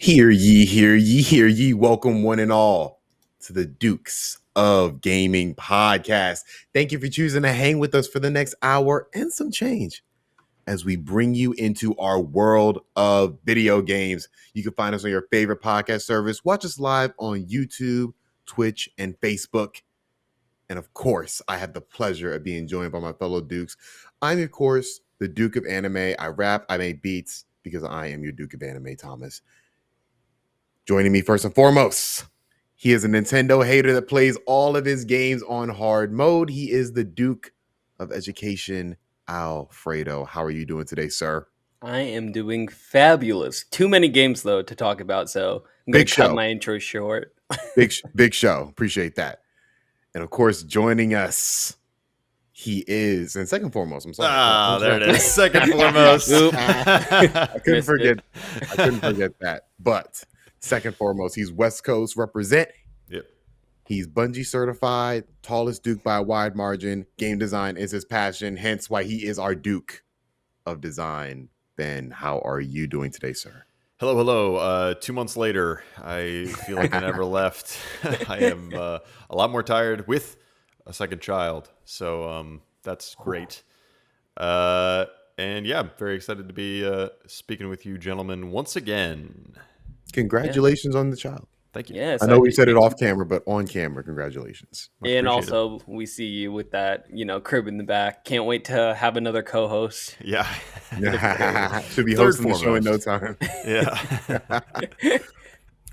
Hear ye, hear ye, hear ye. Welcome one and all to the Dukes of Gaming podcast. Thank you for choosing to hang with us for the next hour and some change as we bring you into our world of video games. You can find us on your favorite podcast service. Watch us live on YouTube, Twitch, and Facebook. And of course, I have the pleasure of being joined by my fellow Dukes. I'm, of course, the Duke of Anime. I rap, I make beats because I am your Duke of Anime, Thomas. Joining me first and foremost, he is a Nintendo hater that plays all of his games on hard mode. He is the Duke of Education, Alfredo. How are you doing today, sir? I am doing fabulous. Too many games, though, to talk about, so I'm going to cut my intro short. Big show. Appreciate that. And of course, joining us, he is, and second foremost, I'm sorry. There it is. Second foremost. I couldn't forget that. But second foremost, he's West Coast represent. Yep. He's Bungie certified, tallest Duke by a wide margin. Game design is his passion, hence why he is our Duke of Design. Ben, how are you doing today, sir? Hello. 2 months later, I feel like I never left. I am a lot more tired with a second child, so that's great. And yeah, I'm very excited to be speaking with you gentlemen once again. Congratulations on the child. Thank you. Yes, I know we said it off camera, but on camera, congratulations. And also, we see you with that, Kirby in the back. Can't wait to have another co-host. Yeah. Should be hosting the show in no time. Yeah.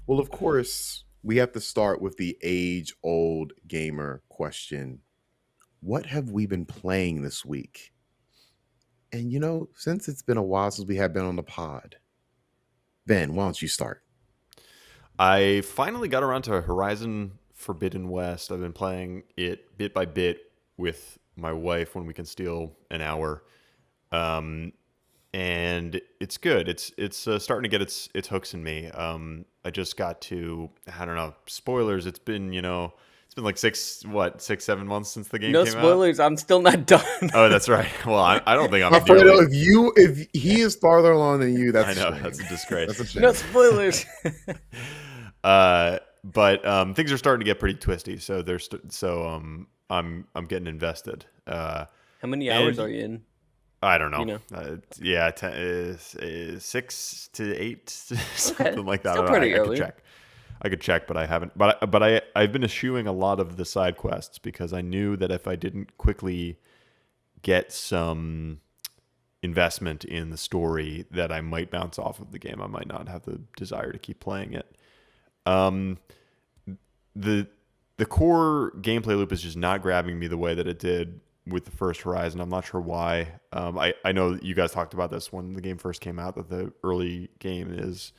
Well, of course, we have to start with the age-old gamer question. What have we been playing this week? And, since it's been a while since we have been on the pod, Ben, why don't you start? I finally got around to Horizon Forbidden West. I've been playing it bit by bit with my wife when we can steal an hour. And it's good. It's starting to get its hooks in me. I just got to, I don't know, spoilers. It's been, it's been like 6-7 months since the game came out. No spoilers. I'm still not done. Oh, that's right. Well, I don't think I'm Alfredo, if he is farther along than you, that's that's a disgrace. That's a shame. No spoilers. But things are starting to get pretty twisty. So I'm getting invested. How many hours are you in? I don't know. 6 to 8, something like that. Still pretty early. I could check, but I haven't. But I've been eschewing a lot of the side quests because I knew that if I didn't quickly get some investment in the story, that I might bounce off of the game. I might not have the desire to keep playing it. The core gameplay loop is just not grabbing me the way that it did with the first Horizon. I'm not sure why. I know that you guys talked about this when the game first came out, that the early game is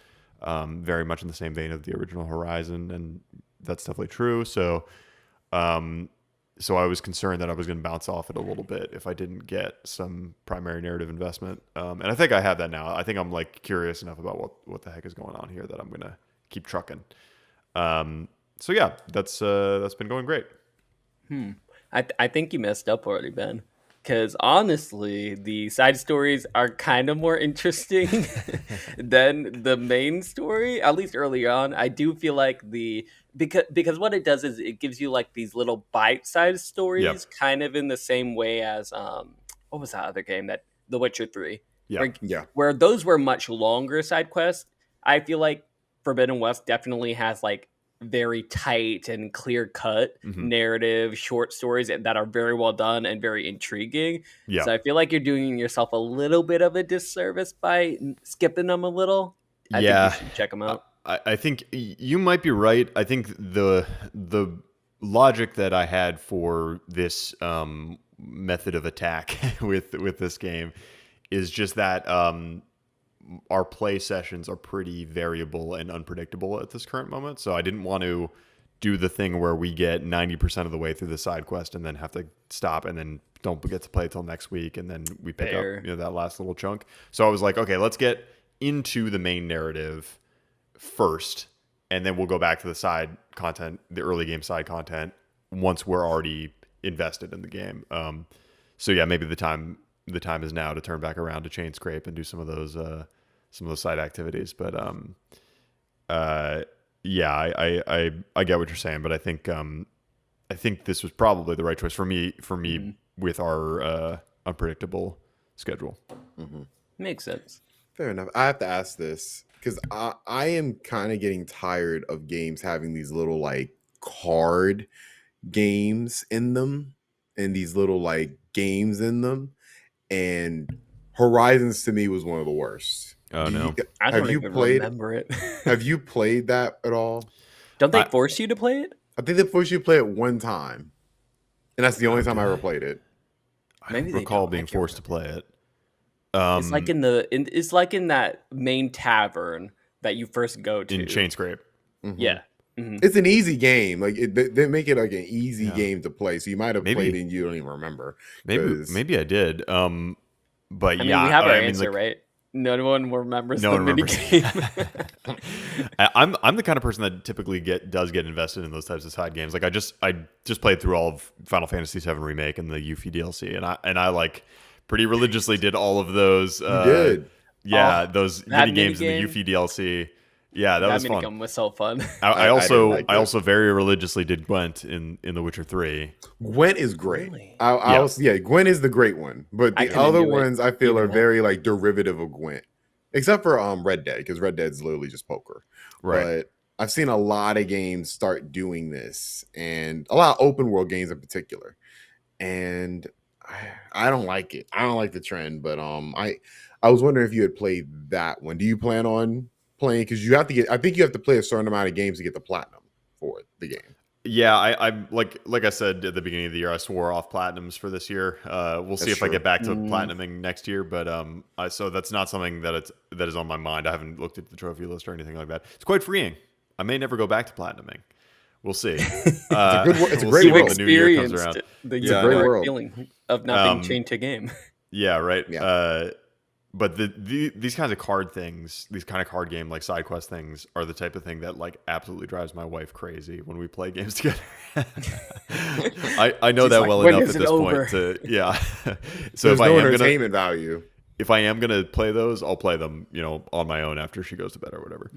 very much in the same vein of the original Horizon, and that's definitely true. So I was concerned that I was going to bounce off it a little bit if I didn't get some primary narrative investment. And I think I have that now. I think I'm curious enough about what the heck is going on here that I'm going to keep trucking. So yeah, that's been going great. I think you messed up already, Ben. Because honestly, the side stories are kind of more interesting than the main story, at least early on. I do feel like because what it does is it gives you these little bite-sized stories, kind of in the same way as what was that other game, that The Witcher 3? Where those were much longer side quests. I feel like Forbidden West definitely has very tight and clear-cut narrative short stories that are very well done and very intriguing. Yeah. So I feel like you're doing yourself a little bit of a disservice by skipping them a little. I think you should check them out. I think you might be right. I think the logic that I had for this method of attack with this game is just that our play sessions are pretty variable and unpredictable at this current moment. So I didn't want to do the thing where we get 90% of the way through the side quest and then have to stop and then don't get to play till next week. And then we pick up that last little chunk. So I was like, okay, let's get into the main narrative first. And then we'll go back to the side content, the early game side content, once we're already invested in the game. So yeah, maybe the time is now to turn back around to chain scrape and do some of those side activities. But Yeah, I get what you're saying, but I think this was probably the right choice for me with our unpredictable schedule. Mm-hmm. Makes sense. Fair enough. I have to ask this because I am kind of getting tired of games having these little like card games in them and these little like games in them. And Horizons to me was one of the worst. Oh no, I Have don't you even played? remember it. Have you played that at all? Don't they I- force you to play it? I think they forced you to play it one time, and that's the only time I ever played it. I Maybe don't they recall don't. I being can't forced to play it. It's like it's like in that main tavern that you first go to. In Chain Scrape. Mhm. Yeah. Mhm. It's an easy game. Like they make it like an easy Yeah. game to play. So you might have played it and you don't even remember. Maybe I did. But I yeah, mean, we have our I mean, answer, like, right? No one remembers no the one mini remembers. game. I'm the kind of person that typically does get invested in those types of side games. Like I just played through all of Final Fantasy VII Remake and the Yuffie DLC, and I like pretty religiously did all of those. You did. Yeah, those that mini games in the minigame? Yuffie DLC. Yeah, that was fun. minigame was so fun. I I didn't like it. also very religiously did Gwent in The Witcher 3. Gwen is great. Really? Gwen is the great one. But I the couldn't other do it, ones I feel even are then. very like derivative of Gwen. Except for Red Dead, because Red Dead's literally just poker. Right. But I've seen a lot of games start doing this, and a lot of open world games in particular. And I don't like it. I don't like the trend, but I was wondering if you had played that one. Do you plan on playing? Because you have to get. I think you have to play a certain amount of games to get the platinum for the game. Yeah, I'm like I said at the beginning of the year, I swore off platinums for this year. We'll see That's if I true. get back to platinuming next year, but so that's not something that is on my mind. I haven't looked at the trophy list or anything like that. It's quite freeing. I may never go back to platinuming. We'll see. It's a we'll great see world. when the new year comes Experienced around. the It's a great euphoric world. feeling of not being chained to a game. Yeah, right. Yeah. But these kinds of card things, these kind of card game like side quest things, are the type of thing that like absolutely drives my wife crazy when we play games together. I know She's that like, well "When enough is at it this over?" point to So There's no entertainment value. if I am gonna play those, I'll play them, on my own after she goes to bed or whatever.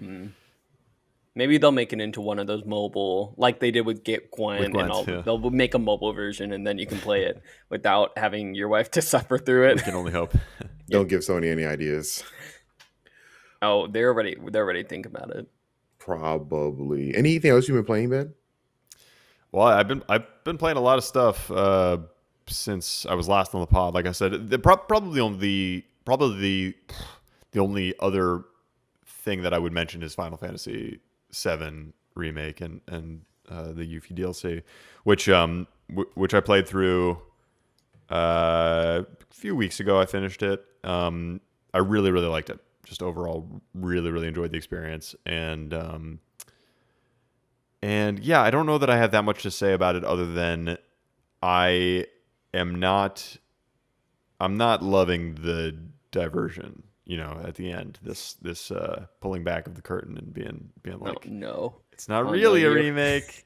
Maybe they'll make it into one of those mobile, like they did with Get Gwen, With Gwent, and all. yeah. They'll make a mobile version, and then you can play it without having your wife to suffer through We it. can only hope. Don't give Sony any ideas. Oh, they're already thinking about it. Probably. Anything else you've been playing, Ben? Well, I've been playing a lot of stuff since I was last on the pod. Like I said, probably the only other thing that I would mention is Final Fantasy VII Remake and the Yuffie DLC, which I played through a few weeks ago. I finished it. I really liked it. Just overall, really enjoyed the experience, and yeah, I don't know that I have that much to say about it other than I'm not loving the diversion. At the end, this pulling back of the curtain and being like, Oh, no, it's not Oh, really no, a you're- remake.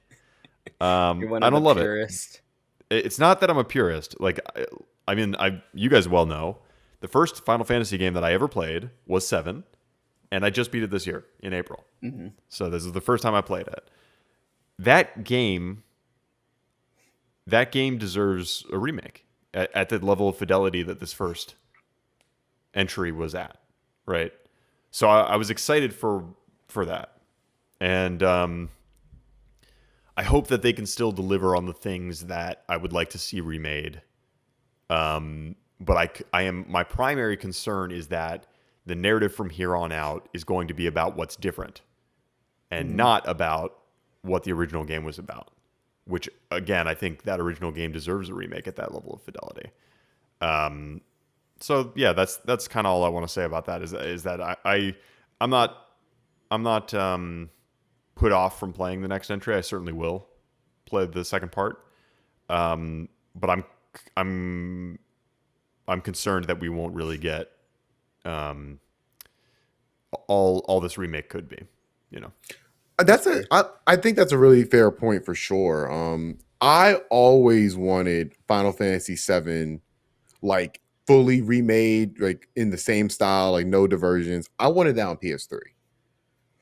you're one I of don't the love purists. it. It's not that I'm a purist. Like, I mean, you guys well know the first Final Fantasy game that I ever played was 7, and I just beat it this year in April. Mm-hmm. So this is the first time I played it. That game deserves a remake at the level of fidelity that this first entry was at, right? So I was excited for that, and I hope that they can still deliver on the things that I would like to see remade. But my primary concern is that the narrative from here on out is going to be about what's different, and not about what the original game was about. Which, again, I think that original game deserves a remake at that level of fidelity. So yeah, that's kind of all I want to say about that. Is that I'm not put off from playing the next entry. I certainly will play the second part, but I'm concerned that we won't really get all this remake could be. I think that's a really fair point for sure. I always wanted Final Fantasy VII like fully remade, like in the same style, like no diversions. I wanted that on PS3.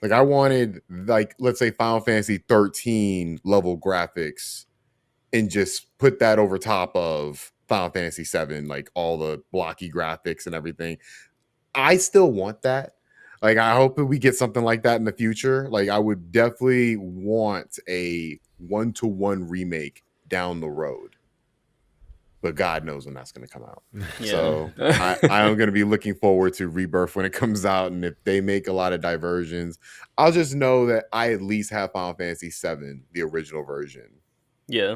Like I wanted, like, let's say Final Fantasy 13 level graphics and just put that over top of Final Fantasy 7, like all the blocky graphics and everything. I still want that. Like I hope that we get something like that in the future. Like I would definitely want a 1-to-1 remake down the road. But God knows when that's going to come out. Yeah. So I am going to be looking forward to Rebirth when it comes out. And if they make a lot of diversions, I'll just know that I at least have Final Fantasy 7, the original version. Yeah.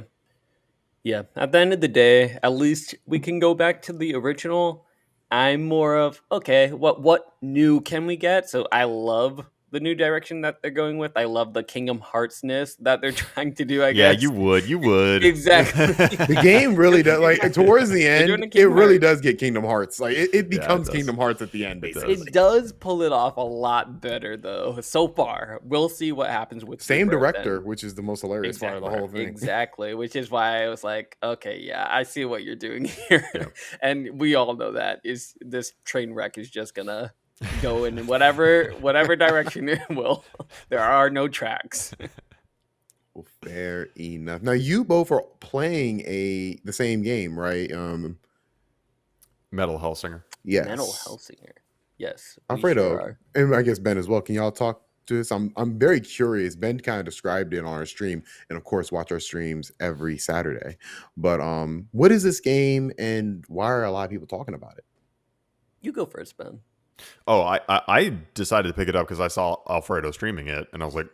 Yeah. At the end of the day, at least we can go back to the original. I'm more of, okay, what new can we get? So I love the new direction that they're going with. I love the Kingdom Heartsness that they're trying to do, I Yeah, guess. you would. Exactly. The game really does, like towards the They're doing end, a it Kingdom really Hearts. does get Kingdom Hearts. Like it becomes does. Kingdom Hearts at the end, It does. basically. It does pull it off a lot better, though, so far. We'll see what happens with Same Rebirth director, then. which is the most hilarious part of the whole thing. Exactly, which is why I was like, okay, yeah, I see what you're doing here. Yep. And we all know that is this train wreck is just gonna go in whatever direction it will. There are no tracks. Well, fair enough. Now you both are playing the same game, right? Metal Hellsinger. Yes. Metal Hellsinger. Yes. we Alfredo, sure are. and I guess Ben as well. Can y'all talk to this? I'm very curious. Ben kind of described it on our stream, and of course, watch our streams every Saturday. But what is this game, and why are a lot of people talking about it? You go first, Ben. Oh, I decided to pick it up because I saw Alfredo streaming it, and I was like,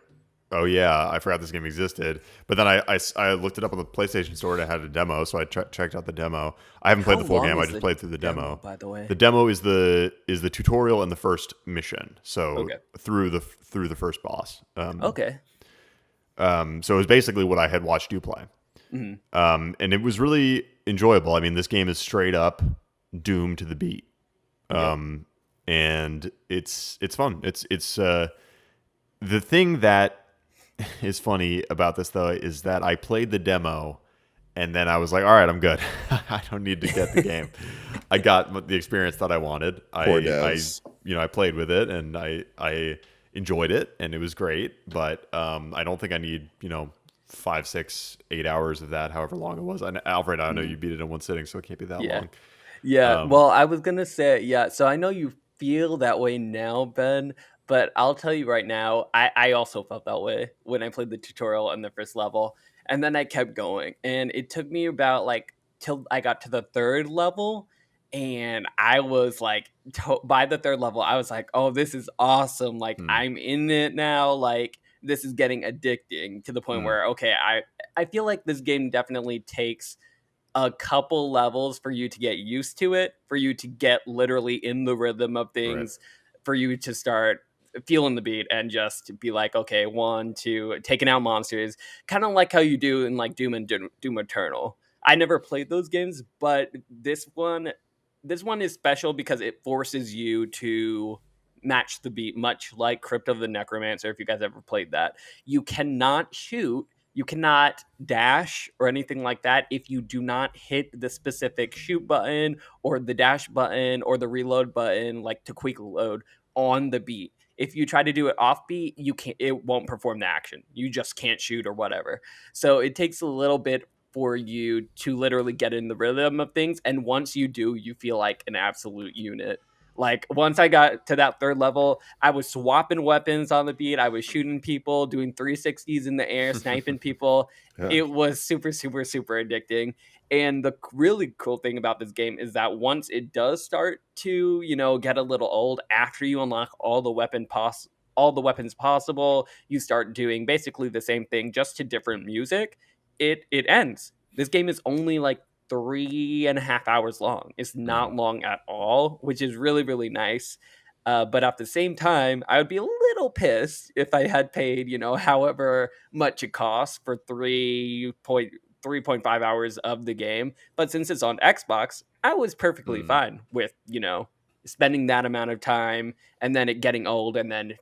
oh yeah, I forgot this game existed. But then I looked it up on the PlayStation Store and it had a demo, so I checked out the demo. I haven't played the full game. I just played through the demo. By the way, The demo is the tutorial and the first mission. So Okay. through the first boss. okay. So it was basically what I had watched you play. Mhm. And it was really enjoyable. I mean, this game is straight up Doom to the beat. And it's fun. It's the thing that is funny about this though is that I played the demo and then I was like, all right, I'm good. I don't need to get the game. I got the experience that I wanted. Poor devs. I played with it and I enjoyed it and it was great, but I don't think I need 5, 6, 8 hours of that, however long it was. And Alfred, I know you beat it in one sitting, so it can't be that long. Yeah, well, I was gonna say, yeah, so I know you feel that way now, Ben, but I'll tell you right now, I also felt that way when I played the tutorial on the first level, and then I kept going, and it took me about like till I got to the third level, and I was like, by the third level, I was like, oh, this is awesome, like I'm in it now, like this is getting addicting to the point where, okay, I feel like this game definitely takes a couple levels for you to get used to it, for you to get literally in the rhythm of things, for you to start feeling the beat and just be like, okay, 1, 2, taking out monsters, kind of like how you do in like Doom and Doom Eternal. I never played those games, but this one is special because it forces you to match the beat, much like Crypt of the Necromancer, if you guys ever played that. You cannot shoot, you cannot dash or anything like that if you do not hit the specific shoot button or the dash button or the reload button, like to quick load on the beat. If you try to do it off beat, you can't. It won't perform the action. You just can't shoot or whatever. So it takes a little bit for you to literally get in the rhythm of things. And once you do, you feel like an absolute unit. Like once I got to that third level, I was swapping weapons on the beat. I was shooting people, doing 360s in the air, sniping people. Yeah. It was super, super, super addicting. And the really cool thing about this game is that once it does start to, get a little old, after you unlock all the weapons possible, you start doing basically the same thing, just to different music. It ends. This game is only like 3.5 hours long. It's not long at all, which is really, really nice. But at the same time, I would be a little pissed if I had paid, however much it costs for 3.5 hours of the game. But since it's on Xbox, I was perfectly fine with, spending that amount of time and then it getting old and then,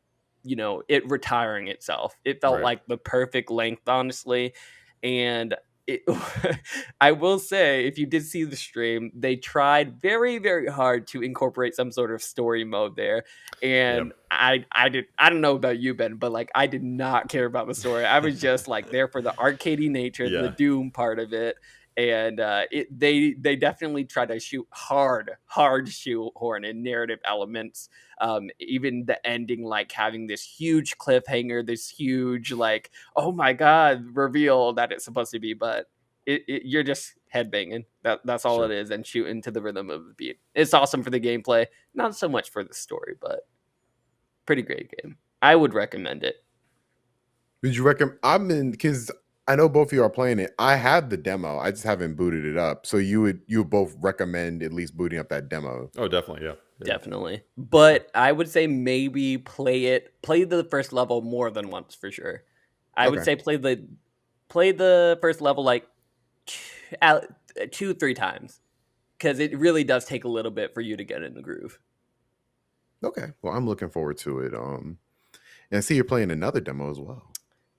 it retiring itself. It felt like the perfect length, honestly. And it, I will say, if you did see the stream, they tried very, very hard to incorporate some sort of story mode there, and I don't know about you, Ben, but like I did not care about the story. I was just like there for the arcadey nature, the Yeah. Doom part of it, and they definitely try to shoot hard shoehorn in narrative elements. Even the ending, like having this huge cliffhanger, this huge like, oh my god, reveal that it's supposed to be, but you're just headbanging. That's all it Sure. is, and shooting to the rhythm of the beat. It's awesome for the gameplay, not so much for the story, but pretty great game. I would recommend it. Did you recommend? I'm in because I know both of you are playing it. I have the demo. I just haven't booted it up. So you would both recommend at least booting up that demo. Oh, definitely. Yeah. Definitely. But I would say maybe play the first level more than once for sure. I would Okay. say play the first level like 2-3 times, because it really does take a little bit for you to get in the groove. Okay. Well, I'm looking forward to it. And I see you're playing another demo as well.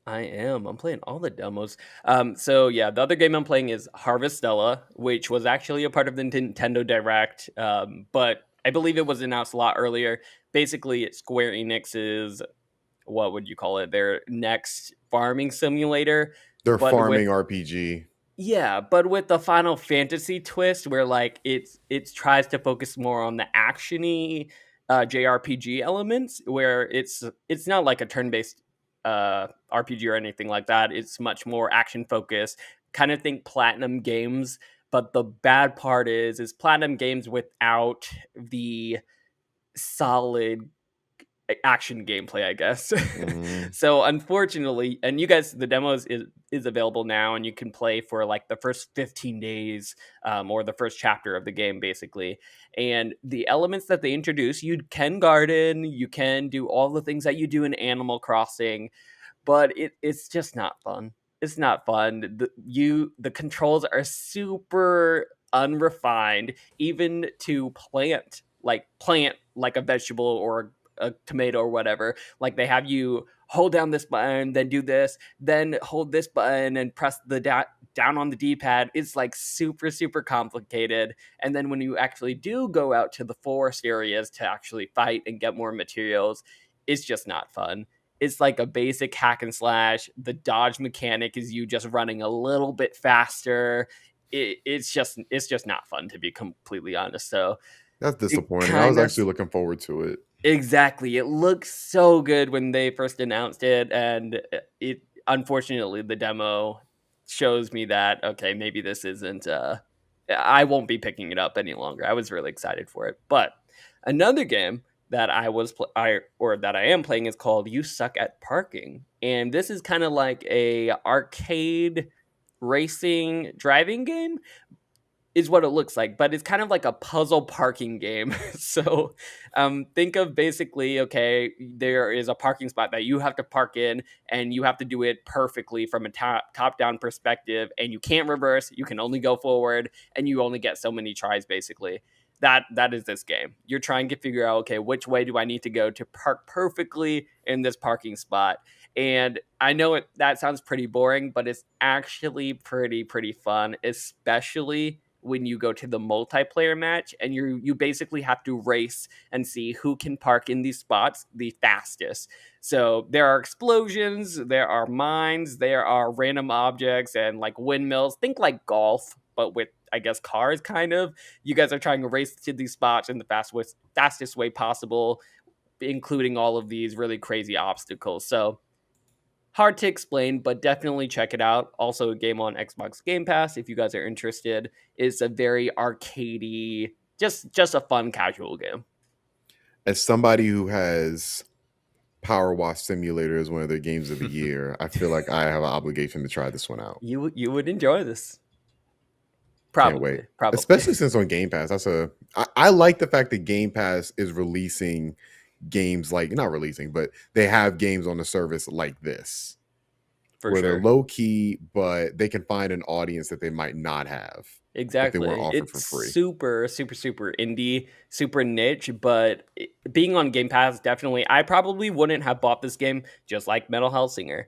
I am. I'm playing all the demos. So yeah, the other game I'm playing is Harvestella, which was actually a part of the Nintendo Direct, but I believe it was announced a lot earlier. Basically, it's Square Enix's, what would you call it? Their next farming simulator, They're but with farming RPG. yeah, but with the Final Fantasy twist, where like it tries to focus more on the actiony JRPG elements, where it's not like a turn-based RPG or anything like that. It's much more action focused. Kind of think Platinum Games, but the bad part is Platinum Games without the solid action gameplay, I guess. Mhm. So unfortunately, and you guys, the demos is available now, and you can play for like the first 15 days, or the first chapter of the game, basically. And the elements that they introduce, you can garden, you can do all the things that you do in Animal Crossing, but it's just not fun. It's not fun. The controls are super unrefined, even to plant like a vegetable or a tomato or whatever. Like they have you hold down this button, then do this, then hold this button and press the down on the D-pad. It's like super, super complicated. And then when you actually do go out to the forest areas to actually fight and get more materials, it's just not fun. It's like a basic hack and slash. The dodge mechanic is you just running a little bit faster. It's just not fun, to be completely honest. So That's it disappointing. I was kind of actually looking forward to it. exactly. It looks so good when they first announced it, and it unfortunately the demo shows me that okay, maybe this isn't. I won't be picking it up any longer. I was really excited for it, but another game that that I am playing is called You Suck at Parking, and this is kind of like a arcade racing driving game is what it looks like, but it's kind of like a puzzle parking game. So think of basically, okay, there is a parking spot that you have to park in, and you have to do it perfectly from a top down perspective, and you can't reverse, you can only go forward, and you only get so many tries basically. That is this game. You're trying to figure out, okay, which way do I need to go to park perfectly in this parking spot? And I know that sounds pretty boring, but it's actually pretty fun, especially when you go to the multiplayer match, and you basically have to race and see who can park in these spots the fastest. So there are explosions, there are mines, there are random objects and like windmills. Think like golf, but with I guess cars kind of. You guys are trying to race to these spots in the fastest way possible, including all of these really crazy obstacles. So hard to explain, but definitely check it out. Also, a game on Xbox Game Pass if you guys are interested. It's a very arcadey, just a fun casual game. As somebody who has Power Wash Simulator as one of their games of the year, I feel like I have an obligation to try this one out. You would enjoy this. Can't wait. Probably. Especially since on Game Pass. I like the fact that Game Pass is releasing games like not releasing, but they have games on the service like this. For where sure. they're low key, but they can find an audience that they might not have. Exactly. If they weren't offered It's for free. super indie, super niche, but being on Game Pass, definitely, I probably wouldn't have bought this game just like Metal Hellsinger.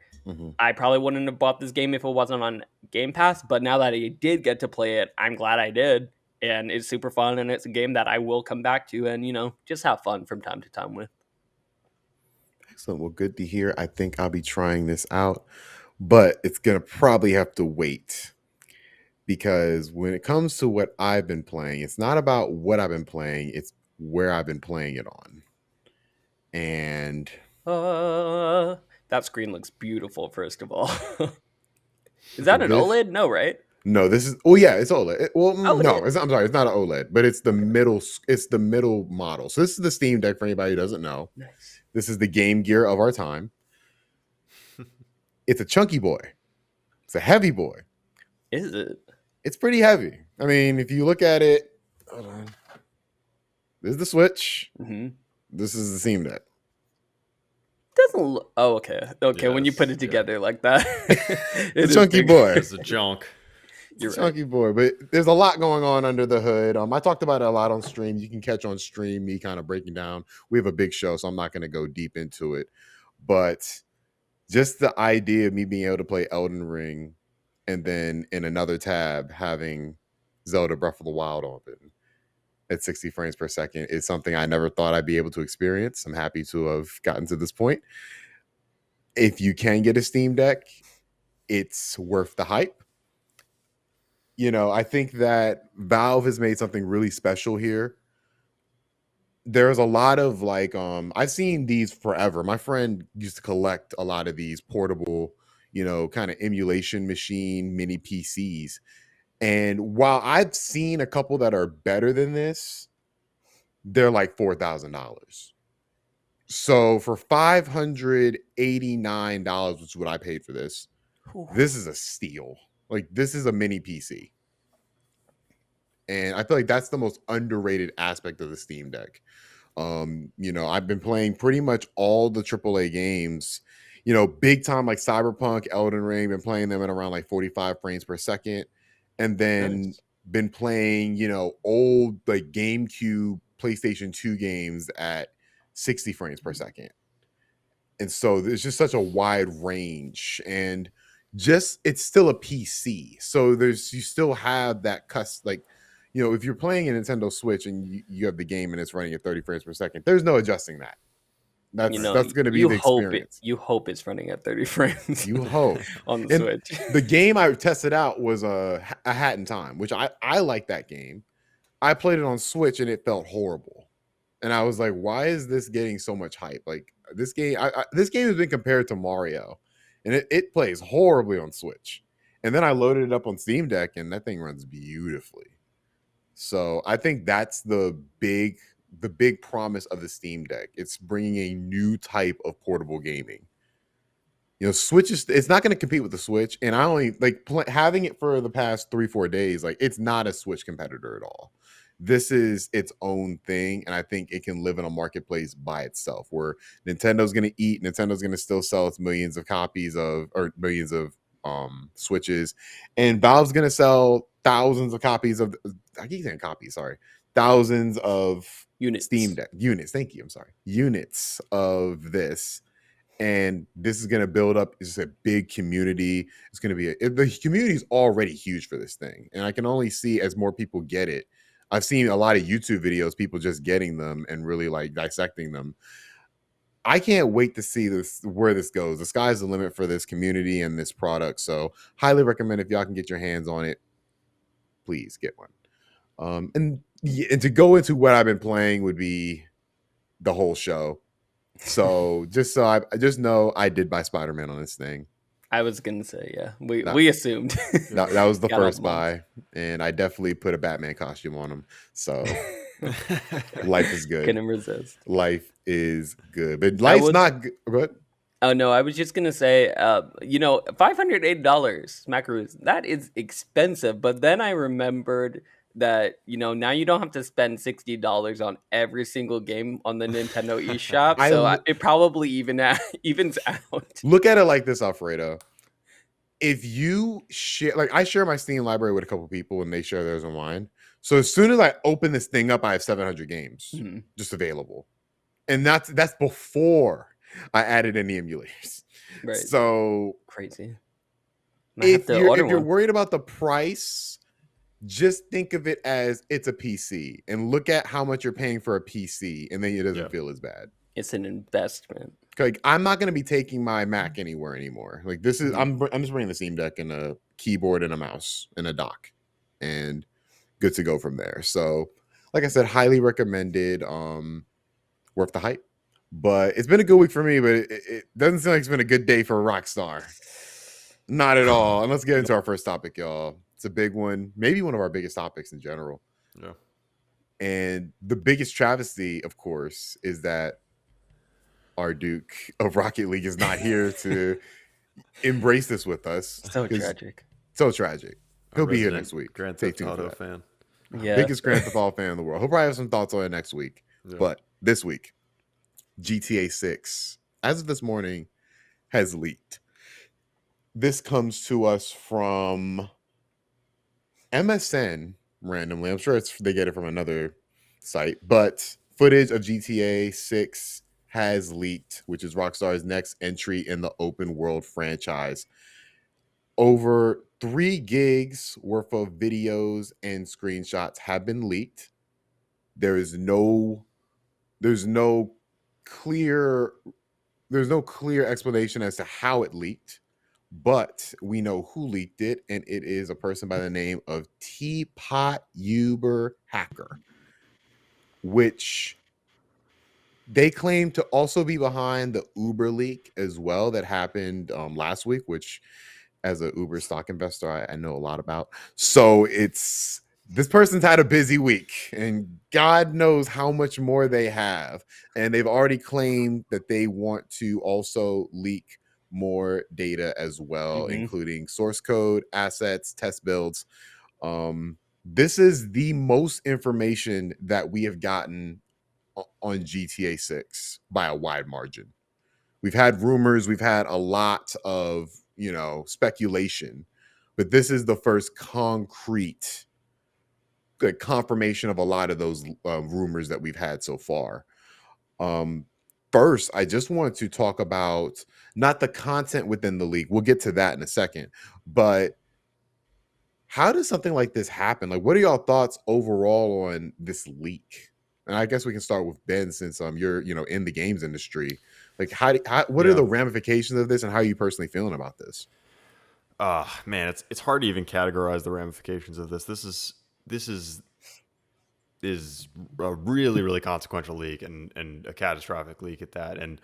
I probably wouldn't have bought this game if it wasn't on Game Pass, but now that I did get to play it, I'm glad I did. And it's super fun, and it's a game that I will come back to and, just have fun from time to time with. Excellent. Well, good to hear. I think I'll be trying this out, but it's going to probably have to wait because when it comes to what I've been playing, it's not about what I've been playing, it's where I've been playing it on. And that screen looks beautiful, first of all. Is that an OLED? No, right? No, this is. Oh yeah, it's OLED. Oh, I'm sorry, it's not an OLED, but it's the middle. It's the middle model. So this is the Steam Deck for anybody who doesn't know. Nice. This is the Game Gear of our time. It's a chunky boy. It's a heavy boy. Is it? It's pretty heavy. I mean, if you look at it, hold on. This is the Switch. Mm-hmm. This is the Steam Deck. Doesn't look. Oh, okay. Okay, when you put it together like that, it's a chunky boy. It's a junk. It's a chunky boy, but there's a lot going on under the hood. I talked about it a lot on stream. You can catch on stream me kind of breaking down. We have a big show, so I'm not going to go deep into it. But just the idea of me being able to play Elden Ring and then in another tab having Zelda Breath of the Wild open at 60 frames per second is something I never thought I'd be able to experience. I'm happy to have gotten to this point. If you can get a Steam Deck, it's worth the hype. I think that Valve has made something really special here. There's a lot of I've seen these forever. My friend used to collect a lot of these portable, kind of emulation machine mini PCs. And while I've seen a couple that are better than this, they're like $4,000. So for $589, which is what I paid for this, this is a steal. Like, this is a mini PC. And I feel like that's the most underrated aspect of the Steam Deck. I've been playing pretty much all the AAA games, big time like Cyberpunk, Elden Ring, been playing them at around like 45 frames per second. And then been playing, old like GameCube, PlayStation 2 games at 60 frames per second. And so there's just such a wide range, and it's still a PC. So you still have that if you're playing a Nintendo Switch and you have the game and it's running at 30 frames per second, there's no adjusting that. That's going to be the experience. You hope it's running at 30 frames. You hope on the Switch. The game I tested out was a Hat in Time, which I like that game. I played it on Switch and it felt horrible, and I was like, "Why is this getting so much hype?" Like this game, this game has been compared to Mario, and it plays horribly on Switch. And then I loaded it up on Steam Deck, and that thing runs beautifully. So I think that's the big promise of the Steam Deck. It's bringing a new type of portable gaming. Switch it's not going to compete with the Switch, and I only having it for the past 3-4 days. Like, it's not a Switch competitor at all. This is its own thing, and I think it can live in a marketplace by itself, where Nintendo's going to eat. Nintendo going to still sell its millions of Switches, and Valve's going to sell thousands of copies of. I keep saying copies. Sorry, thousands of units. Steam Deck units. Thank you. I'm sorry, units of this. And this is going to build up. It's a big community. It's going to be the community is already huge for this thing. And I can only see as more people get it. I've seen a lot of YouTube videos, people just getting them and really like dissecting them. I can't wait to see where this goes. The sky's the limit for this community and this product. So highly recommend, if y'all can get your hands on it, please get one. And to go into what I've been playing would be the whole show. So I just know I did buy Spider-Man on this thing. I was gonna say, yeah, we assumed that was the first buy, and I definitely put a Batman costume on him. So life is good. Couldn't resist. Life is good, but life's not good. What? Oh no, I was just gonna say, $508, Smackaroos, that is expensive. But then I remembered that now you don't have to spend $60 on every single game on the Nintendo eShop, so it probably evens out. Look at it like this, Alfredo. If you share, I share my Steam library with a couple people, and they share theirs and mine. So as soon as I open this thing up, I have 700 games just available, and that's before I added any emulators. Right. So Crazy. Might have to order if you're one. worried about the price, just think of it as it's a PC and look at how much you're paying for a PC, and then it doesn't feel as bad. It's an investment. Like, I'm not going to be taking my Mac anywhere anymore. Like, this is Mhm. I'm just bringing the Steam Deck and a keyboard and a mouse and a dock, and good to go from there. So, like I said, highly recommended. Worth the hype. But it's been a good week for me, but it doesn't seem like it's been a good day for Rockstar. Not at all. And let's get into our first topic, y'all. It's a big one, maybe one of our biggest topics in general. Yeah. And the biggest travesty, of course, is that our Duke of Rocket League is not here to embrace this with us. So tragic. So tragic. He'll be here next week. Grand Stay Theft tuned for Auto that. fan. Yeah. Biggest Grand Theft Auto fan in the world. He'll probably have some thoughts on it next week. Yeah. But this week, GTA 6, as of this morning, has leaked. This comes to us from MSN randomly. I'm sure they get it from another site, but footage of GTA 6 has leaked, which is Rockstar's next entry in the open world franchise. Over 3 gigs worth of videos and screenshots have been leaked. There's no clear explanation as to how it leaked, but we know who leaked it, and it is a person by the name of Teapot Uber Hacker, which they claim to also be behind the Uber leak as well that happened last week, which, as a Uber stock investor, I know a lot about. So this person's had a busy week, and God knows how much more they have. And they've already claimed that they want to also leak more data as well, including source code, assets, test builds. This is the most information that we have gotten on GTA 6 by a wide margin. We've had rumors, we've had a lot of, speculation, but this is the first concrete confirmation of a lot of those rumors that we've had so far. First, I just want to talk about not the content within the leak. We'll get to that in a second, but how does something like this happen? Like, what are y'all thoughts overall on this leak? And I guess we can start with Ben, since you're in the games industry. Like, what are the ramifications of this, and how are you personally feeling about this? Man, it's hard to even categorize the ramifications of this. This is a really, really consequential leak, and a catastrophic leak at that. And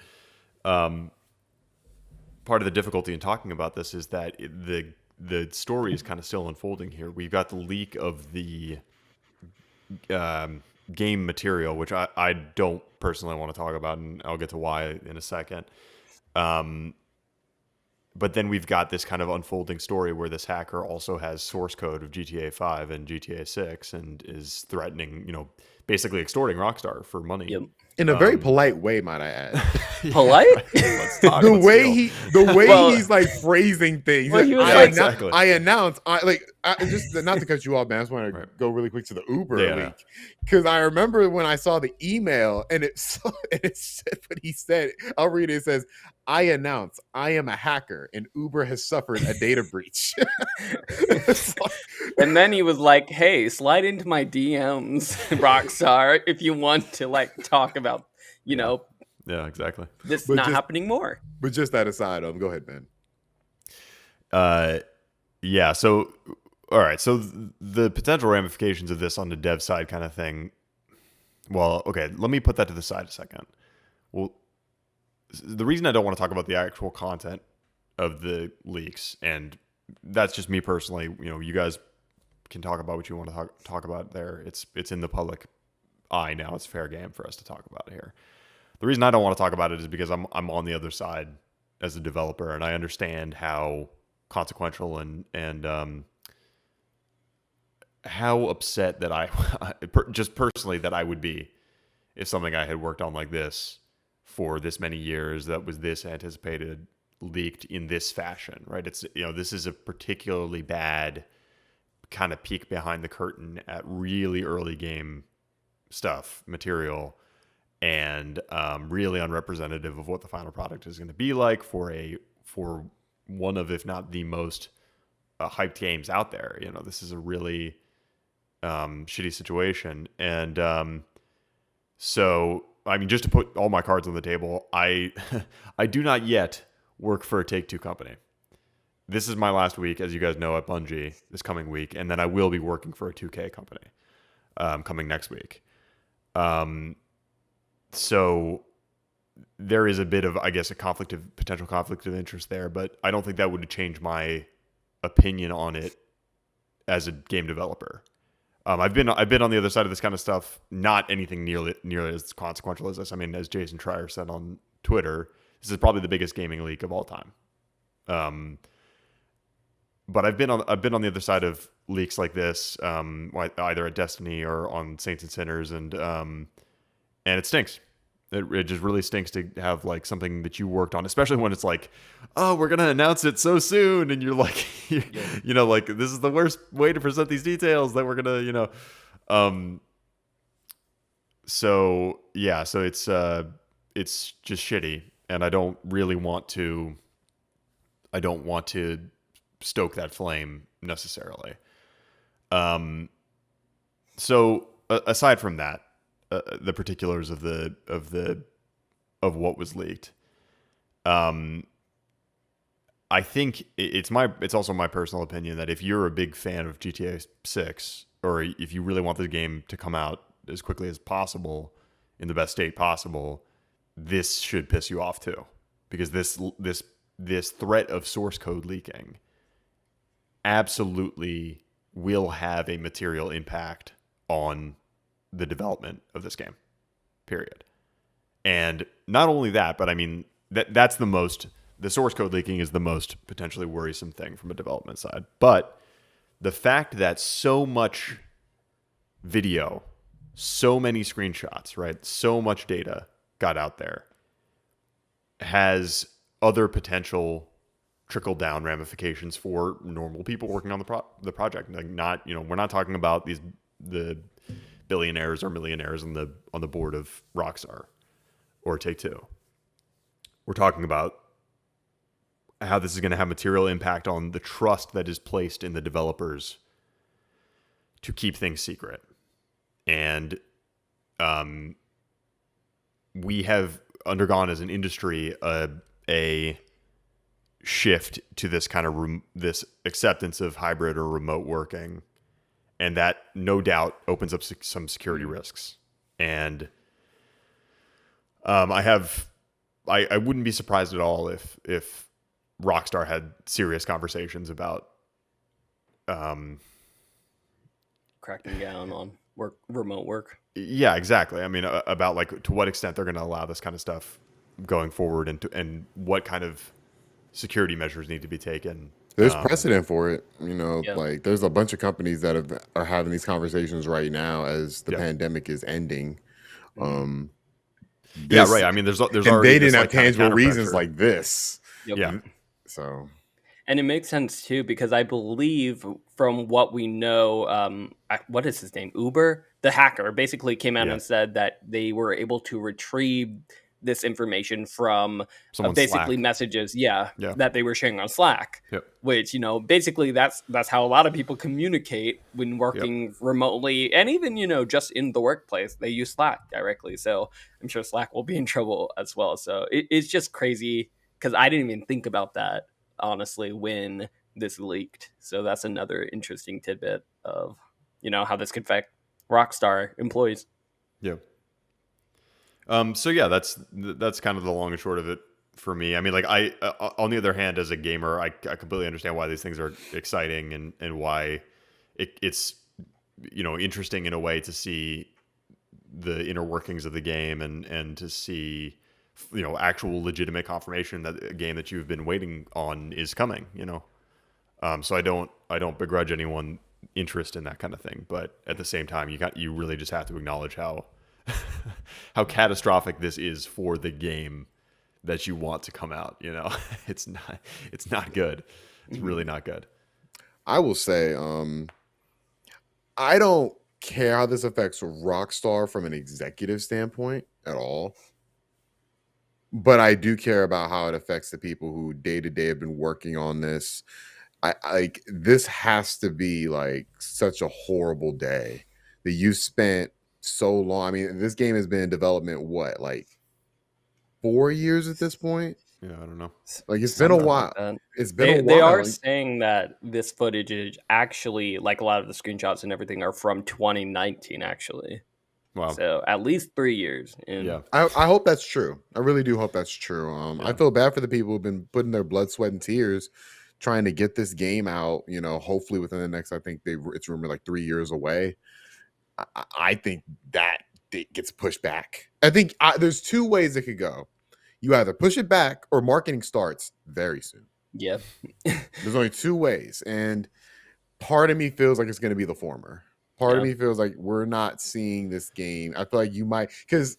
part of the difficulty in talking about this is that the story is kind of still unfolding here. We've got the leak of the game material, which I don't personally want to talk about, and I'll get to why in a second. But then we've got this kind of unfolding story where this hacker also has source code of GTA 5 and GTA 6 and is threatening, basically extorting Rockstar for money. Yep. In a very polite way, might I add. Polite? Let's talk. The way Well, he's like phrasing things. well, he was I announced. Just not to cut you off, man. I just want to go really quick to the Uber leak, because I remember when I saw the email and it said what he said. I'll read it. It says, "I announce I am a hacker and Uber has suffered a data breach." And then he was like, "Hey, slide into my DMs, Rockstar, if you want to talk about, Yeah, exactly. this But not just- happening more." But just that aside, go ahead, Ben. Yeah. So, all right. So the potential ramifications of this on the dev side kind of thing. Well, okay. Let me put that to the side a second. Well, the reason I don't want to talk about the actual content of the leaks, and that's just me personally. You guys can talk about what you want to talk about there. It's in the public eye now. It's fair game for us to talk about it here. The reason I don't want to talk about it is because I'm on the other side as a developer, and I understand how consequential and how upset that I just personally that I would be if something I had worked on like this for this many years that was this anticipated leaked in this fashion, right? It's this is a particularly bad kind of peek behind the curtain at really early game stuff material, and really unrepresentative of what the final product is going to be like for for one of, if not the most hyped games out there. You know, this is a really shitty situation. And so, I mean, just to put all my cards on the table, I I do not yet work for a Take-Two company. This is my last week, as you guys know, at Bungie this coming week, and then I will be working for a 2K company coming next week. So there is a bit of, I guess, potential conflict of interest there, but I don't think that would change my opinion on it as a game developer. I've been on the other side of this kind of stuff. Not anything nearly as consequential as this. I mean, as Jason Schreier said on Twitter, this is probably the biggest gaming leak of all time. But I've been on the other side of leaks like this, either at Destiny or on Saints and Sinners, and it stinks. It just really stinks to have like something that you worked on, especially when it's like, oh, we're gonna announce it so soon, and you're like, you know, like this is the worst way to present these details that we're gonna, you know. So yeah, so it's just shitty, and I don't want to stoke that flame necessarily. So aside from that, the particulars of what was leaked, I think it's also my personal opinion that if you're a big fan of GTA 6, or if you really want the game to come out as quickly as possible in the best state possible, this should piss you off too, because this threat of source code leaking absolutely will have a material impact on the development of this game, period. And not only that, but I mean, that's the source code leaking is the most potentially worrisome thing from a development side. But the fact that so much video, so many screenshots, right, so much data got out there has other potential trickle-down ramifications for normal people working on the project. Like, not, you know, we're not talking about the billionaires or millionaires on the board of Rockstar or Take-Two. We're talking about how this is going to have material impact on the trust that is placed in the developers to keep things secret. And we have undergone as an industry a shift to this kind of this acceptance of hybrid or remote working, and that no doubt opens up some security risks. And I wouldn't be surprised at all if Rockstar had serious conversations about cracking down on remote work. Yeah, exactly. I mean, about like to what extent they're going to allow this kind of stuff going forward, and what kind of security measures need to be taken. There's precedent for it, you know. Yeah. Like there's a bunch of companies that are having these conversations right now as the pandemic is ending. Yeah, right. I mean, there's and already they didn't this, have like, kind of tangible reasons counterpressure. like this. Yep. Yeah. So, And it makes sense too, because I believe from what we know, what is his name? Uber, the hacker, basically came out and said that they were able to retrieve this information from basically Slack. messages, that they were sharing on Slack. Yep. Which, you know, basically that's how a lot of people communicate when working remotely, and even, you know, just in the workplace, they use Slack directly. So I'm sure Slack will be in trouble as well. So it's just crazy, because I didn't even think about that, honestly, when this leaked. So that's another interesting tidbit of, you know, how this could affect Rockstar employees. Yeah. So yeah, that's kind of the long and short of it for me. I mean, like, I on the other hand, as a gamer, I completely understand why these things are exciting, and why it's, you know, interesting in a way to see the inner workings of the game, and to see, you know, actual legitimate confirmation that a game that you've been waiting on is coming, you know. So I don't begrudge anyone interest in that kind of thing, but at the same time, you really just have to acknowledge how catastrophic this is for the game that you want to come out, you know. It's not good. It's really not good. I will say, I don't care how this affects Rockstar from an executive standpoint at all. but I do care about how it affects the people who day to day have been working on this. Like this has to be like such a horrible day that you spent so long. I mean, this game has been in development what, like 4 years at this point? Yeah, I don't know. Like it's been a Something like while. that. It's been a They are while. saying that this footage is actually, like, a lot of the screenshots and everything are from 2019 actually. Wow. So at least 3 years. And Yeah. I hope that's true. I really do hope that's true. I Yeah. feel bad for the people who've been putting their blood, sweat, and tears trying to get this game out. You know, hopefully within the next, I think it's rumored like 3 years away. I think that date gets pushed back. I think there's two ways it could go. You either push it back or marketing starts very soon. yeah. There's only two ways, and part of me feels like it's going to be the former. Part of Yeah. me feels like we're not seeing this game. I feel like you might, because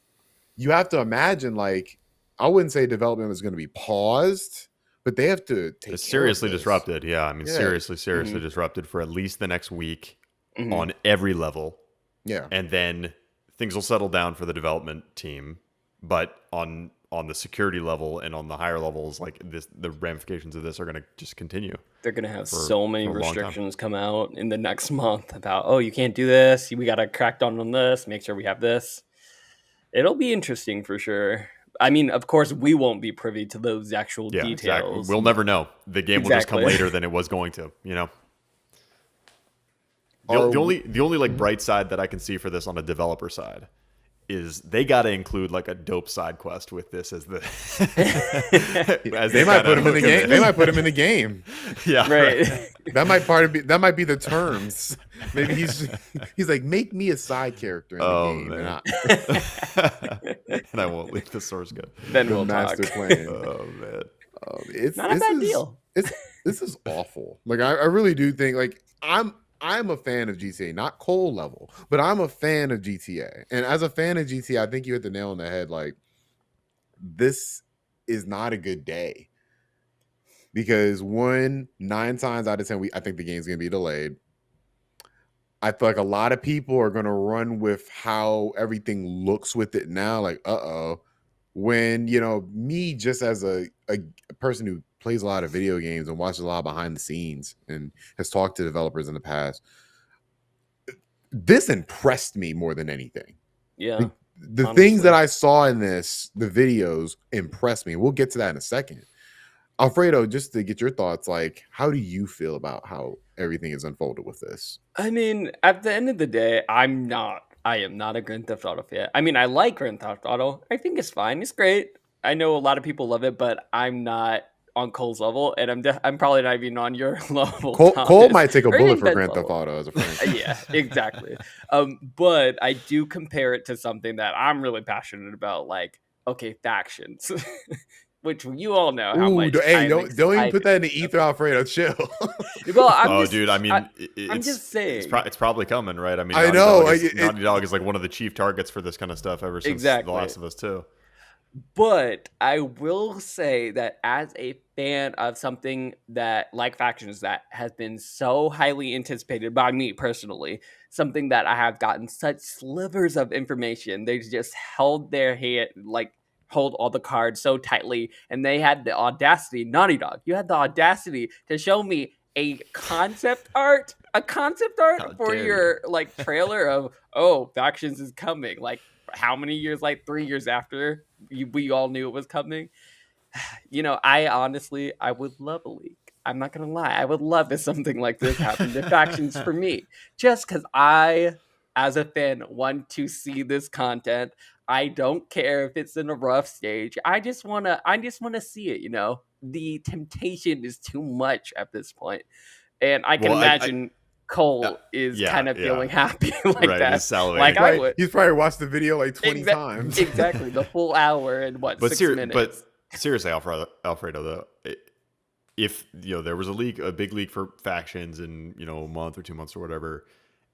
you have to imagine, like, I wouldn't say development is going to be paused, but they have to take It's care of seriously this. disrupted. Yeah, I mean, Yeah. seriously Mhm. disrupted for at least the next week Mhm. on every level. Yeah. And then things will settle down for the development team, but on the security level and on the higher levels, like this, the ramifications of this are going to just continue. They're gonna have For- so many for a long time. restrictions come out in the next month about, oh, you can't do this. We gotta crack down on this. Make sure we have this. It'll be interesting for sure. I mean, of course, we won't be privy to those actual Yeah, exactly. details. We'll never know. The game will just come Exactly. later than it was going to. You know. Are The only like bright side that I can see for this on a developer side is they got to include like a dope side quest with this as the as They might kinda put him in the hook game. They might put him in the game. Yeah, Right. That might be the terms. Maybe he's like, make me a side character in the Oh, game, man. And I won't leak the source code. Then the we'll master talk. plan. Oh man. It's Not a this bad is deal. this is awful. Like I really do think, like, I'm a fan of GTA, not Cole level, but I'm a fan of GTA. And as a fan of GTA, I think you hit the nail on the head. Like, this is not a good day. Because 9 times out of 10, I think the game's gonna be delayed. I feel like a lot of people are gonna run with how everything looks with it now. Like, when me, just as a person who plays a lot of video games and watches a lot behind the scenes and has talked to developers in the past, this impressed me more than anything. Yeah. The Honestly. things that I saw in this, the videos, impressed me. We'll get to that in a second. Alfredo, just to get your thoughts, like, how do you feel about how everything is unfolded with this? I mean, at the end of the day, I am not a Grand Theft Auto fan. I mean, I like Grand Theft Auto. I think it's fine. It's great. I know a lot of people love it, but I'm not on Cole's level, and I'm probably not even on your level. Cole Thomas, might take a or bullet even for Ben's Grand Theft level. Auto as a franchise. Yeah, exactly. But I do compare it to something that I'm really passionate about, like, okay, factions. Which you all know how Ooh, much hey, I'm don't even excited put that in the about. ether, Alfredo. Chill. Well, I'm Oh, just, dude, I mean, I'm it's just saying. it's probably coming, right? I mean, I know, Naughty Dog is like one of the chief targets for this kind of stuff ever since Exactly. The Last of Us 2. But I will say that as a fan of something that, like factions, that has been so highly anticipated by me personally, something that I have gotten such slivers of information, they just held their hand, like, hold all the cards so tightly, and they had the audacity, Naughty Dog, you had the audacity to show me a concept art How for dare your like trailer of, oh, factions is coming, like, how many years, like 3 years after we all knew it was coming. I would love a leak. I'm not gonna lie, I would love if something like this happened to factions for me, just because I, as a fan, want to see this content. I don't care if it's in a rough stage. I just wanna see it. The temptation is too much at this point, and I can Well, imagine Cole is yeah, kind of yeah. feeling happy like Right, that. he's salivating. Like I would. He's probably watched the video like 20 times. Exactly, the full hour and what, But 6 minutes. seriously, Alfredo, though, if there was a big leak for factions in a month or 2 months or whatever,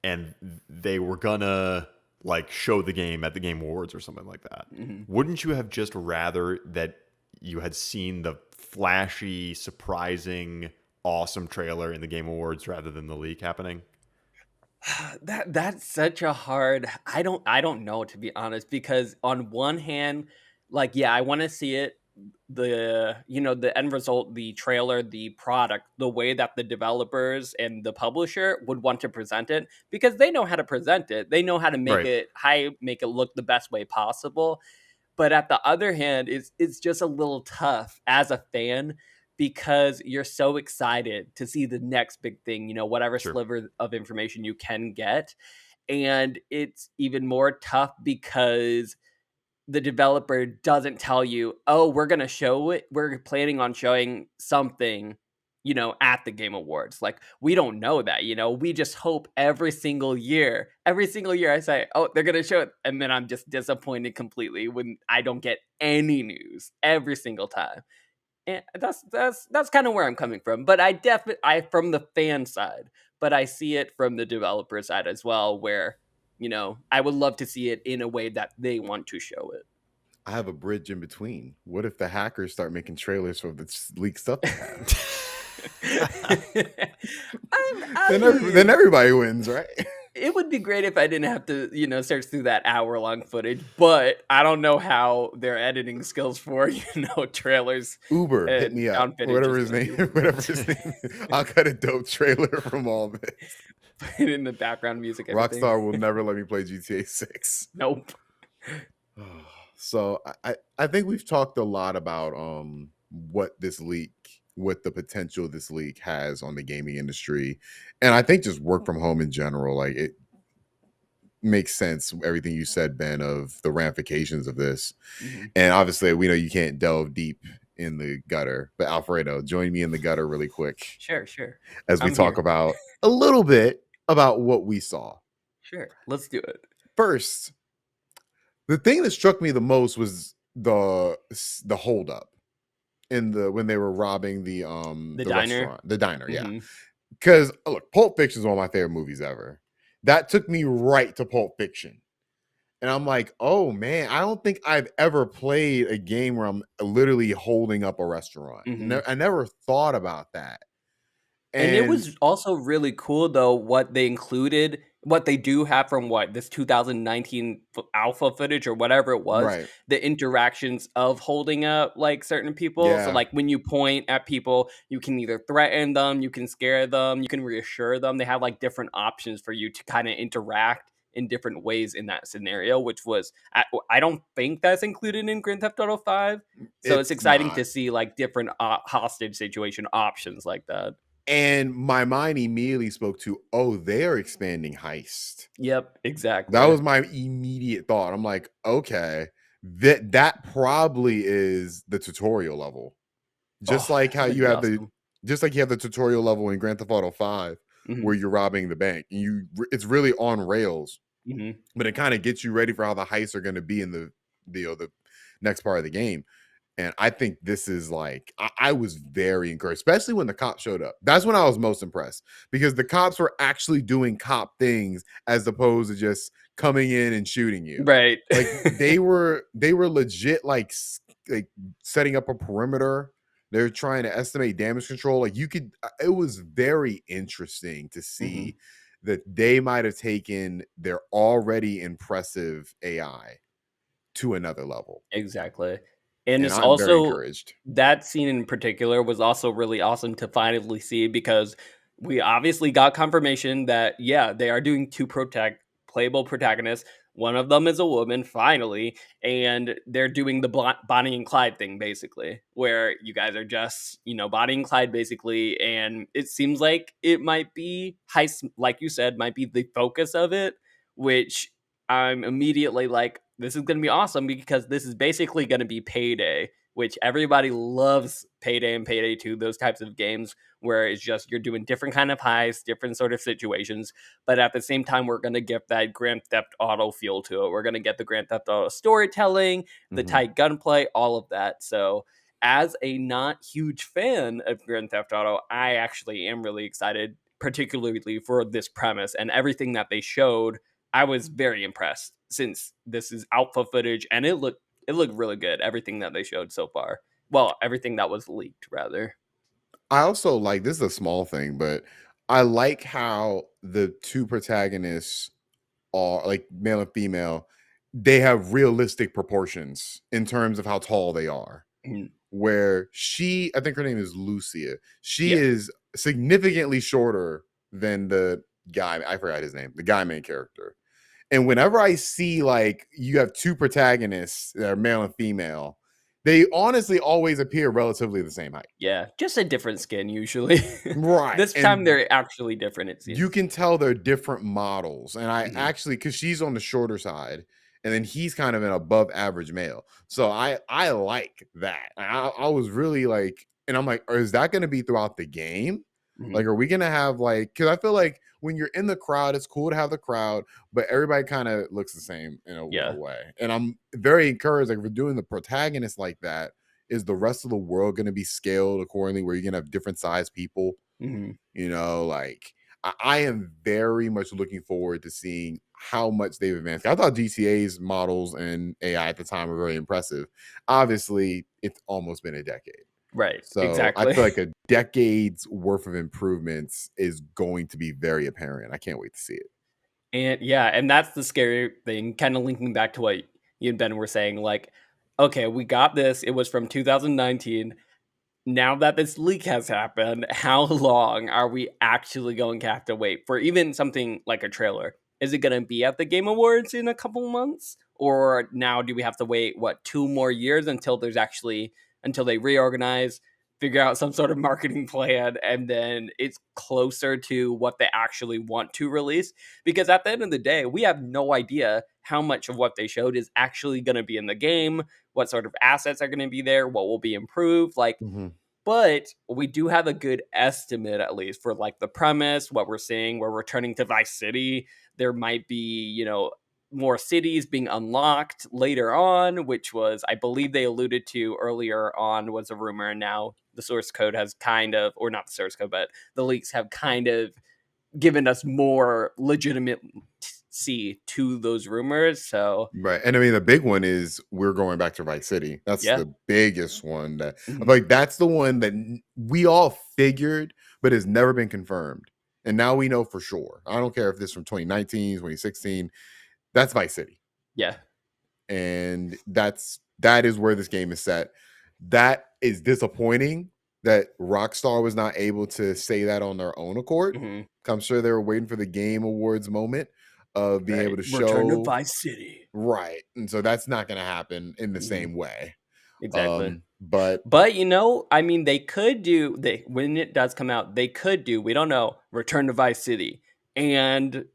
and they were gonna like show the game at the Game Awards or something like that, wouldn't you have just rather that you had seen the flashy, surprising, awesome trailer in the Game Awards rather than the leak happening? That's such a hard. I don't know, to be honest, because on one hand, Like, yeah, I want to see it, the end result, the trailer, the product, the way that the developers and the publisher would want to present it, because they know how to present it. They know how to make Right. it make it look the best way possible. But at the other hand, it's just a little tough as a fan, because you're so excited to see the next big thing, whatever Sure. sliver of information you can get. And it's even more tough because the developer doesn't tell you, "Oh, we're gonna show it. We're planning on showing something, at the Game Awards." Like, we don't know that. We just hope every single year. Every single year, I say, "Oh, they're gonna show it," and then I'm just disappointed completely when I don't get any news every single time. And that's kind of where I'm coming from. But I from the fan side, but I see it from the developer side as well, where I would love to see it in a way that they want to show it. I have a bridge in between. What if the hackers start making trailers for the leaked stuff they have? Then everybody wins, right? It would be great if I didn't have to, search through that hour-long footage, but I don't know how their editing skills for, trailers Uber, hit and me up. found footage Whatever is his gonna name, be. whatever his name is. I'll cut a dope trailer from all this. Put it in the background music, everything. Rockstar will never let me play GTA 6. Nope. So I think we've talked a lot about what the potential this leak has on the gaming industry, and I think just work from home in general. Like, it makes sense, everything you said, Ben, of the ramifications of this. Mhm. And obviously, we know you can't delve deep in the gutter, but Alfredo, join me in the gutter really quick Sure. as we I'm talk here. about a little bit about what we saw. Sure. Let's do it. First, the thing that struck me the most was the holdup when they were robbing the diner? restaurant, the diner. Yeah, Mhm. because look, Pulp Fiction is one of my favorite movies ever. That took me right to Pulp Fiction. And I'm like, oh man, I don't think I've ever played a game where I'm literally holding up a restaurant. Mhm. I never thought about that. And it And was also really cool, though, what they included, what they do have from this 2019 alpha footage or whatever it was, right, the interactions of holding up like certain people. So, yeah, like, when you point at people, you can either threaten them, you can scare them, you can reassure them. They have like different options for you to kind of interact in different ways in that scenario, which was, I don't think that's included in Grand Theft Auto 5. So it's it's exciting to not. see like different hostage situation options like that. And my mind immediately spoke to, oh, they're expanding heist. Yep, That exactly. was my immediate thought. I'm like, okay, that probably is the tutorial level. Just Oh, like how that'd you be have the awesome. tutorial level in Grand Theft Auto 5 where Mhm, you're robbing the bank. It's really on rails, mhm, but it kind of gets you ready for how the heists are going to be in the next part of the game. And I think this is like, I was very encouraged, especially when the cops showed up. That's when I was most impressed, because the cops were actually doing cop things as opposed to just coming in and shooting you. right. Like, they were legit, like setting up a perimeter. They're trying to estimate damage control. Like, it was very interesting to Mhm, see that they might have taken their already impressive AI to another level. exactly. And And it's I'm very also encouraged. that scene in particular was also really awesome to finally see, because we obviously got confirmation that, yeah, they are doing 2 playable protagonists. One of them is a woman, finally, and they're doing the Bonnie and Clyde thing, basically, where you guys are just, Bonnie and Clyde, basically, and it seems like it might be heist, like you said, might be the focus of it, which I'm immediately like, this is going to be awesome, because this is basically going to be Payday, which everybody loves. Payday and Payday 2, those types of games where it's just you're doing different kind of heists, different sort of situations, but at the same time we're going to get that Grand Theft Auto feel to it. We're going to get the Grand Theft Auto storytelling, the Mhm. tight gunplay, all of that. So as a not huge fan of Grand Theft Auto, I actually am really excited, particularly for this premise and everything that they showed. I was very impressed, since this is alpha footage and it looked really good, everything that they showed so far. Well, everything that was leaked, rather. I also like, this is a small thing, but I like how the two protagonists are like male and female. they have realistic proportions in terms of how tall they are. Mhm. Where I think her name is Lucia. She Yeah. is significantly shorter than the guy. I forgot his name. The guy main character. And whenever I see like you have two protagonists that are male and female, they honestly always appear relatively the same height. Yeah, just a different skin usually. Right. This time And they're actually different, it you seems. can tell they're different models. And I Mhm. actually, because she's on the shorter side, and then he's kind of an above average male. So I like that. I was really like, and I'm like, is that going to be throughout the game? Like, Mhm. are we going to have like, because I feel like when you're in the crowd, it's cool to have the crowd, but everybody kind of looks the same in a Yeah. way. And I'm very encouraged, like, if we're doing the protagonist like that, is the rest of the world going to be scaled accordingly where you're going to have different size people? Mhm. Like I am very much looking forward to seeing how much they've advanced. I thought GTA's models and AI at the time were very impressive. Obviously, it's almost been a decade. Right, So I exactly. feel like a decade's worth of improvements is going to be very apparent. I can't wait to see it. And yeah, and that's the scary thing, kinda linking back to what you and Ben were saying, like, okay, we got this, it was from 2019. Now that this leak has happened, how long are we actually going to have to wait for even something like a trailer? Is it gonna be at the Game Awards in a couple months? Or now do we have to wait, what, 2 more years until until they reorganize, figure out some sort of marketing plan, and then it's closer to what they actually want to release? Because at the end of the day, we have no idea how much of what they showed is actually gonna be in the game, what sort of assets are gonna be there, what will be improved, like, Mhm. but we do have a good estimate, at least, for like the premise, what we're seeing. We're returning to Vice City. There might be, more cities being unlocked later on, which was, I believe, they alluded to earlier on, was a rumor. And now the source code has kind of, or not the source code, but the leaks have kind of given us more legitimacy to those rumors. So, Right. And I mean, the big one is we're going back to Vice City. That's yeah. the biggest one that I'm Mhm. like, that's the one that we all figured, but has never been confirmed. And now we know for sure. I don't care if this from 2019, 2016, that's Vice City. Yeah. And that is where this game is set. That is disappointing that Rockstar was not able to say that on their own accord. Mhm. I'm sure they were waiting for the Game Awards moment of being able Right. to Return to show. Vice City. Right. And so that's not going to happen in the Mhm. same way. Exactly. But But, I mean, they could do they when it does come out, they could do, we don't know, Return to Vice City and,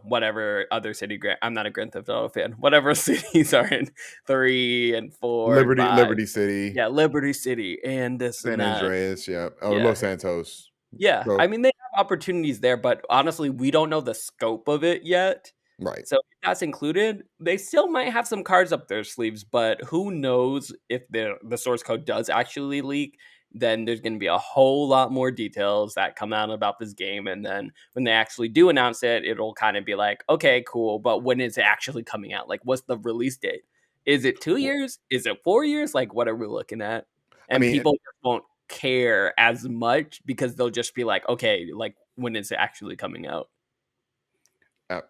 whatever other city I'm not a Grand Theft Auto fan. Whatever cities are in 3 and 4 and 5. Liberty City, Yeah, Liberty City and this and San that. Andreas, yeah, or Yeah. Los Santos. Yeah, So I mean, they have opportunities there, but honestly, we don't know the scope of it yet. right. So if that's included, they still might have some cards up their sleeves, but who knows if the source code does actually leak, then there's going to be a whole lot more details that come out about this game. And then when they actually do announce it, it'll kind of be like, okay, cool, but when is it actually coming out? Like, what's the release date? Is it 2 years? Is it 4 years? Like, what are we looking at? I And mean, people just won't care as much because they'll just be like, okay, like, when is it actually coming out?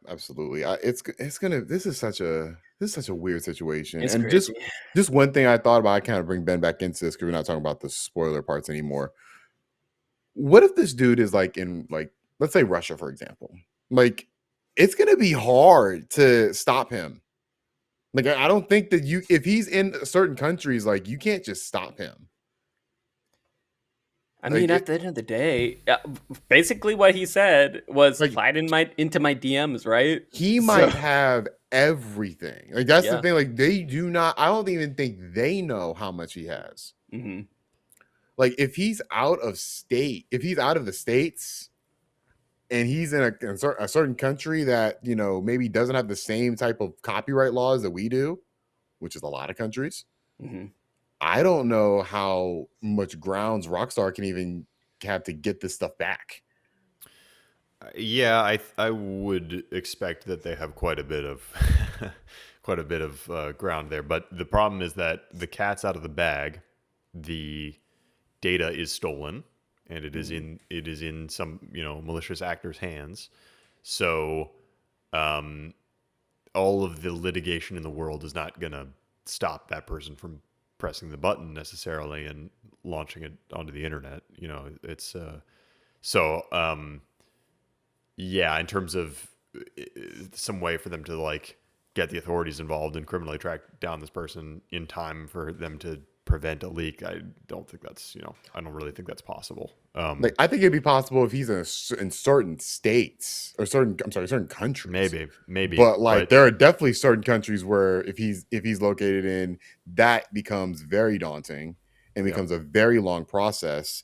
absolutely. This is such a weird situation. It's And just crazy. just one thing I thought about, I kind of bring Ben back into this because we're not talking about the spoiler parts anymore. What if this dude is like in, like, let's say Russia, for example? Like, it's gonna be hard to stop him. Like, I don't think that if he's in certain countries, like, you can't just stop him. I Like mean, it, at the end of the day, basically what he said was like slide into my DMs, right? he So might have everything. Like, that's the yeah, thing. Like, they do not. I don't even think they know how much he has. hmm Like, if he's out of state, if he's out of the states, and he's in a certain country that maybe doesn't have the same type of copyright laws that we do, which is a lot of countries. hmm I don't know how much grounds Rockstar can even have to get this stuff back. Yeah, I would expect that they have quite a bit of ground there. But the problem is that the cat's out of the bag. The data is stolen, and it is in some malicious actors' hands. So all of the litigation in the world is not going to stop that person from pressing the button necessarily and launching it onto the internet. You know, it's yeah, in terms of some way for them to like get the authorities involved and criminally track down this person in time for them to prevent a leak, I don't think that's, I don't really think that's possible. Like, I think it'd be possible if he's in certain states or certain countries. Maybe. But like, there are definitely certain countries where if he's located in, that becomes very daunting and becomes a very long process.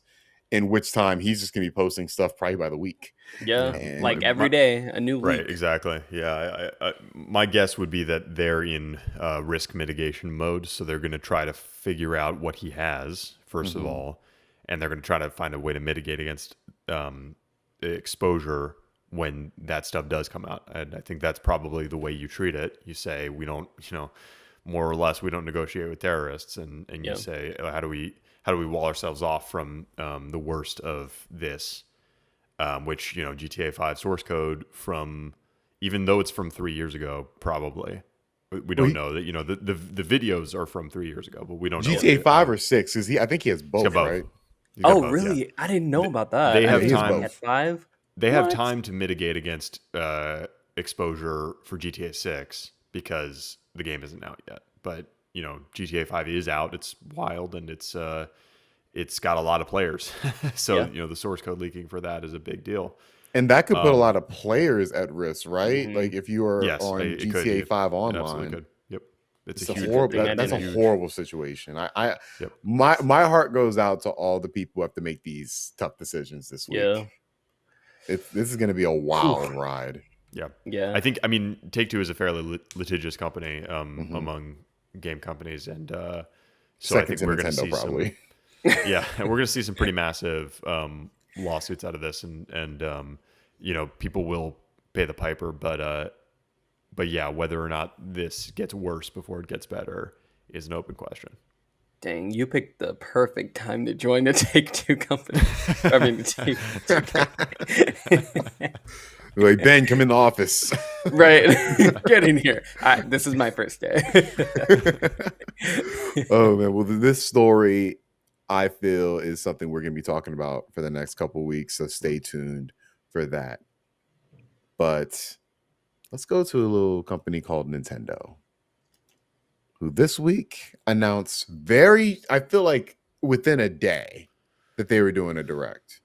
In which time he's just gonna be posting stuff probably by the week. Yeah, And like every day, a new leak. Right, exactly. Yeah, my guess would be that they're in risk mitigation mode, so they're going to try to figure out what he has, first of all, and they're going to try to find a way to mitigate against exposure when that stuff does come out. And I think that's probably the way you treat it. You say, we don't, more or less, we don't negotiate with terrorists, and you say, how do we wall ourselves off from the worst of this? Which, GTA 5 source code from, even though it's from 3 years ago, probably. We don't know that, the videos are from 3 years ago, but we don't know. GTA 5 or 6, because I think he has both, right? Oh, really? Yeah. I didn't know about that. They have time. At 5? They have time to mitigate against exposure for GTA 6 because the game isn't out yet. But, GTA 5 is out. It's wild, and it's got a lot of players. So, the source code leaking for that is a big deal. And that could put a lot of players at risk, right? Mm-hmm. Like if you are on GTA 5 online. It absolutely could. Yep. It's a horrible, that's a horrible situation. My heart goes out to all the people who have to make these tough decisions this week. Yeah. This is going to be a wild ride. Yeah. Yeah. I mean, Take-Two is a fairly litigious company among game companies. And so I think we're going to see probably. Yeah, and we're going to see some pretty massive lawsuits out of this, and people will pay the piper, but yeah, whether or not this gets worse before it gets better is an open question. Dang, you picked the perfect time to join a Take-Two company. I mean, the Take-Two. Like, Ben, come in the office. Right, get in here. This is my first day. Oh man, well, this story, I feel, is something we're going to be talking about for the next couple of weeks, so stay tuned for that. But let's go to a little company called Nintendo, who this week announced I feel like within a day, that they were doing a direct.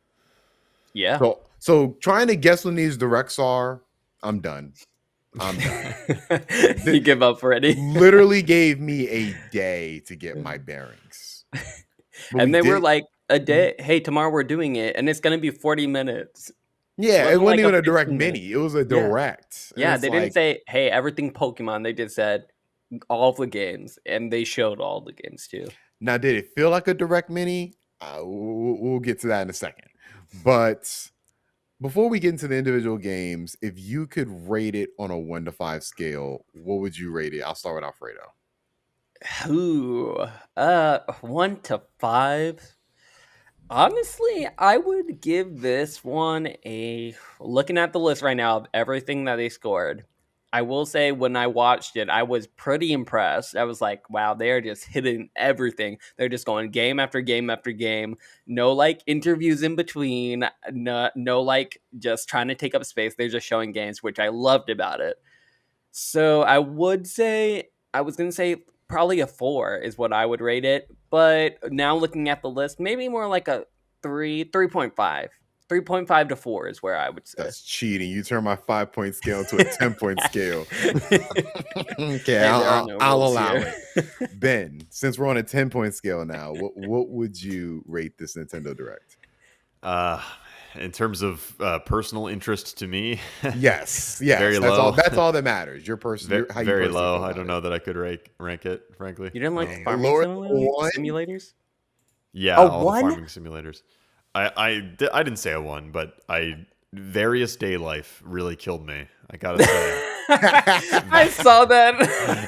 Yeah. So trying to guess when these directs are, I'm done. You give up already? Literally gave me a day to get my bearings. And they were like, a day, hey, tomorrow we're doing it, and it's going to be 40 minutes. Yeah, it wasn't even a direct mini. It was a direct. Yeah, they didn't say, hey, everything Pokemon. They just said all the games, and they showed all the games too. Now, did it feel like a direct mini? We'll get to that in a second. But before we get into the individual games, if you could rate it on a 1 to 5 scale, what would you rate it? I'll start with Alfredo. Ooh, 1 to 5. Honestly, I would give this one looking at the list right now of everything that they scored. I will say when I watched it, I was pretty impressed. I was like, wow, they're just hitting everything. They're just going game after game after game. No like interviews in between. No like just trying to take up space. They're just showing games, which I loved about it. So I was going to say probably a 4 is what I would rate it. But now looking at the list, maybe more like a 3.5. 3.5 to 4 is where I would say. That's cheating. You turn my 5-point scale to a 10-point scale. Okay, I'll allow it. Ben, since we're on a 10-point scale now, what would you rate this Nintendo Direct? In terms of personal interest to me, yes, very low. That's all that matters. Your personal, very low. I don't know that I could rank it, frankly. You didn't like farming simulators? Yeah, all the farming simulators. I didn't say a 1, but various day life really killed me. I gotta say. I saw that.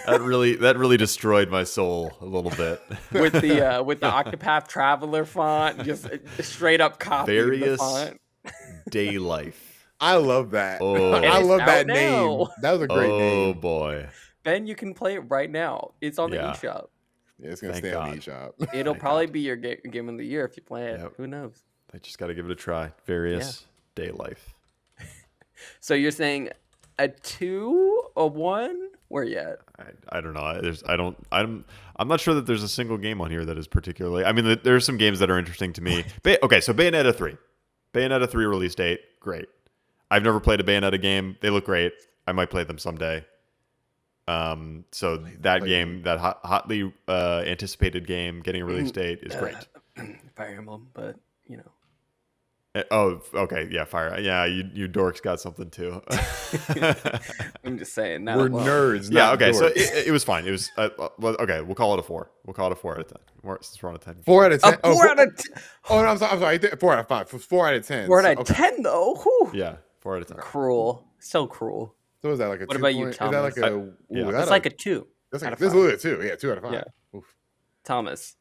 that really destroyed my soul a little bit. with the Octopath Traveler font, just straight up copy the font. Day life I love that. Oh. And I it's love out that now. name. That was a great Oh name. boy. Ben, you can play it right now. It's on the Yeah. eShop. Yeah, it's gonna Thank stay on God. the eShop. It'll Thank probably God. be your game of the year if you play it. Yep. Who knows? I just got to give it a try. Various day life. So you're saying a 2, a 1? Where you at? I don't know. I'm not sure that there's a single game on here that is particularly. I mean, there's some games that are interesting to me. Okay, so Bayonetta 3. Bayonetta 3 release date. Great. I've never played a Bayonetta game. They look great. I might play them someday. So that game, that hotly anticipated game, getting a release date is great. Fire Emblem, but you know. Oh, okay, yeah, Fire. Yeah, you dorks got something too. I'm just saying. We're nerds. Yeah, not okay, so dorks. it was fine. It was okay. We'll call it a 4. We'll call it a 4 out of 10. Since we're on a 10. 4 out of 10. A 4 out of 10. Oh, no, I'm sorry. 4 out of 5. 4 out of 10. 4 out of Okay. 10 though. Whew. Yeah, 4 out of 10. Cruel. So cruel. So is that like a What 2 about you, point? Is that like Thomas? a? Ooh, Yeah. That's like a 2. That's out like of this 5. is a 2. Yeah, 2 out of 5. Yeah. Oof. Thomas,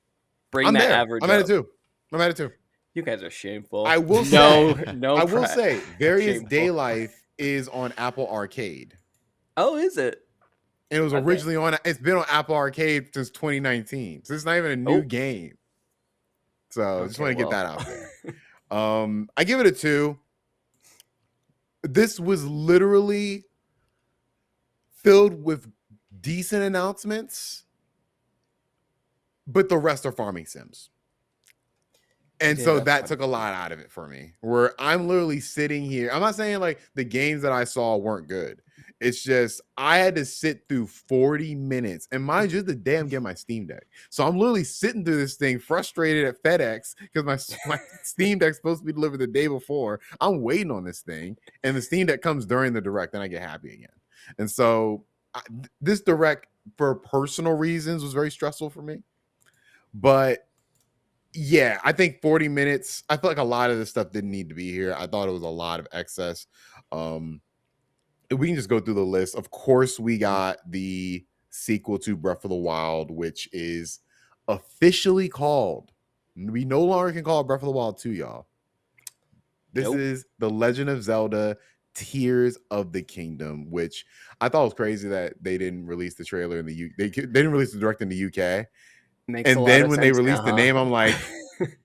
bring I'm that there. average I'm at a up. 2. I'm at a 2. You guys are shameful. I will no, say. no. I will pride. say, Various Shameful. Day Life is on Apple Arcade. Oh, is it? And it was Okay. originally on. It's been on Apple Arcade since 2019. So it's not even a new Oh. game. So just want to get well. that out there. I give it a 2. This was literally filled with decent announcements, but the rest are farming sims. And Yeah, so that's that fine. took a lot out of it for me. Where I'm literally sitting here. I'm not saying like the games that I saw weren't good. It's just I had to sit through 40 minutes. And mind you, the damn game my Steam Deck. So I'm literally sitting through this thing frustrated at FedEx because my Steam Deck's supposed to be delivered the day before. I'm waiting on this thing. And the Steam Deck comes during the direct, and I get happy again. And so this direct, for personal reasons, was very stressful for me. But yeah, I think 40 minutes. I feel like a lot of this stuff didn't need to be here. I thought it was a lot of excess. We can just go through the list. Of course, we got the sequel to Breath of the Wild, which is officially called. We no longer can call it Breath of the Wild 2, y'all. This Nope. is The Legend of Zelda Tears of the Kingdom, which I thought was crazy that they didn't release the trailer in the UK. They didn't release the direct in the UK. Makes a And lot then of when they sense released now, the name, huh? I'm like,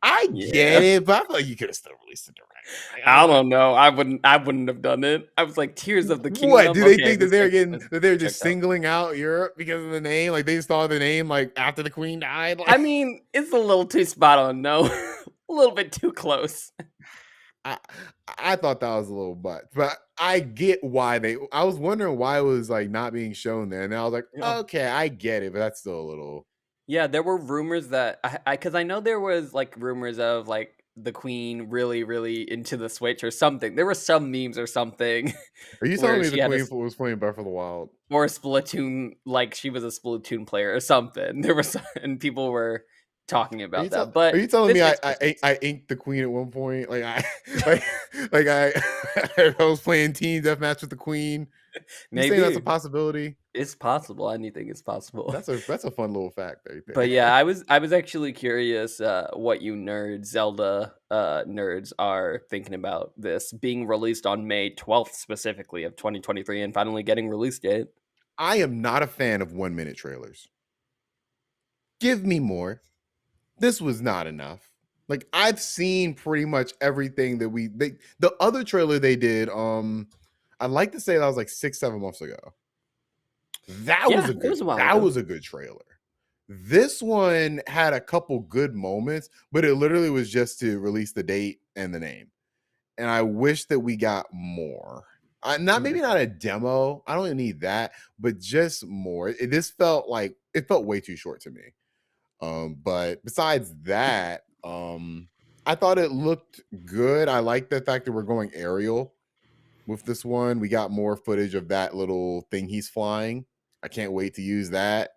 I Yeah. get it, but I feel like you could have still released the direct. Like, I don't know. I wouldn't have done it. I was like, Tears of the Kingdom. What do they Okay, think that this they're makes getting? sense. That they're just Checked out. singling out Europe because of the name? Like they saw the name like after the Queen died. Like, I mean, it's a little too spot on. No, a little bit too close. I thought that was a little much, but I get why they. I was wondering why it was like not being shown there, and then I was like, Yeah. okay, I get it, but that's still a little. Yeah, there were rumors that because I know there was like rumors of like the Queen really, really into the Switch or something. There were some memes or something. Are you where telling me she the had a Queen was playing Breath of the Wild? or Splatoon, like she was a Splatoon player or something. There was, and people were talking Are about you, that. But are you telling this me makes more sense. I inked the Queen at one point? Like I like I was playing Team Deathmatch with the Queen. You saying that's a Maybe possibility? it's possible. Anything is possible. That's a fun little fact right there. But yeah, I was actually curious what you nerds, Zelda nerds, are thinking about this being released on May 12th specifically of 2023 and finally getting release date. I am not a fan of 1-minute trailers. Give me more. This was not enough. Like I've seen pretty much everything that the other trailer they did, I'd like to say that was like 6-7 months ago. That Yeah, was a it good was a while that ago. was a good trailer. This one had a couple good moments, but it literally was just to release the date and the name. And I wish that we got more. Maybe not a demo. I don't even need that, but just more. This felt like it felt way too short to me. But besides that, I thought it looked good. I like the fact that we're going aerial with this one. We got more footage of that little thing he's flying. I can't wait to use that.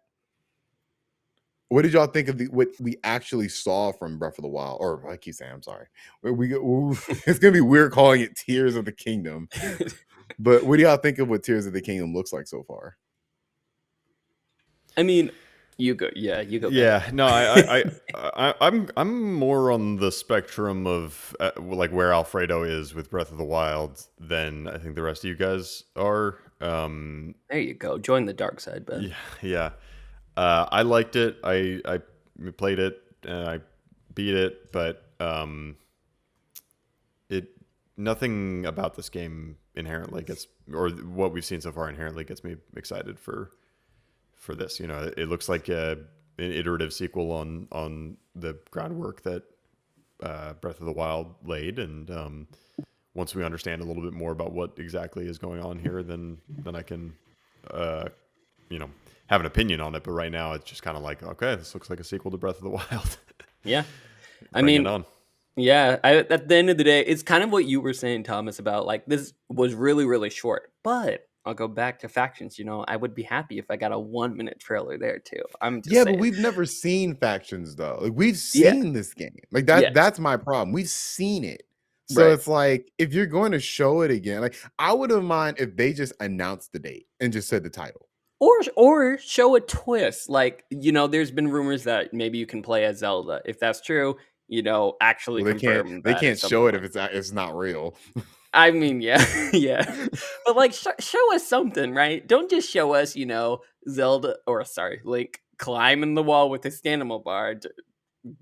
What did y'all think of what we actually saw from Breath of the Wild? Or I keep saying, I'm sorry. It's gonna be weird calling it Tears of the Kingdom. But what do y'all think of what Tears of the Kingdom looks like so far? I mean, You go. Yeah, you go. Yeah, no, I'm more on the spectrum of like where Alfredo is with Breath of the Wild than I think the rest of you guys are. There you go. Join the dark side, Ben. Yeah, yeah. I liked it. I played it and I beat it, but it nothing about this game inherently gets, or what we've seen so far inherently gets me excited for this. You know, it looks like an iterative sequel on the groundwork that Breath of the Wild laid, and once we understand a little bit more about what exactly is going on here, then I can, you know, have an opinion on it. But right now, it's just kind of like, okay, this looks like a sequel to Breath of the Wild. Yeah, I Bring mean, it on. yeah. At the end of the day, it's kind of what you were saying, Thomas, about like this was really really short, but I'll go back to factions. I would be happy if I got a 1 minute trailer there too. I'm just Yeah, but saying. we've never seen factions though. Like we've Yeah. seen this game. Like that Yes. that's my problem. We've seen it. So Right. it's like if you're going to show it again, like I wouldn't mind if they just announced the date and just said the title. Or show a twist. Like, there's been rumors that maybe you can play as Zelda. If that's true, actually Well, confirm they that can't at some show it point. if it's not real. I mean, yeah, yeah. But like, show us something, right? Don't just show us, Zelda, or sorry, Link climbing the wall with his Stanimal bar,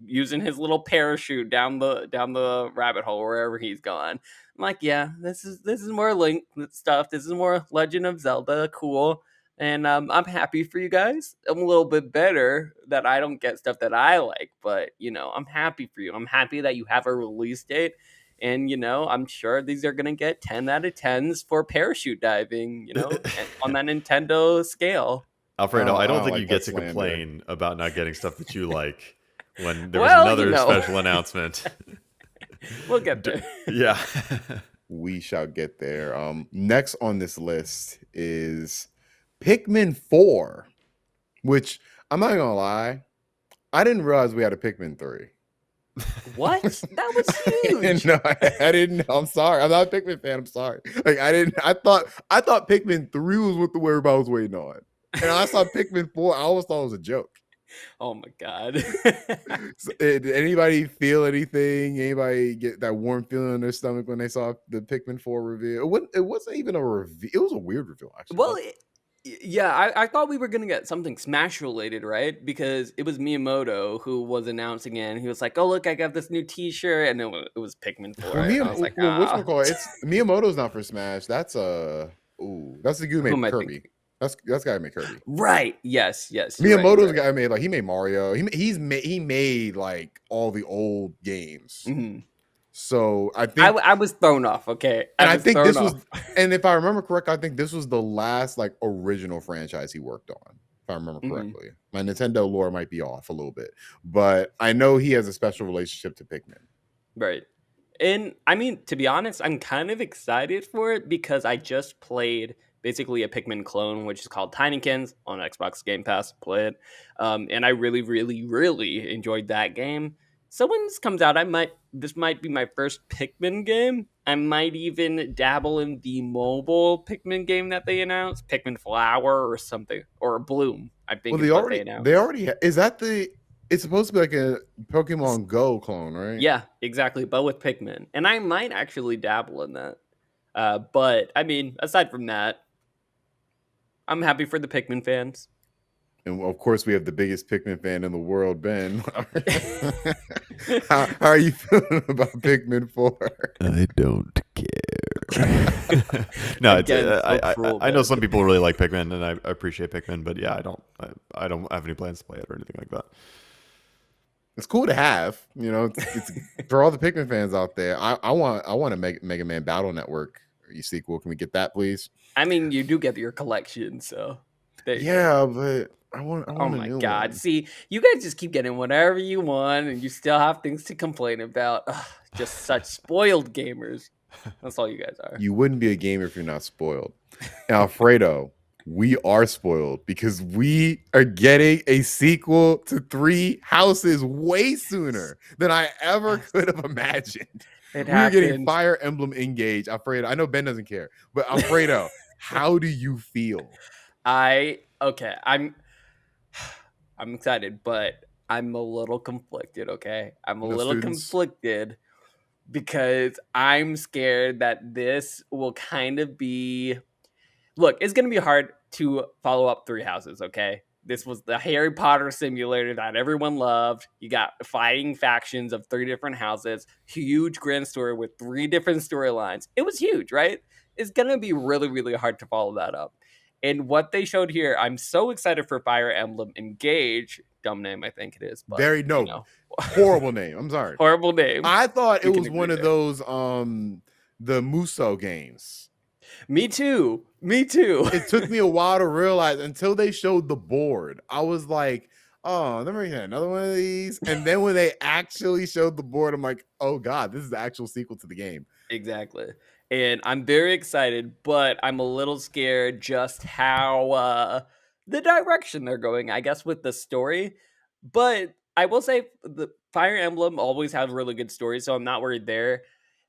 using his little parachute down the rabbit hole wherever he's gone. I'm like, yeah, this is more Link stuff. This is more Legend of Zelda, cool. And I'm happy for you guys. I'm a little bit better that I don't get stuff that I like, but I'm happy for you. I'm happy that you have a release date. And I'm sure these are gonna get 10 out of 10s for parachute diving, on that Nintendo scale. Alfredo, I don't think like you get that to slander. complain about not getting stuff that you like when there was Well, another special announcement. We'll get there. Yeah. We shall get there. Next on this list is Pikmin 4, which I'm not gonna lie, I didn't realize we had a Pikmin 3. What? That was huge. No, I didn't know. I'm sorry. I'm not a Pikmin fan. I'm sorry. Like I thought Pikmin 3 was what everybody was waiting on. And I saw Pikmin 4, I always thought it was a joke. Oh my god. So, did anybody feel anything? Anybody get that warm feeling in their stomach when they saw the Pikmin 4 reveal? It wasn't even a reveal. It was a weird reveal, actually. Well, yeah, I thought we were gonna get something Smash related, right? Because it was Miyamoto who was announcing it, and he was like, "Oh, look, I got this new T-shirt," and it was Pikmin 4. Well, And I was like, it's Miyamoto's not for Smash. That's that's the guy who Who am made I Kirby. thinking? That's the guy who made Kirby. Right. Yes. You're Miyamoto's right. guy he made Mario. He made like all the old games. Mm-hmm. So I think I was thrown off. Okay, and I think this was, and if I remember correctly, I think this was the last like original franchise he worked on. If I remember correctly, my Nintendo lore might be off a little bit, but I know he has a special relationship to Pikmin. Right. And I mean, to be honest, I'm kind of excited for it because I just played basically a Pikmin clone, which is called Tinykins on Xbox Game Pass. Play it, and I really, really, really enjoyed that game. So when this comes out, this might be my first Pikmin game. I might even dabble in the mobile Pikmin game that they announced, Pikmin Flower or something, or Bloom. I think is what they announced. Is that it's supposed to be like a Pokemon Go clone, right? Yeah, exactly, but with Pikmin. And I might actually dabble in that. But, I mean, aside from that, I'm happy for the Pikmin fans. And of course, we have the biggest Pikmin fan in the world, Ben. How are you feeling about Pikmin 4? I don't care. No, Again, I know some people really like Pikmin, and I appreciate Pikmin, but yeah, I don't have any plans to play it or anything like that. It's cool to have, it's for all the Pikmin fans out there. I want a Mega Man Battle Network sequel. Can we get that, please? I mean, you do get your collection, so yeah, but I want oh a my new god! one. See, you guys just keep getting whatever you want, and you still have things to complain about. Ugh, just such spoiled gamers. That's all you guys are. You wouldn't be a gamer if you're not spoiled. Alfredo, we are spoiled because we are getting a sequel to Three Houses way sooner than I ever could have imagined. We're getting Fire Emblem Engage. Alfredo, I know Ben doesn't care, but Alfredo, how do you feel? I'm excited, but I'm a little conflicted, okay? I'm a No little students. conflicted because I'm scared that this will kind of be. Look, it's going to be hard to follow up Three Houses, okay? This was the Harry Potter simulator that everyone loved. You got fighting factions of 3 different houses, huge grand story with 3 different storylines. It was huge, right? It's going to be really, really hard to follow that up. And what they showed here, I'm so excited for Fire Emblem Engage. Dumb name, I think it is, but Very horrible name. I'm sorry. horrible name. I thought it We can was agree one of there. those the Muso games. Me too. Me too. It took me a while to realize until they showed the board. I was like, oh, let me making another one of these. And then when they actually showed the board, I'm like, oh God, this is the actual sequel to the game. Exactly. And I'm very excited, but I'm a little scared just how the direction they're going, I guess, with the story. But I will say the Fire Emblem always have really good stories, so I'm not worried there.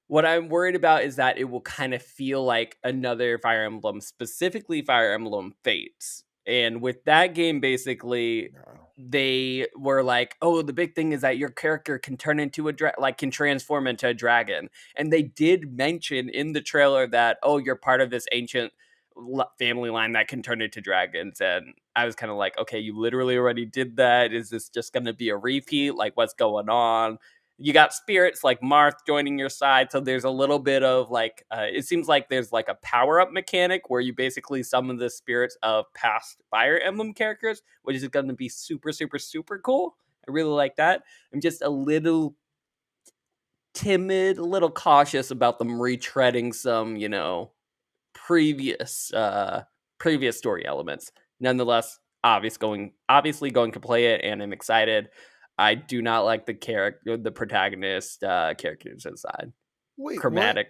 What I'm worried about is that it will kind of feel like another Fire Emblem, specifically Fire Emblem Fates. And with that game, basically, they were like, "Oh, the big thing is that your character can turn into can transform into a dragon." And they did mention in the trailer that, "Oh, you're part of this ancient family line that can turn into dragons." And I was kind of like, "Okay, you literally already did that. Is this just going to be a repeat? Like, what's going on?" You got spirits like Marth joining your side, so there's a little bit of it seems like there's like a power-up mechanic where you basically summon the spirits of past Fire Emblem characters, which is going to be super, super, super cool. I really like that. I'm just a little timid, a little cautious about them retreading some, previous previous story elements. Nonetheless, obviously going to play it, and I'm excited. I do not like the protagonist characters inside. Wait, what? Chromatic.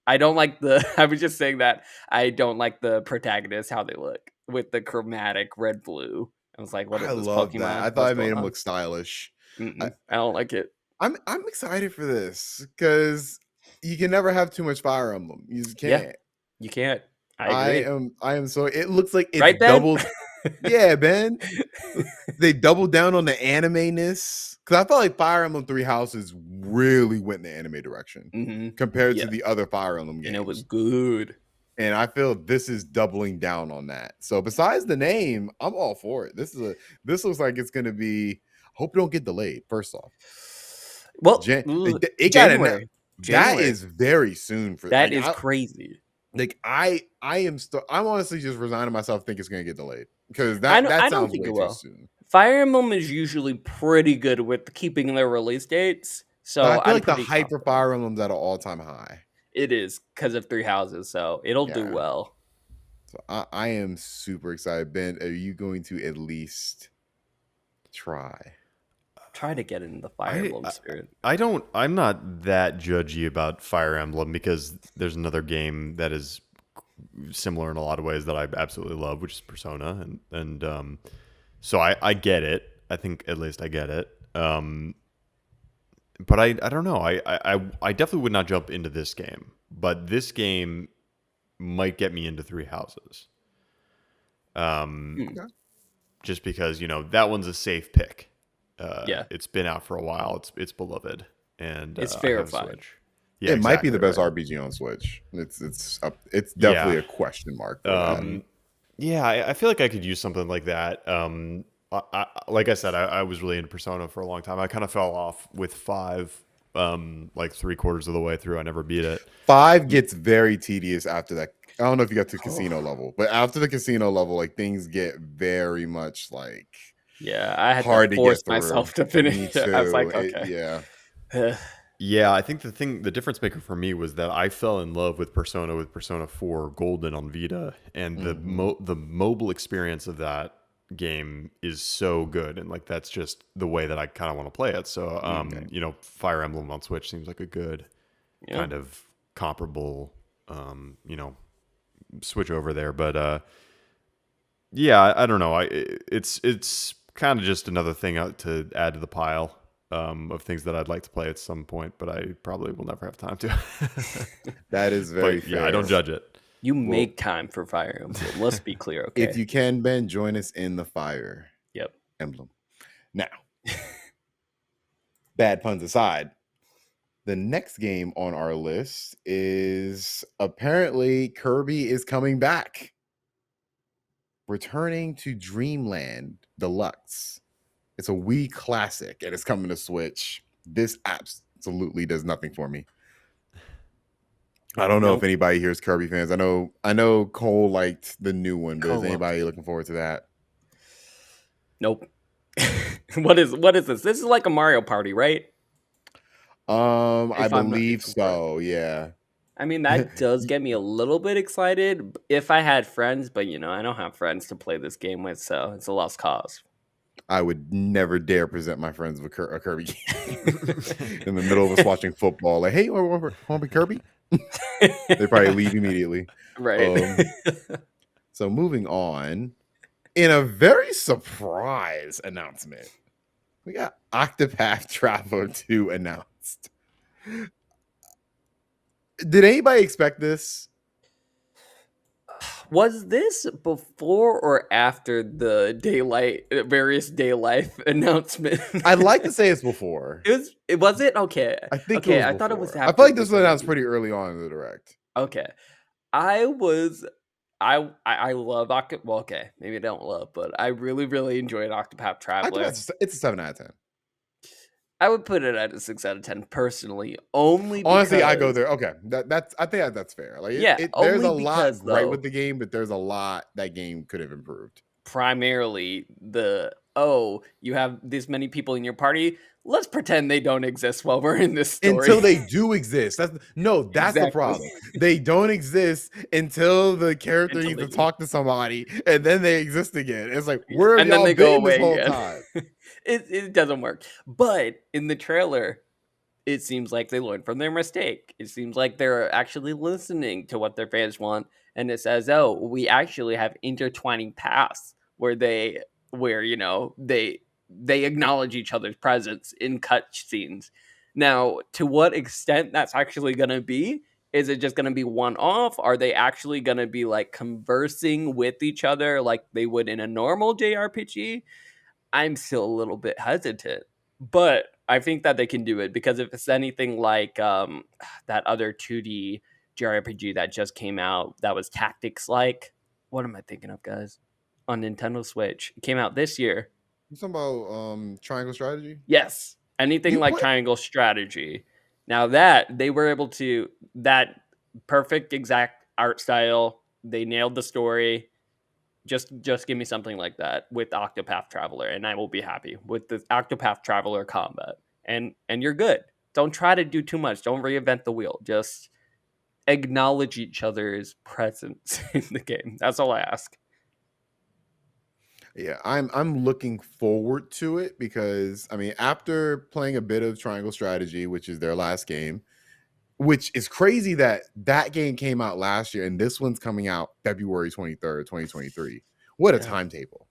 I don't like the. I was just saying that I don't like the protagonists how they look with the chromatic red blue. I was like, what I is this love that. Pokemon? I thought What's I made going him on? look stylish. I, I don't like it. I'm excited for this because you can never have too much Fire Emblem. You just Yeah, can't. you can't. I agree. I am so it looks like it's Right, Ben? doubled. Yeah, Ben. They doubled down on the anime-ness. Because I felt like Fire Emblem Three Houses really went in the anime direction compared to Yeah, the other Fire Emblem games. and it was good. And I feel this is doubling down on that. So besides the name, I'm all for it. This looks like it's gonna be. Hope it don't get delayed. First off, Well, it got January. that is very soon for That is crazy. I'm honestly just resigning myself to think it's gonna get delayed because I that don't sounds think way it too will. soon. Fire Emblem is usually pretty good with keeping their release dates, so But I feel I'm like the pretty hype for confident. Fire Emblem's at an all-time high. It is because of Three Houses, so it'll do Yeah. well. So I am super excited. Ben, are you going to at least try? Try to get in the Fire Emblem spirit. I'm not that judgy about Fire Emblem because there's another game that is similar in a lot of ways that I absolutely love, which is Persona, and so I get it. I think at least I get it. But I don't know. I definitely would not jump into this game, but this game might get me into Three Houses. Just because that one's a safe pick. Yeah, it's been out for a while. It's beloved, and it's I have a verified. Switch. Yeah, it might be the best right. RPG on Switch. It's definitely a question mark. Yeah, I feel like I could use something like that. Like I said, I was really into Persona for a long time. I kind of fell off with 5, like 3/4 of the way through. I never beat it. 5 gets very tedious after that. I don't know if you got to casino level, but after the casino level, like things get very much like I had hard to force myself to finish it. I was like, okay, yeah. I think the difference maker for me was that I fell in love with Persona 4 Golden on Vita, and the mobile experience of that game is so good, and like that's just the way that I kind of want to play it. So Fire Emblem on Switch seems like a good kind of comparable switch over there. But I don't know. It's kind of just another thing to add to the pile of things that I'd like to play at some point, but I probably will never have time to. That is very fair. Yeah, I don't judge it. You make time for Fire Emblem. Let's be clear, okay? If you can, Ben, join us in the Fire Emblem Now, bad puns aside, the next game on our list is apparently Kirby is coming back, returning to Dreamland Deluxe. It's a Wii classic and it's coming to Switch. This absolutely does nothing for me. I don't know if anybody here is Kirby fans. I know Cole liked the new one, but is anybody looking forward to that? Nope. What is this? This is like a Mario Party, right? I believe so. Yeah. I mean, that does get me a little bit excited if I had friends, but I don't have friends to play this game with, so it's a lost cause. I would never dare present my friends with a Kirby game in the middle of us watching football. Like, hey, want to be Kirby? They probably leave immediately. Right. So moving on, in a very surprise announcement, we got Octopath Traveler 2 announced. Did anybody expect this? Was this before or after the various day life announcement? I'd like to say it's before. Was it? Okay. I think okay, it was I thought it was after. I feel like this was announced pretty early on in the direct. Okay. I love Octopath. Well, okay, maybe I don't love, but I really, really enjoyed Octopath Traveler. It's a 7 out of 10. I would put it at a 6 out of 10 personally, only because... Honestly, I go there. Okay, I think that's fair. Like, there's a lot right with the game, but there's a lot that game could have improved. Primarily, you have this many people in your party. Let's pretend they don't exist while we're in this story. Until they do exist. That's exactly the problem. They don't exist until the character needs to talk to somebody, and then they exist again. It's like, where have y'all been this whole time? It doesn't work. But in the trailer, it seems like they learned from their mistake. It seems like they're actually listening to what their fans want. And it says, we actually have intertwining paths where they acknowledge each other's presence in cutscenes. Now, to what extent that's actually going to be? Is it just going to be one-off? Are they actually going to be like conversing with each other like they would in a normal JRPG? I'm still a little bit hesitant, but I think that they can do it because if it's anything like that other 2D JRPG that just came out that was tactics-like, what am I thinking of, guys? On Nintendo Switch, it came out this year. You talking about Triangle Strategy? Yes, anything like Triangle Strategy. Now that they were able to that perfect exact art style, they nailed the story. Just give me something like that with Octopath Traveler, and I will be happy with the Octopath Traveler combat. And you're good. Don't try to do too much. Don't reinvent the wheel. Just acknowledge each other's presence in the game. That's all I ask. Yeah, I'm looking forward to it because after playing a bit of Triangle Strategy, which is their last game, which is crazy that game came out last year and this one's coming out February 23rd, 2023. What a timetable.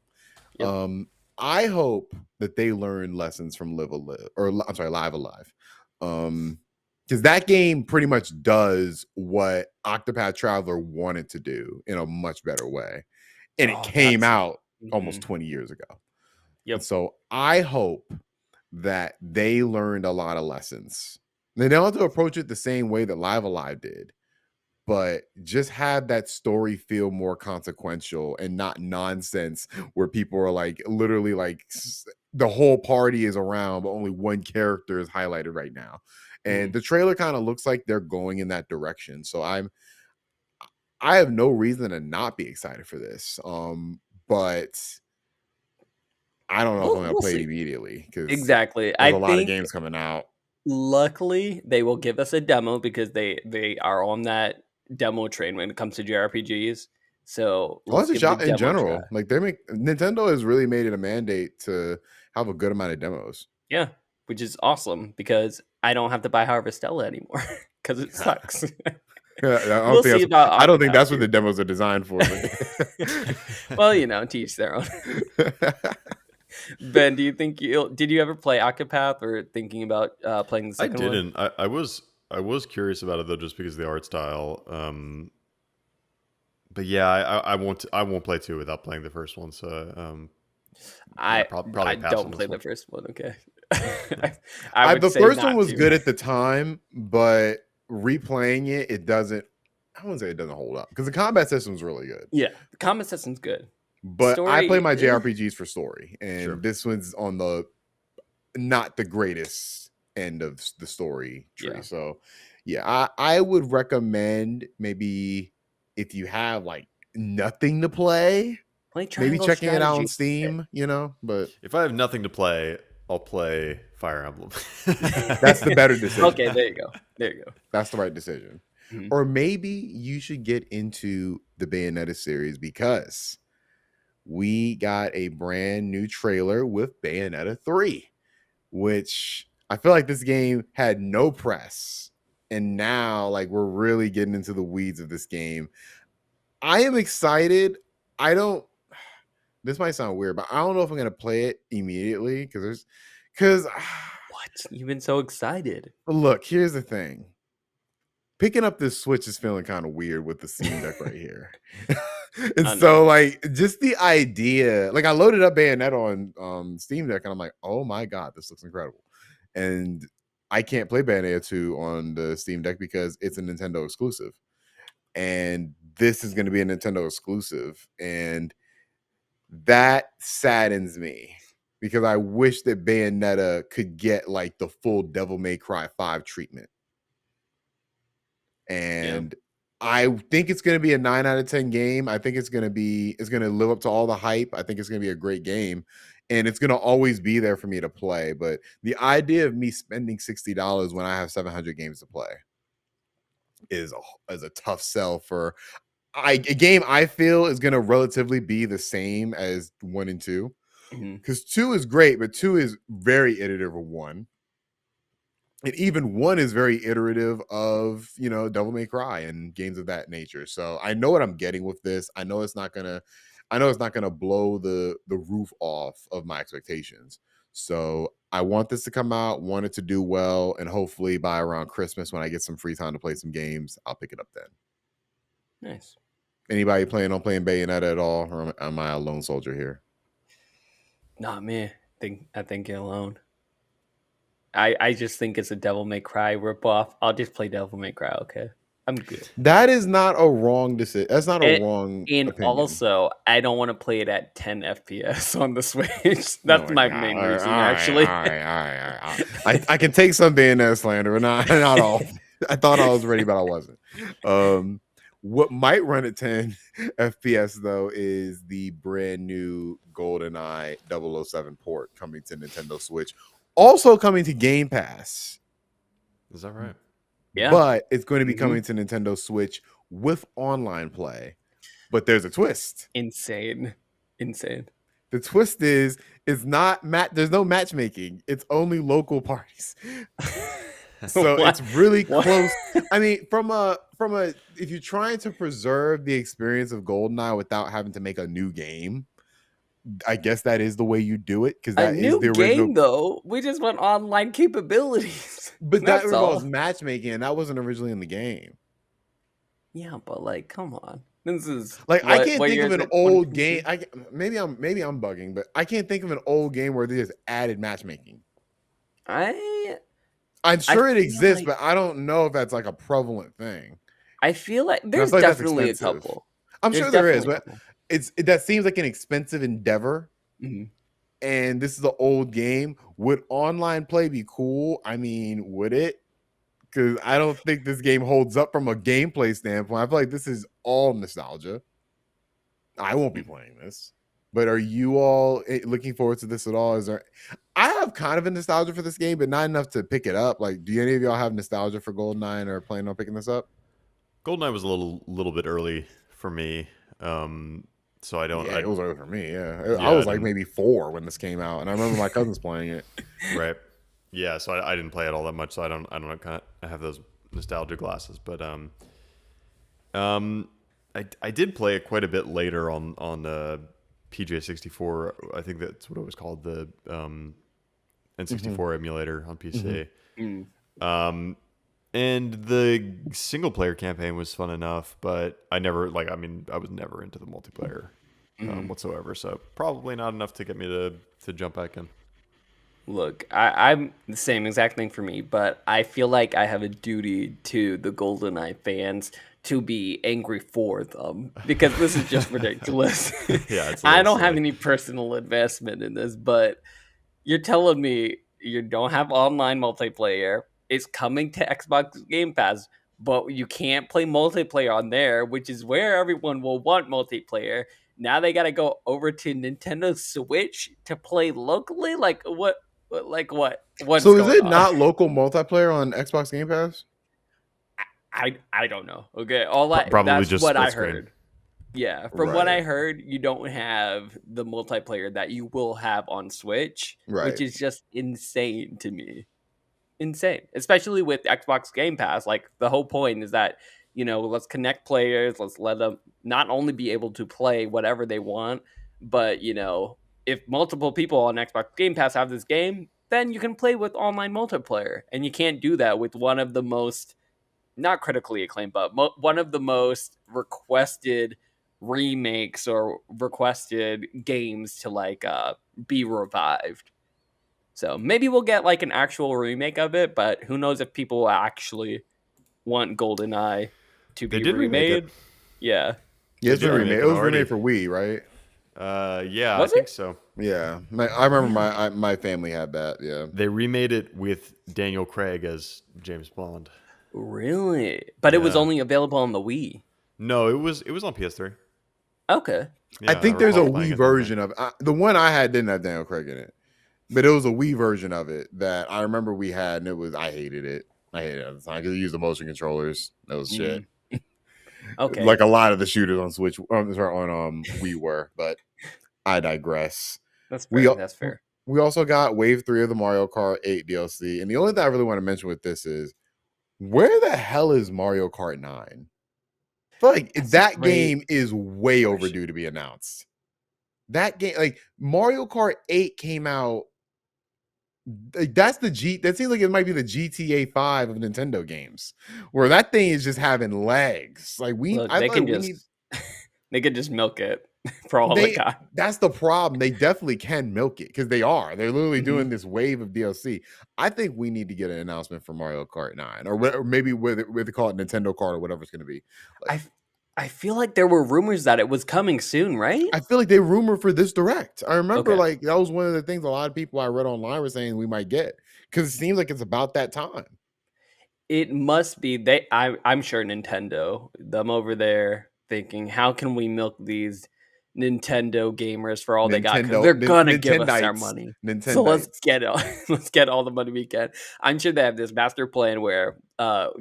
Yep. I hope that they learn lessons from Live Alive. Because that game pretty much does what Octopath Traveler wanted to do in a much better way. And it came out almost 20 years ago. Yep. And so I hope that they learned a lot of lessons. They don't have to approach it the same way that Live Alive did, but just have that story feel more consequential and not nonsense where people are like literally like the whole party is around, but only one character is highlighted right now. And the trailer kind of looks like they're going in that direction. So I have no reason to not be excited for this. But I don't know if I'm going to play it immediately because exactly. There's a lot of games coming out. Luckily, they will give us a demo because they are on that demo train when it comes to JRPGs. So let's give a in general. Try. Like Nintendo has really made it a mandate to have a good amount of demos. Yeah, which is awesome because I don't have to buy Harvestella anymore because it sucks. I don't think that's what the demos are designed for. Well, teach their own. Ben, do you think did you ever play Octopath or thinking about playing the second one? I didn't. I was curious about it though, just because of the art style. But yeah, I won't play 2 without playing the first one. So I probably pass don't on this play one. the first one. Okay, I would The say first one not was to. good at the time, but replaying it, it doesn't. I wouldn't say it doesn't hold up because the combat system is really good. Yeah, the combat system's good. But I play Story, my JRPGs for story, and Sure. this one's on the not the greatest end of the story tree. Yeah. So, yeah, I would recommend maybe if you have like nothing to play, play maybe triangle checking it out on strategy. Steam. But If I have nothing to play, I'll play Fire Emblem. that's the better decision. Okay, there you go. There you go. That's the right decision. Mhm. Or maybe you should get into the Bayonetta series because we got a brand new trailer with Bayonetta 3, which I feel like this game had no press. And now, like, we're really getting into the weeds of this game. I am excited. This might sound weird, but I don't know if I'm going to play it immediately because What? You've been so excited. look, here's the thing. Picking up this Switch is feeling kind of weird with the Steam Deck right here. And I know. so, like, just the idea, like, I loaded up Bayonetta on Steam Deck, and I'm like, oh my God, this looks incredible. And I can't play Bayonetta 2 on the Steam Deck because it's a Nintendo exclusive. And this is going to be a Nintendo exclusive. And that saddens me because I wish that Bayonetta could get, like, the full Devil May Cry 5 treatment. And I think it's going to be a 9 out of 10 game. I think it's going to live up to all the hype. I think it's going to be a great game, and it's going to always be there for me to play. But the idea of me spending $60 when I have 700 games to play is a tough sell for a game I feel is going to relatively be the same as 1 and 2. Because 2 is great, but 2 is very iterative of 1. And even 1 is very iterative of, Devil May Cry and games of that nature. So I know what I'm getting with this. I know it's not gonna blow the roof off of my expectations. So I want this to come out, want it to do well, and hopefully by around Christmas when I get some free time to play some games, I'll pick it up then. Nice. Anybody planning on playing Bayonetta at all, or am I a lone soldier here? Not me. I think you're alone. I just think it's a Devil May Cry ripoff. I'll just play Devil May Cry, okay? I'm good. That is not a wrong decision. That's not a wrong And opinion. also, I don't want to play it at 10 FPS on the Switch. That's my main reason, all right, actually. All right. I can take some Bayonetta slander, but not all. I thought I was ready, but I wasn't. What might run at 10 FPS, though, is the brand new GoldenEye 007 port coming to Nintendo Switch. Also coming to Game Pass. Is that right? Yeah. But it's going to be coming to Nintendo Switch with online play. But there's a twist. Insane. The twist is it's not there's no matchmaking. It's only local parties. So it's really close. I mean, from a if you're trying to preserve the experience of GoldenEye without having to make a new game, I guess that is the way you do it because that is the original game, though. We just want online capabilities. But that involves matchmaking, and that wasn't originally in the game. Yeah, but like, come on. This is like I can't think of an old game. Maybe I'm bugging, but I can't think of an old game where they just added matchmaking. I'm sure it exists, but I don't know if that's like a prevalent thing. I feel like there's definitely a couple. I'm sure there is, but that seems like an expensive endeavor. Mm-hmm. And this is an old game. Would online play be cool? I mean, would it? Because I don't think this game holds up from a gameplay standpoint. I feel like this is all nostalgia. I won't be playing this. But are you all looking forward to this at all? I have kind of a nostalgia for this game, but not enough to pick it up. Like, do any of y'all have nostalgia for GoldenEye or planning on picking this up? GoldenEye was a little bit early for me. So I don't. Yeah, it was early for me. Yeah, I was like maybe 4 when this came out, and I remember my cousins playing it. Right. Yeah. So I didn't play it all that much, so I don't kind of have those nostalgia glasses. But I did play it quite a bit later on PJ64. I think that's what it was called, the N64 emulator on PC. Mm-hmm. And the single player campaign was fun enough, but I was never into the multiplayer whatsoever. So probably not enough to get me to jump back in. Look, I'm the same exact thing for me, but I feel like I have a duty to the GoldenEye fans to be angry for them because this is just ridiculous. Yeah, it's a I little don't have silly. any personal investment in this, but you're telling me you don't have online multiplayer. It's coming to Xbox Game Pass, but you can't play multiplayer on there, which is where everyone will want multiplayer. Now they got to go over to Nintendo Switch to play locally. Like what? Like what? What's So is going it on? not local multiplayer on Xbox Game Pass? I don't know. Okay, Probably that's just what split I screen. heard. Yeah, from what Right. I heard, you don't have the multiplayer that you will have on Switch, Right. which is just insane to me. Insane, especially with Xbox Game Pass. Like the whole point is that let's connect players, let's let them not only be able to play whatever they want, but if multiple people on Xbox Game Pass have this game, then you can play with online multiplayer, and you can't do that with one of the most not critically acclaimed, but one of the most requested remakes or requested games to be revived. So maybe we'll get like an actual remake of it, but who knows if people actually want GoldenEye to They be did remake it. remade? Yeah. Yeah, it's They been did remade. remake It it was already. remade for Wii, right? Yeah, Was I think it? so. Yeah, I remember my family had that. Yeah, They remade it with Daniel Craig as James Bond. Really? But it was Yeah. only available on the Wii. No, it was on PS3. Okay. Yeah, I think there's a recall playing Wii it on there. version of the one I had didn't have Daniel Craig in it, but it was a Wii version of it that I remember we had, and I hated it. I hated it at the time because it used the motion controllers. That was shit. Okay. Like a lot of the shooters on Switch, on Wii were, but I digress. That's We fair. al- That's fair. we also got Wave 3 of the Mario Kart 8 DLC, and the only thing I really want to mention with this is where the hell is Mario Kart 9? I feel like That's a that great game is way question. overdue to be announced. That game, like Mario Kart 8 came out. Like, that seems like it might be the GTA 5 of Nintendo games, where that thing is just having legs. Like Look, I they feel can like we just need they could just milk it for all it they. got. That's the problem. They definitely can milk it because they are. They're literally Mhm. doing this wave of DLC. I think we need to get an announcement for Mario Kart 9, or maybe where they call it Nintendo Kart or whatever it's going to be. Like, I feel like there were rumors that it was coming soon, right? I feel like they rumored for this direct. I remember Okay. like that was one of the things a lot of people I read online were saying we might get because it seems like it's about that time. It must be I'm sure Nintendo, them over there thinking, how can we milk these Nintendo gamers for all they got? Because they're gonna give us our money. So let's Nintendites. get it. Let's get all the money we can. I'm sure they have this master plan where, okay,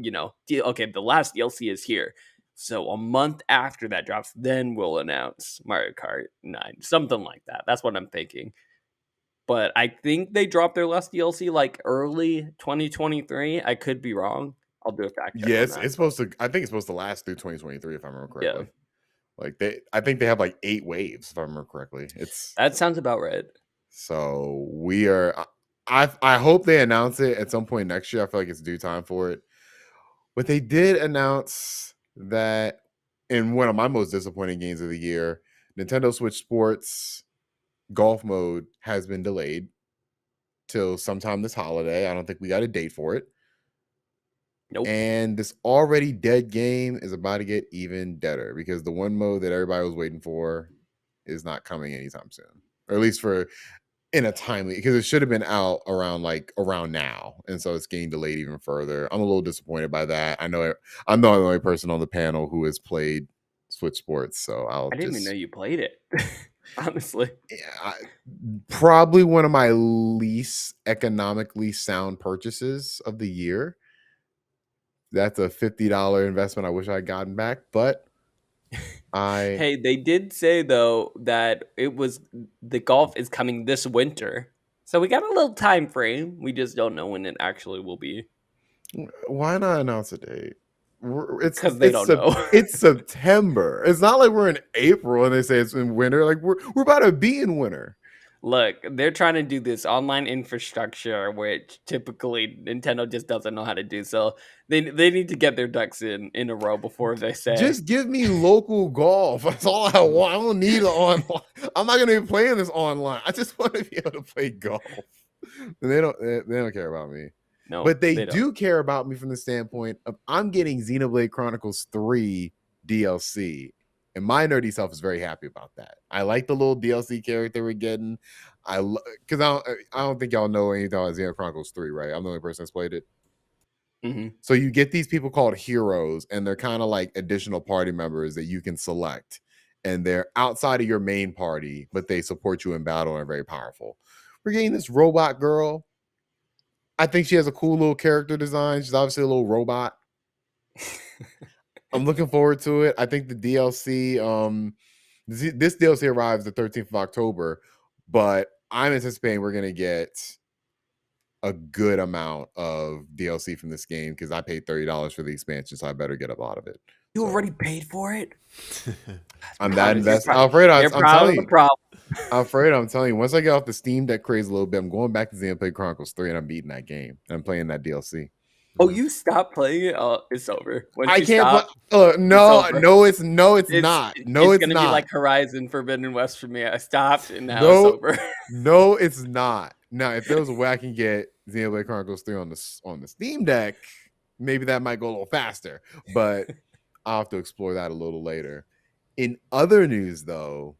the last DLC is here. So a month after that drops, then we'll announce Mario Kart 9, something like that. That's what I'm thinking. But I think they dropped their last DLC like early 2023. I could be wrong. I'll do a fact check on Yes, that. it's supposed to. I think it's supposed to last through 2023 if I remember Yeah, correctly. Like I think they have like 8 waves if I remember correctly. It's that sounds about right. so we are. I hope they announce it at some point next year. I feel like it's due time for it. But they did announce that in one of my most disappointing games of the year, Nintendo Switch Sports Golf Mode has been delayed till sometime this holiday. I don't think we got a date for it. Nope. And this already dead game is about to get even deader because the one mode that everybody was waiting for is not coming anytime soon, or at least for in a timely, because it should have been out around now, and so it's getting delayed even further. I'm a little disappointed by that. I know I'm not the only person on the panel who has played Switch Sports, so I didn't even know you played it. Honestly, probably one of my least economically sound purchases of the year. That's a $50 investment I wish I had gotten back, but hey, they did say though that the golf is coming this winter, so we got a little time frame. We just don't know when it actually will be. Why not announce a date? Because they don't know. It's September. It's not like we're in April and they say it's in winter. Like we're about to be in winter. Look, they're trying to do this online infrastructure, which typically Nintendo just doesn't know how to do. So they need to get their ducks in a row before they say, Just give me local golf. That's all I want. I don't need it online. I'm not gonna be playing this online. I just want to be able to play golf. And they don't care about me. no, But they don't. do care about me from the standpoint of I'm getting Xenoblade Chronicles 3 DLC. And my nerdy self is very happy about that. I like the little DLC character we're getting. Because I don't think y'all know anything about Xenoblade Chronicles 3, right? I'm the only person that's played it. Mhm. So you get these people called heroes, and they're kind of like additional party members that you can select. And they're outside of your main party, but they support you in battle and are very powerful. We're getting this robot girl. I think she has a cool little character design. She's obviously a little robot. I'm looking forward to it. I think the DLC, this DLC arrives the 13th of October, but I'm anticipating we're gonna get a good amount of DLC from this game because I paid $30 for the expansion, so I better get a lot of it. You So, already paid for it? I'm that invested. You're Alfredo, I'm proud telling of the you. problem. Alfredo, I'm telling you, once I get off the Steam Deck craze a little bit, I'm going back to Xenoblade Chronicles 3 and I'm beating that game. I'm playing that DLC. Oh, you stopped playing it? Oh, it's over. Once I you can't stop, play. No, over. no, it's not. No, it's it's gonna not. be like Horizon Forbidden West for me. I stopped and now No. it's over. No, it's not. Now, if there was a way I can get Xenoblade Chronicles 3 on the Steam Deck, maybe that might go a little faster. But I'll have to explore that a little later. In other news, though,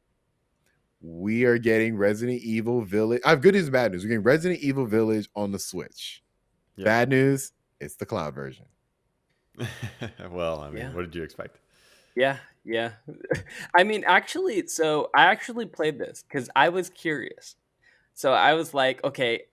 we are getting Resident Evil Village. I have good news and bad news. We're getting Resident Evil Village on the Switch. Yeah. Bad news, it's the cloud version. Well, I mean, Yeah. what did you expect? Yeah. I mean, actually, so I actually played this because I was curious. So I was like, okay,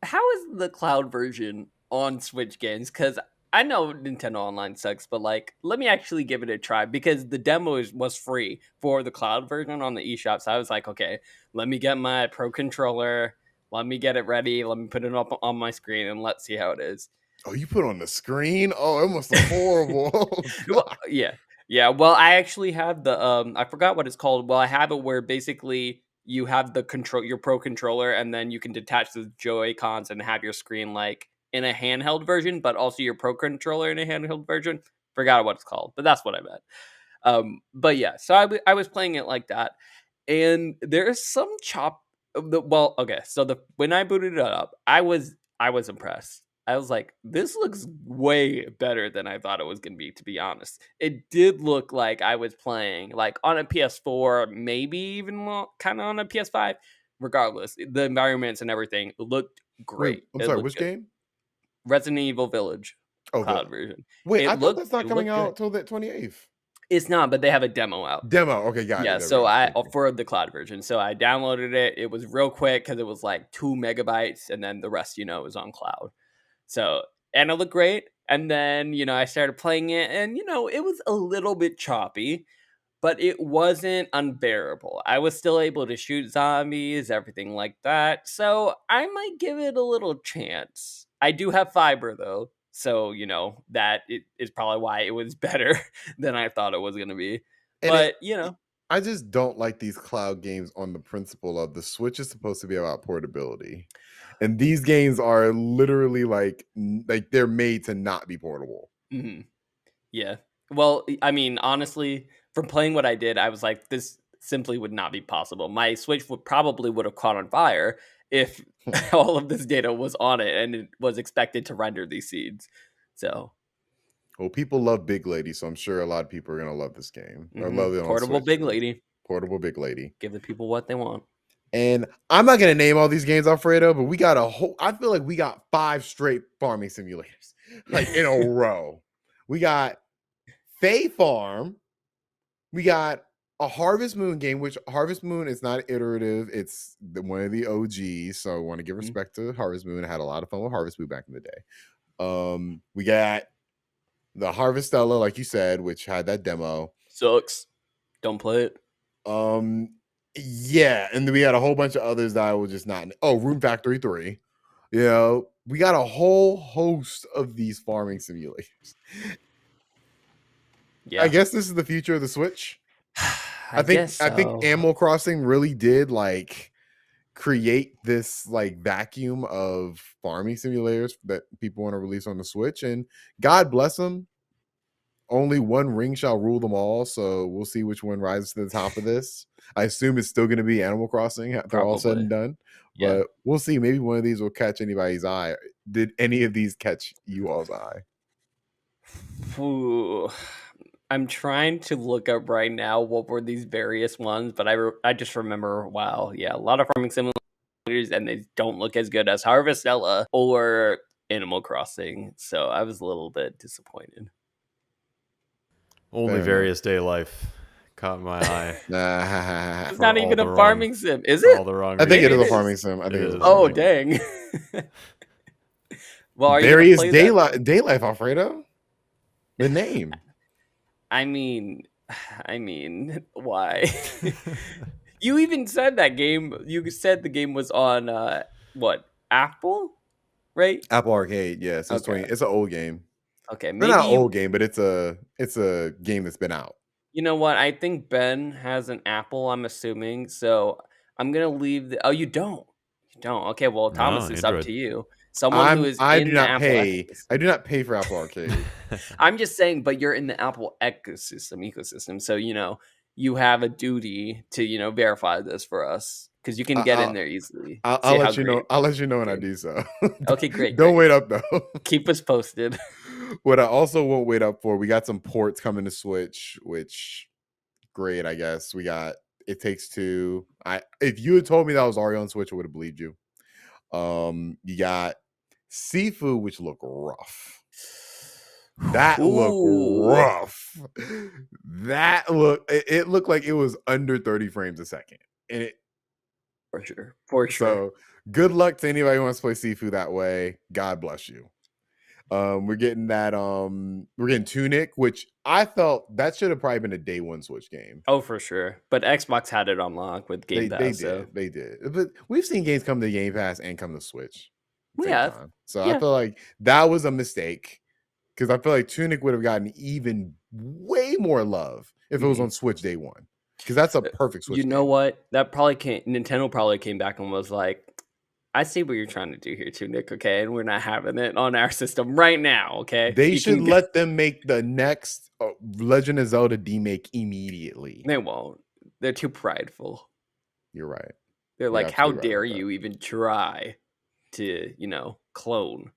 how is the cloud version on Switch games? Because I know Nintendo Online sucks, but like, let me actually give it a try because the demo was free for the cloud version on the eShop. So I was like, okay, let me get my Pro controller, let me get it ready, let me put it up on my screen, and let's see how it is. Oh, you put on the screen? Oh, it must look horrible. Well, yeah. Well, I actually have the I forgot what it's called. Well, I have it where basically you have the your Pro controller, and then you can detach the Joy Cons and have your screen like in a handheld version, but also your Pro controller in a handheld version. Forgot what it's called, but that's what I meant. But yeah, so I was playing it like that, and there's some well, okay, so when I booted it up, I was impressed. I was like, this looks way better than I thought it was going to be, to be honest. It did look like I was playing like on a PS4, maybe even kind of on a PS5. Regardless, the environments and everything looked great. Wait, I'm sorry, which game? Resident Evil Village cloud version. Wait, I thought that's not coming out till the 28th. It's not, but they have a demo out. Okay, got it. Yeah, so for the cloud version. So I downloaded it. It was real quick because it was like 2 megabytes, and then the rest, was on cloud. So, and it looked great. And then, I started playing it, and, it was a little bit choppy, but it wasn't unbearable. I was still able to shoot zombies, everything like that. So I might give it a little chance. I do have fiber, though. So, that is probably why it was better than I thought it was going to be. But, I just don't like these cloud games on the principle of the Switch is supposed to be about portability. And these games are literally like they're made to not be portable. Mm-hmm. Yeah. Well, I mean, honestly, from playing what I did, I was like, this simply would not be possible. My Switch would have caught on fire if all of this data was on it and it was expected to render these seeds. So, well, people love Big Lady, so I'm sure a lot of people are gonna love this game. mm-hmm. Or love it Portable Switch, Big Lady. Portable Big Lady. Give the people what they want. And I'm not gonna name all these games, Alfredo, but we got I feel like we got 5 straight farming simulators, like in a row. We got Fae Farm. We got a Harvest Moon game, which Harvest Moon is not iterative. It's one of the OGs. So I want to give respect to Harvest Moon. I had a lot of fun with Harvest Moon back in the day. We got the Harvestella, like you said, which had that demo. Sucks. Don't play it. Yeah, and then we had a whole bunch of others that I will just not. Oh, Room Factory 3. We got a whole host of these farming simulators. Yeah. I guess this is the future of the Switch. I think Animal Crossing really did like create this like vacuum of farming simulators that people want to release on the Switch, and God bless them. Only one ring shall rule them all, so we'll see which one rises to the top of this. I assume it's still going to be Animal Crossing after all said and done, Yeah. but we'll see. Maybe one of these will catch anybody's eye. Did any of these catch you all's eye? Ooh. I'm trying to look up right now what were these various ones, but I just remember, wow, yeah, a lot of farming simulators, and they don't look as good as Harvestella or Animal Crossing, so I was a little bit disappointed. Only Fair Various Day Life caught my eye. It's For not all even the a wrong- farming sim, is For it? all the wrong I think it Maybe is a it farming is. sim. I think It it is. is. A Oh, farming sim. dang. Well, are you gonna Various play day, that? day life, Alfredo. The name. I mean, why? You even said that game. You said the game was on what, Apple, right? Apple Arcade. Yeah, since Okay. 20. It's an old game. Okay, They're not an maybe old game, but it's a game that's been out. you know what? I think Ben has an Apple. I'm assuming, so I'm gonna leave the. Oh, you don't. You don't. Okay, well, Thomas, No, it's up Android. to you. Someone who is I do in the not Apple pay. I ecosystem. do not pay for Apple Arcade. I'm just saying, but you're in the Apple ecosystem, so you have a duty to verify this for us because you can I, get in I'll, there easily. I'll See how let you know. great I'll let you know when I game. do so. Okay, great. Don't wait up though. Keep us posted. What I also won't wait up for, we got some ports coming to Switch, which great, I guess. We got It Takes Two. If you had told me that was already on Switch, I would have believed you. You got Sifu, which look rough. That looked Ooh, rough. It looked like it was under 30 frames a second. And it for sure, for sure. so good luck to anybody who wants to play Sifu that way. God bless you. We're getting Tunic, which I felt that should have probably been a day one Switch game. Oh, for sure. But Xbox had it on lock with Game Pass. They did. But we've seen games come to Game Pass and come to Switch. We Same have. time. So Yeah. I feel like that was a mistake. Because I feel like Tunic would have gotten even way more love if it was on Switch day one. Because that's a perfect Switch You know game. what? Nintendo probably came back and was like, I see what you're trying to do here too, Nick, okay? And we're not having it on our system right now, okay? They should let them make the next Legend of Zelda demake immediately. They won't. They're too prideful. You're right. They're You're like, how absolutely right dare about that. you even try to, clone?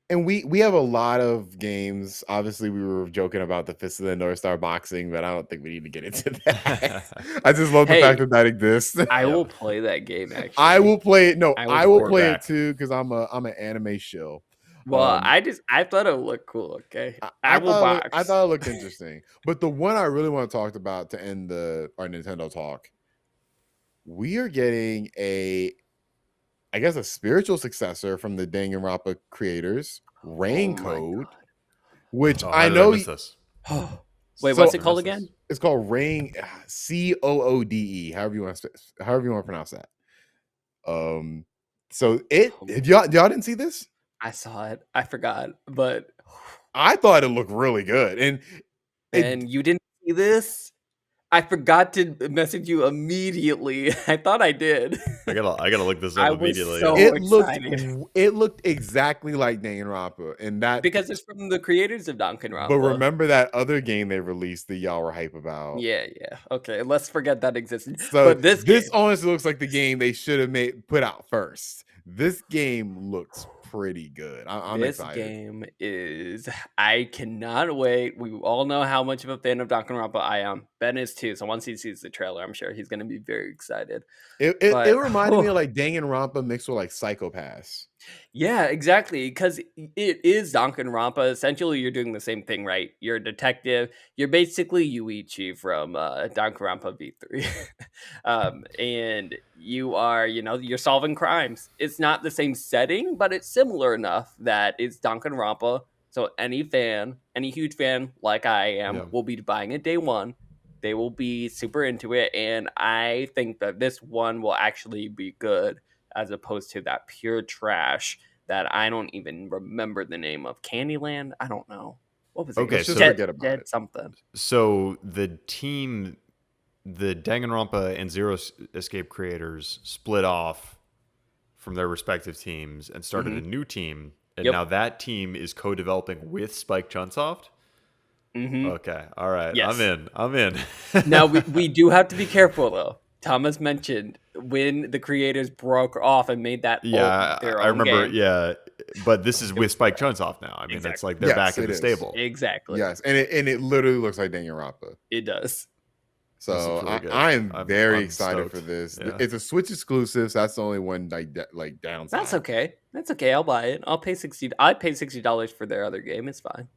And we have a lot of games. Obviously, we were joking about the Fist of the North Star boxing, but I don't think we need to get into that. I just love the fact that exists. I will play that game, actually. I will play it. No, I will play back. it too because I'm an anime shill. Well, I thought it looked cool. Okay, I thought it looked interesting. But the one I really want to talk about to end our Nintendo talk, we are getting a spiritual successor from the Danganronpa creators, Raincode, which I know. Wait, what's it called again? It's called Rain, Coode. However you want to pronounce that. So y'all didn't see this? I saw it. I forgot, but I thought it looked really good, and you didn't see this. I forgot to message you immediately. I thought I did. I gotta look this up immediately. So excited. It looked exactly like Danganronpa, and that because it's from the creators of Danganronpa. But remember that other game they released that y'all were hype about? Yeah. Okay, let's forget that existed. So but this honestly looks like the game they should have put out first. This game looks pretty good. I'm excited. This game I cannot wait. We all know how much of a fan of Danganronpa I am. Ben is too, so once he sees the trailer, I'm sure he's going to be very excited. It reminded me of like Danganronpa mixed with like Psychopaths. Yeah, exactly, because it is Danganronpa. Essentially, you're doing the same thing, right? You're a detective. You're basically Yuichi from Danganronpa V3. And you are, you're solving crimes. It's not the same setting, but it's similar enough that it's Danganronpa. So any huge fan like I am, will be buying it day one. They will be super into it, and I think that this one will actually be good, as opposed to that pure trash that I don't even remember the name of. Candyland? I don't know. What was it? Okay, so forget about it. Something. So the team the Danganronpa and Zero Escape creators split off from their respective teams and started a new team, and Yep. now that team is co-developing with Spike Chunsoft. Okay, all right, Yes. I'm in. Now we do have to be careful though. Thomas mentioned when the creators broke off and made that their I own remember. game. Yeah, but this is with Spike Chunsoft now. I mean, it's Exactly. like they're Yes, back in it the is. stable. Exactly. Yes, and it literally looks like Danganronpa. It does. So This looks really good. I am very I'm excited stoked. for this. Yeah. It's a Switch exclusive, so that's the only one like downside. That's okay. That's okay. I'll buy it. I'll pay $60. I paid $60 for their other game. It's fine.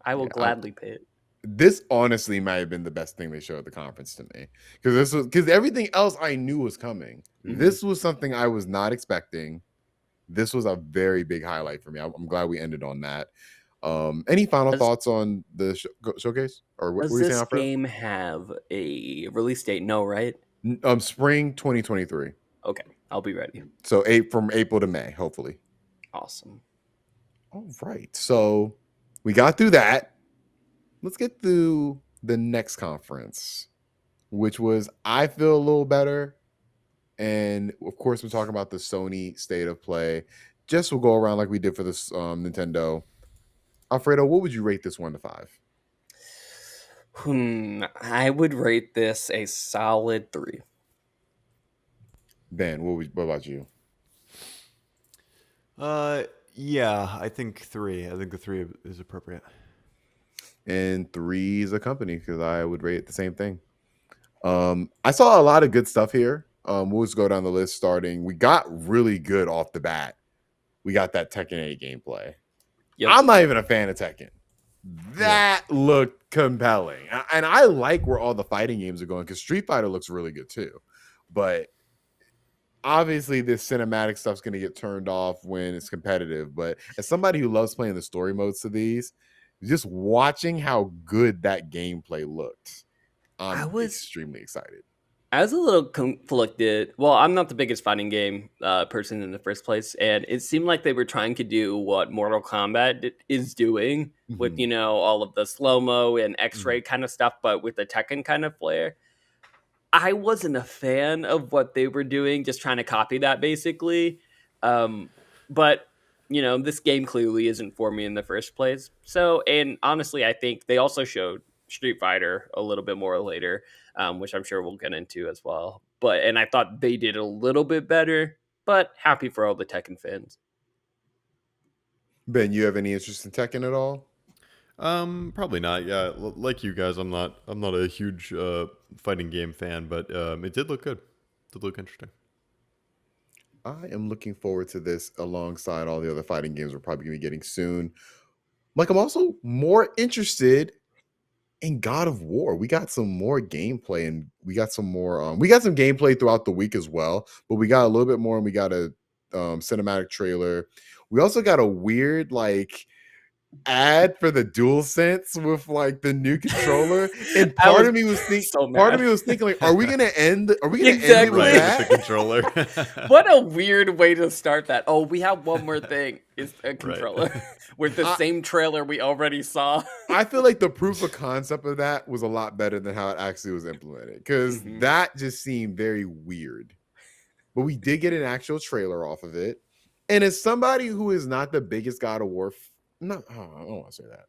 I will Yeah, gladly pay it. This honestly might have been the best thing they showed at the conference to me, because everything else I knew was coming. This was something I was not expecting. This was a very big highlight for me. I'm glad we ended on that. Any final thoughts on the showcase, or what Does were you saying, this Alfredo? game have a release date? No, right? Spring 2023. Okay, I'll be ready. So from April to May, hopefully. Awesome. All right. So we got through that. Let's get through the next conference, which was I Feel a Little Better. And of course, we're talking about the Sony State of Play. Just we'll go around like we did for this Nintendo. Alfredo, what would you rate this 1 to 5? I would rate this a solid 3. Ben, what about you? Yeah, I think 3. I think the 3 is appropriate. And 3 is a company because I would rate it the same thing. I saw a lot of good stuff here. We'll just go down the list starting. We got really good off the bat. We got that Tekken 8 gameplay. Yep. I'm not even a fan of Tekken. That looked compelling. And I like where all the fighting games are going because Street Fighter looks really good too. But obviously this cinematic stuff's going to get turned off when it's competitive. But as somebody who loves playing the story modes to these, just watching how good that gameplay looked, I'm extremely excited. I was a little conflicted. Well, I'm not the biggest fighting game person in the first place, and it seemed like they were trying to do what Mortal Kombat is doing with, all of the slow-mo and X-ray kind of stuff, but with the Tekken kind of flair. I wasn't a fan of what they were doing, just trying to copy that, basically. But, this game clearly isn't for me in the first place. So, and honestly, I think they also showed Street Fighter a little bit more later, which I'm sure we'll get into as well. And I thought they did a little bit better, but happy for all the Tekken fans. Ben, you have any interest in Tekken at all? Probably not. Yeah, like you guys, I'm not a huge fighting game fan, but it did look good. It did look interesting. I am looking forward to this alongside all the other fighting games we're probably going to be getting soon. Like, I'm also more interested in God of War. We got some more gameplay, and we got some more. We got some gameplay throughout the week as well, but we got a little bit more, and we got a cinematic trailer. We also got a weird ad for the DualSense with the new controller, and part of me was thinking, like, are we gonna end it with that? With the controller. What a weird way to start that. Oh, we have one more thing. It's a controller with the same trailer we already saw. I feel like the proof of concept of that was a lot better than how it actually was implemented, because that just seemed very weird. But we did get an actual trailer off of it, and as somebody who is not the biggest God of War I don't want to say that.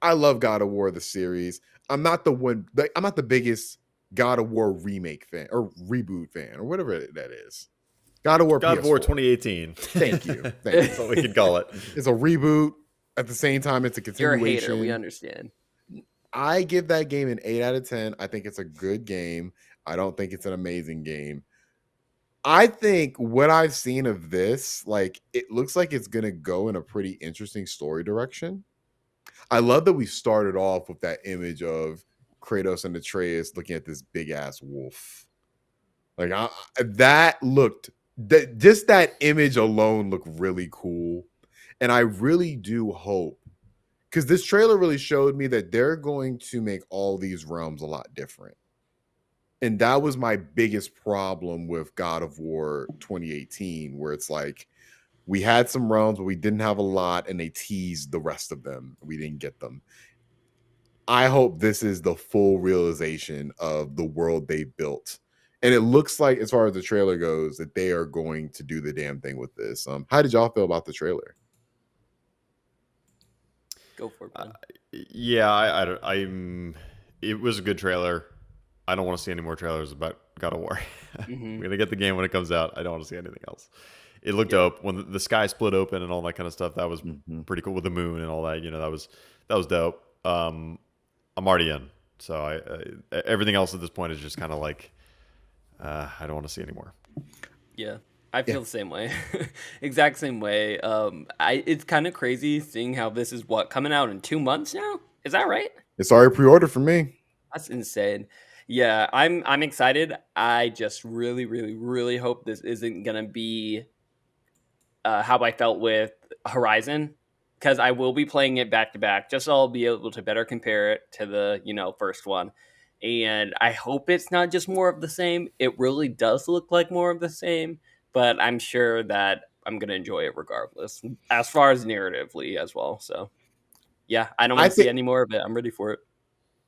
I love God of War the series. I'm not the biggest God of War remake fan or reboot fan or whatever that is. God of War 2018. Thank you. That's what we could call it. It's a reboot. At the same time, it's a continuation. You're a hater. We understand. I give that game an 8 out of 10. I think it's a good game. I don't think it's an amazing game. I think what I've seen of this, it looks like it's going to go in a pretty interesting story direction. I love that we started off with that image of Kratos and Atreus looking at this big ass wolf. That image alone looked really cool. And I really do hope, because this trailer really showed me that they're going to make all these realms a lot different. And that was my biggest problem with God of War 2018, where it's like we had some realms, but we didn't have a lot, and they teased the rest of them. We didn't get them. I hope this is the full realization of the world they built. And it looks like, as far as the trailer goes, that they are going to do the damn thing with this. How did y'all feel about the trailer? Go for it, Ben. Yeah, I'm. It was a good trailer. I don't want to see any more trailers about God of War. We're gonna get the game when it comes out. I don't want to see anything else. It looked dope when the sky split open and all that kind of stuff. That was pretty cool with the moon and all that. That was dope. I'm already in. So everything else at this point is just kind of like I don't want to see anymore. Yeah, I feel the same way. Exact same way. It's kind of crazy seeing how this is coming out in 2 months now. Is that right? It's already pre-ordered for me. That's insane. Yeah, I'm excited. I just really, really, really hope this isn't gonna be how I felt with Horizon, because I will be playing it back to back, just so I'll be able to better compare it to the first one. And I hope it's not just more of the same. It really does look like more of the same, but I'm sure that I'm gonna enjoy it regardless, as far as narratively as well. So yeah, I don't want to see any more of it. I'm ready for it.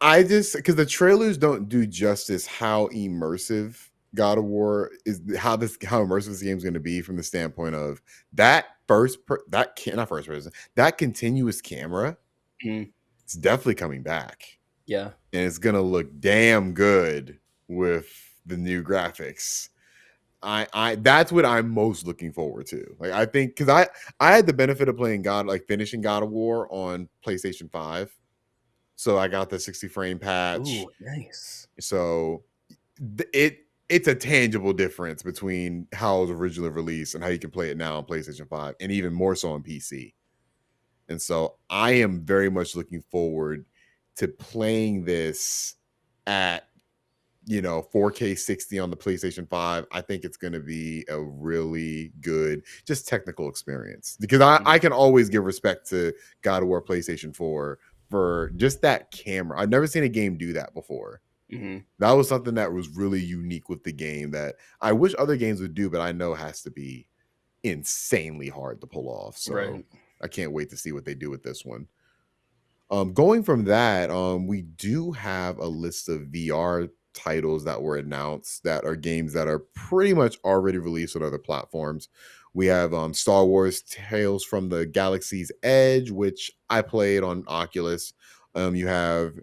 I just, because the trailers don't do justice how immersive God of War is, how immersive this game is going to be from the standpoint of that not first person, that continuous camera. It's definitely coming back. Yeah, and it's going to look damn good with the new graphics. I that's what I'm most looking forward to. Like, I think, because I had the benefit of finishing God of War on PlayStation 5. So I got the 60 frame patch. Ooh, nice. So it's a tangible difference between how it was originally released and how you can play it now on PlayStation 5, and even more so on PC. And so I am very much looking forward to playing this at 4K 60 on the PlayStation 5. I think it's going to be a really good just technical experience, because I can always give respect to God of War PlayStation 4 for just that camera. I've never seen a game do that before. That was something that was really unique with the game that I wish other games would do, but I know has to be insanely hard to pull off. So I can't wait to see what they do with this one. Going from that, we do have a list of VR titles that were announced that are games that are pretty much already released on other platforms. We have Star Wars Tales from the Galaxy's Edge, which I played on Oculus. You have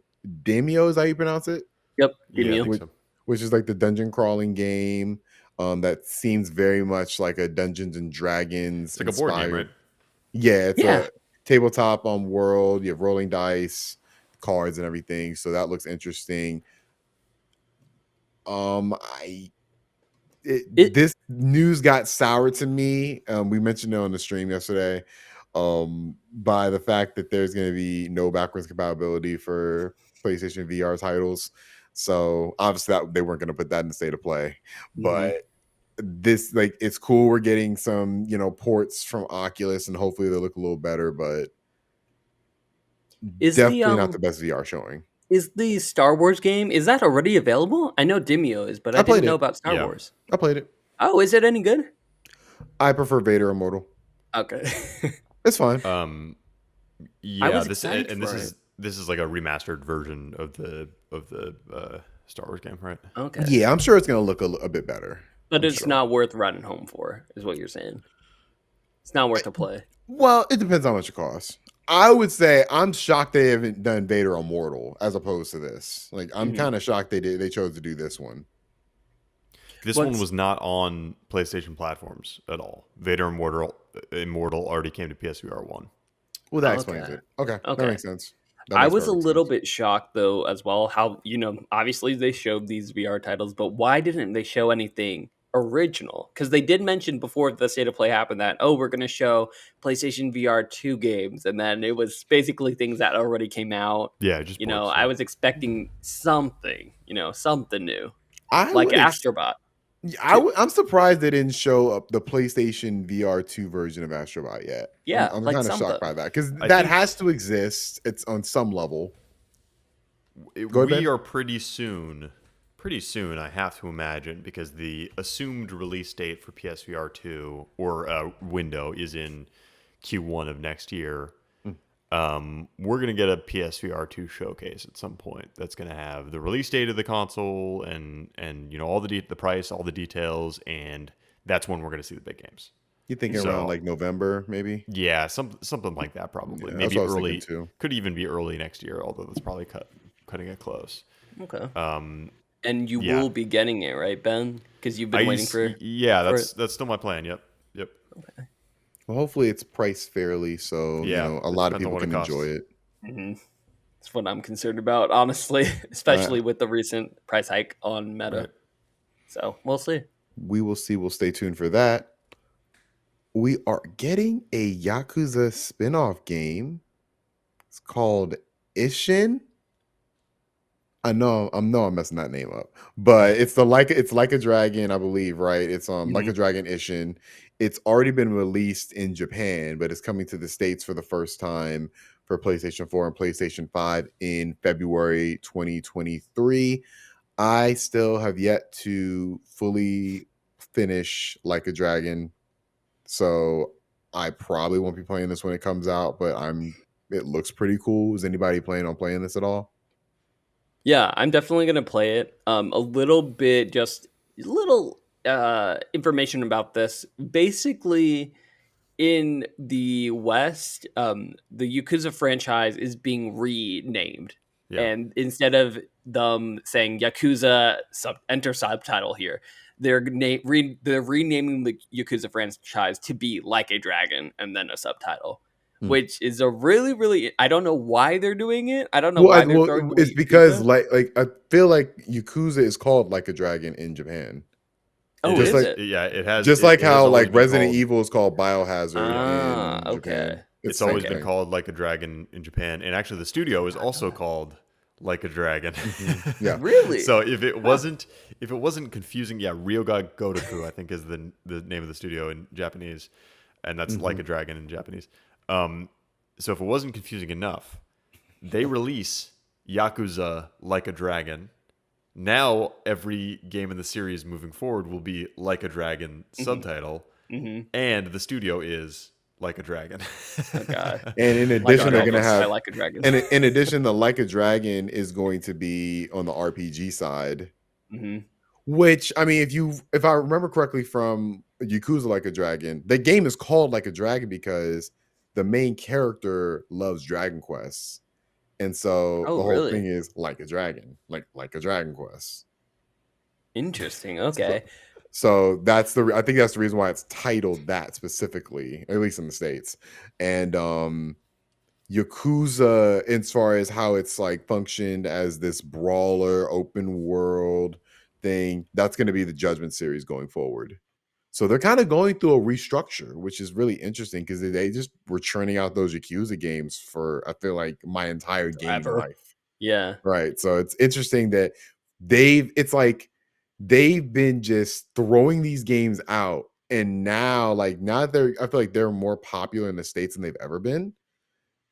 Demio, is that how you pronounce it? Yep, Demio. yeah, Which is like the dungeon crawling game that seems very much like a Dungeons and Dragons. It's like a board game, right? Yeah, it's a tabletop world. You have rolling dice, cards, and everything. So that looks interesting. This news got sour to me. We mentioned it on the stream yesterday. By the fact that there's going to be no backwards compatibility for PlayStation VR titles. So obviously that they weren't going to put that in the state of play. But this, like, it's cool. We're getting some, ports from Oculus, and hopefully they look a little better, but definitely not the best VR showing. Is the Star Wars game, is that already available? I know Demio is, but I didn't know about Star Wars. I played it. Oh, is it any good? I prefer Vader Immortal. Okay. It's fine. Yeah, this is like a remastered version of the Star Wars game, right? Okay. Yeah, I'm sure it's going to look a bit better. But it's not worth running home for, is what you're saying. It's not worth a play. Well, it depends on how much it costs. I would say I'm shocked they haven't done Vader Immortal as opposed to this. Like, I'm kind of shocked they chose to do this one. This one was not on PlayStation platforms at all. Vader Immortal already came to PSVR 1. Well, that explains it. Okay, that makes sense. I was a little bit shocked, though, as well, how, obviously they showed these VR titles, but why didn't they show anything original? Because they did mention before the State of Play happened that, we're going to show PlayStation VR 2 games, and then it was basically things that already came out. Yeah, just ports, I was expecting something, something new. Like Astrobot. I'm surprised they didn't show up the PlayStation VR 2 version of Astrobot yet. Yeah, I'm kind of shocked by that, because that has to exist. It's on some level. We are pretty soon, I have to imagine, because the assumed release date for PSVR 2 or window is in Q1 of next year. we're gonna get a PSVR 2 showcase at some point. That's gonna have the release date of the console and all the price, all the details, and that's when we're gonna see the big games. You thinking around like November, maybe? Yeah, something like that probably. Yeah, Maybe that's what I was early. thinking too. Could even be early next year, although that's probably cutting it close. Okay. And you will be getting it, right, Ben? Because you've been waiting for. Yeah, for that's still my plan. Yep. Okay. Well, hopefully it's priced fairly, so a lot of people can enjoy it. Mm-hmm. That's what I'm concerned about, honestly, especially with the recent price hike on Meta. Right. So we'll see. We will see. We'll stay tuned for that. We are getting a Yakuza spin-off game. It's called Isshin. I know I'm messing that name up, but it's like a dragon, I believe, right? It's Like a Dragon Isshin. It's already been released in Japan, but it's coming to the States for the first time for PlayStation 4 and PlayStation 5 in February 2023. I still have yet to fully finish Like a Dragon, so I probably won't be playing this when it comes out, but it looks pretty cool. Is anybody planning on playing this at all? Yeah, I'm definitely gonna play it. A little bit, just little information about this. Basically, in the West, the Yakuza franchise is being renamed, and instead of them saying Yakuza enter subtitle here, they're renaming the Yakuza franchise to be Like a Dragon and then a subtitle. Which is a really, really. I don't know why they're doing it. I don't know why they're throwing. It's because like I feel like Yakuza is called Like a Dragon in Japan. Oh, just is like, it? Yeah, it has. Just like how like Resident called, Evil is called Biohazard in Japan. It's always been called Like a Dragon in Japan, and actually the studio is also called Like a Dragon. Yeah, really. So if it wasn't confusing, Ryoga Gotoku I think is the name of the studio in Japanese, and that's Like a Dragon in Japanese. So if it wasn't confusing enough, they release Yakuza Like a Dragon. Now every game in the series moving forward will be Like a Dragon subtitle, and the studio is Like a Dragon. Oh God! And in addition, they're gonna have Like a Dragon. And in addition, the Like a Dragon is going to be on the RPG side. Which, I mean, if I remember correctly from Yakuza Like a Dragon, the game is called Like a Dragon because the main character loves Dragon Quest. And so the whole thing is Like a Dragon, like a Dragon Quest. Interesting. Okay. So I think that's the reason why it's titled that specifically, at least in the States. And Yakuza, as far as how it's like functioned as this brawler open world thing, that's going to be the Judgment series going forward. So they're kind of going through a restructure, which is really interesting because they just were churning out those Yakuza games for, I feel like, my entire gaming life. Yeah. Right. So it's interesting that they've been just throwing these games out. And now I feel like they're more popular in the States than they've ever been.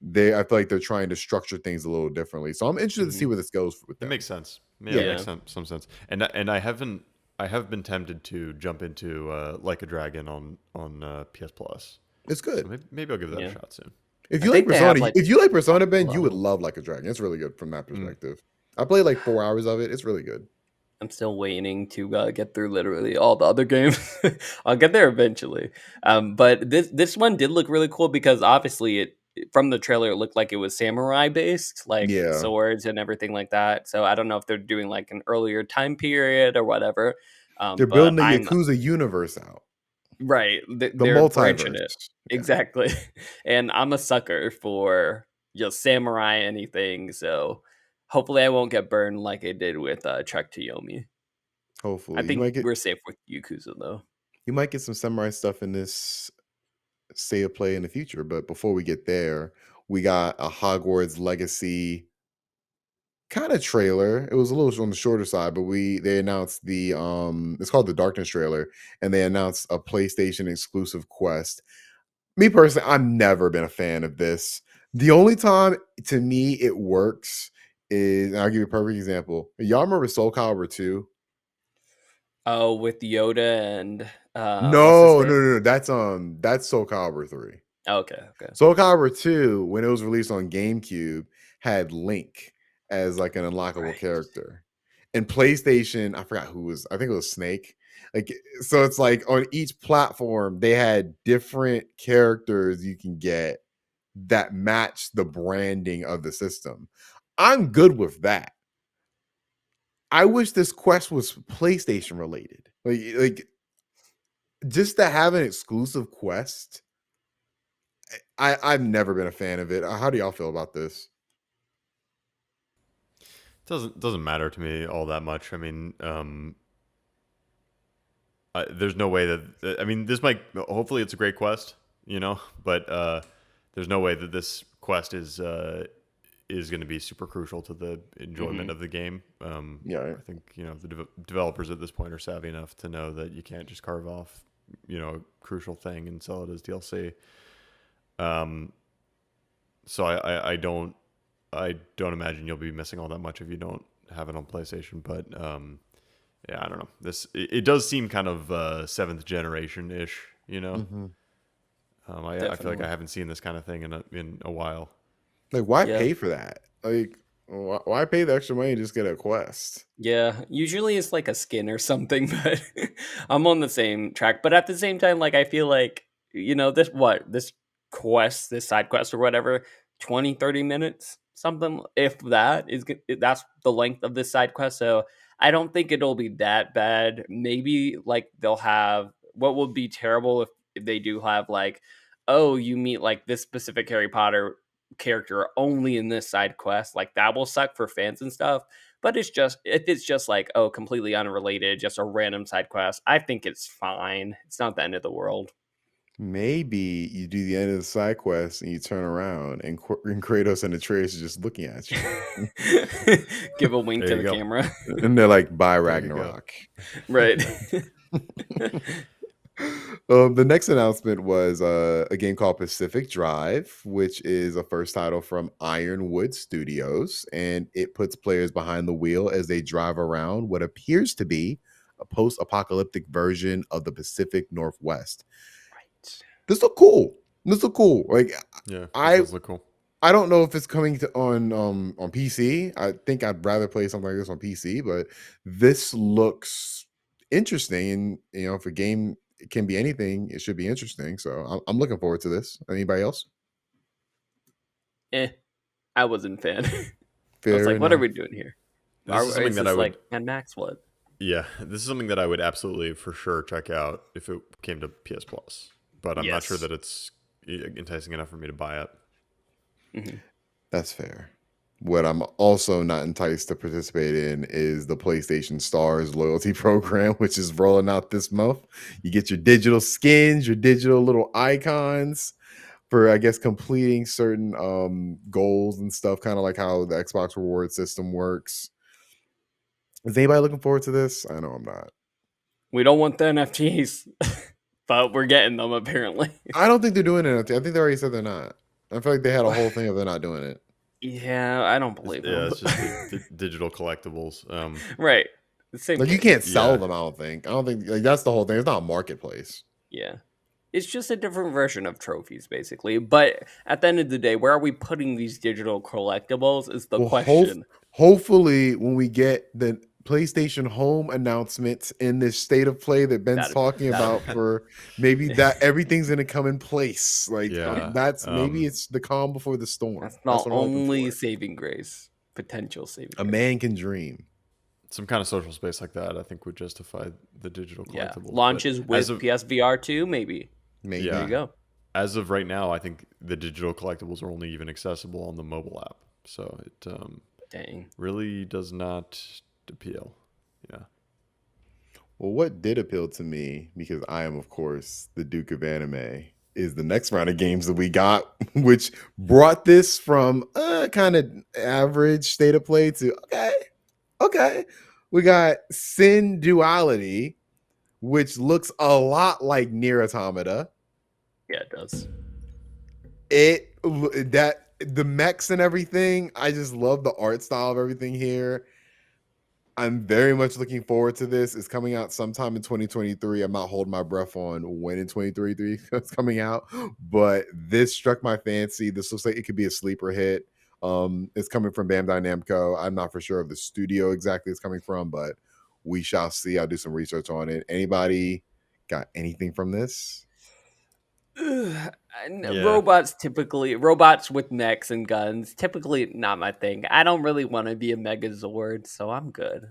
I feel like they're trying to structure things a little differently. So I'm interested to see where this goes with them. It makes sense. Yeah, it makes some sense. And I have been tempted to jump into Like a Dragon on PS Plus. It's good. So maybe I'll give that a shot soon. If you like Persona, Ben, you would love Like a Dragon. It's really good from that perspective. I played like 4 hours of it. It's really good. I'm still waiting to get through literally all the other games. I'll get there eventually. But this one did look really cool because obviously from the trailer, it looked like it was samurai based, like swords and everything like that. So I don't know if they're doing like an earlier time period or whatever. They're building the Yakuza universe out. Right. The multiverse. It. Yeah. Exactly. And I'm a sucker for just samurai anything. So hopefully I won't get burned like I did with Trek to Yomi. Hopefully. I think we're safe with Yakuza though. You might get some samurai stuff in this State of Play in the future, but before we get there, we got a Hogwarts Legacy kind of trailer. It was a little on the shorter side, but they announced the it's called the Darkness trailer, and they announced a PlayStation exclusive quest. Me personally, I've never been a fan of this. The only time to me it works is, and I'll give you a perfect example. Y'all remember Soul Calibur 2? Oh, with Yoda and No. That's Soul Calibur 3. Okay. Soul Calibur 2, when it was released on GameCube, had Link as like an unlockable Right. character. And PlayStation, I forgot who was, I think it was Snake. Like, so it's like on each platform, they had different characters you can get that match the branding of the system. I'm good with that. I wish this quest was PlayStation related. Like just to have an exclusive quest. I've never been a fan of it. How do y'all feel about this? Doesn't matter to me all that much. I mean, there's no way that I mean this might. Hopefully, it's a great quest, but there's no way that this quest is going to be super crucial to the enjoyment of the game. Yeah. I think the developers at this point are savvy enough to know that you can't just carve off a crucial thing and sell it as DLC. So I don't imagine you'll be missing all that much if you don't have it on PlayStation. But yeah, I don't know. It does seem kind of seventh generation ish. I feel like I haven't seen this kind of thing in a while. Like, why pay for that? Like, why pay the extra money to just get a quest? Yeah, usually it's like a skin or something, but I'm on the same track. But at the same time, like I feel like, this quest, this side quest or whatever, 20, 30 minutes, something, if that's the length of this side quest. So I don't think it'll be that bad. Maybe like they'll have, what would be terrible if they do have like, oh, you meet like this specific Harry Potter character only in this side quest, like that will suck for fans and stuff. But if it's just like, oh, completely unrelated, just a random side quest, I think it's fine. It's not the end of the world. Maybe you do the end of the side quest and you turn around and Kratos and Atreus are just looking at you. Give a wink to the go. camera. And they're like, bye, Ragnarok. Right. The next announcement was a game called Pacific Drive, which is a first title from Ironwood Studios, and it puts players behind the wheel as they drive around what appears to be a post-apocalyptic version of the Pacific Northwest. Right. This look cool. Like, Yeah, I does look cool. I don't know if it's coming on PC. I think I'd rather play something like this on PC, but this looks interesting. And if a game can be anything, it should be interesting. So I'm looking forward to this. Anybody else? I wasn't a fan. Fair I was like, enough. what are we doing here? This is something that I would like, and Max, what? Yeah, this is something that I would absolutely for sure check out if it came to PS Plus. But I'm not sure that it's enticing enough for me to buy it. Mm-hmm. That's fair. What I'm also not enticed to participate in is the PlayStation Stars loyalty program, which is rolling out this month. You get your digital skins, your digital little icons for, I guess, completing certain goals and stuff, kind of like how the Xbox reward system works. Is anybody looking forward to this? I know I'm not. We don't want the NFTs, but we're getting them apparently. I don't think they're doing it. I think they already said they're not. I feel like they had a whole thing of they're not doing it. Yeah, I don't believe them. Yeah, it's just the digital collectibles. Right. The same Like, thing. you can't sell them, I don't think. Like, that's the whole thing. It's not a marketplace. Yeah. It's just a different version of trophies, basically. But at the end of the day, where are we putting these digital collectibles is the question. Hopefully, when we get the PlayStation Home announcements in this state of play that Ben's talking about, for maybe that everything's going to come in place. Like, that's maybe it's the calm before the storm. That's not only saving grace, potential saving grace. A man can dream. Some kind of social space like that, I think, would justify the digital collectibles. Launches with PSVR 2, maybe. Maybe. There you go. As of right now, I think the digital collectibles are only even accessible on the mobile app. So it really does not appeal. Yeah. Well, what did appeal to me, because I am, of course, the Duke of Anime, is the next round of games that we got, which brought this from kind of average state of play to okay. We got Synduality, which looks a lot like Nier Automata. Yeah, it does. The mechs and everything, I just love the art style of everything here. I'm very much looking forward to this. It's coming out sometime in 2023. I'm not holding my breath on when in 2023 it's coming out, but this struck my fancy. This looks like it could be a sleeper hit. It's coming from Bandai Namco. I'm not for sure of the studio exactly it's coming from, but we shall see. I'll do some research on it. Anybody got anything from this? Yeah. Robots with mechs and guns, typically not my thing. I don't really want to be a Megazord, so I'm good.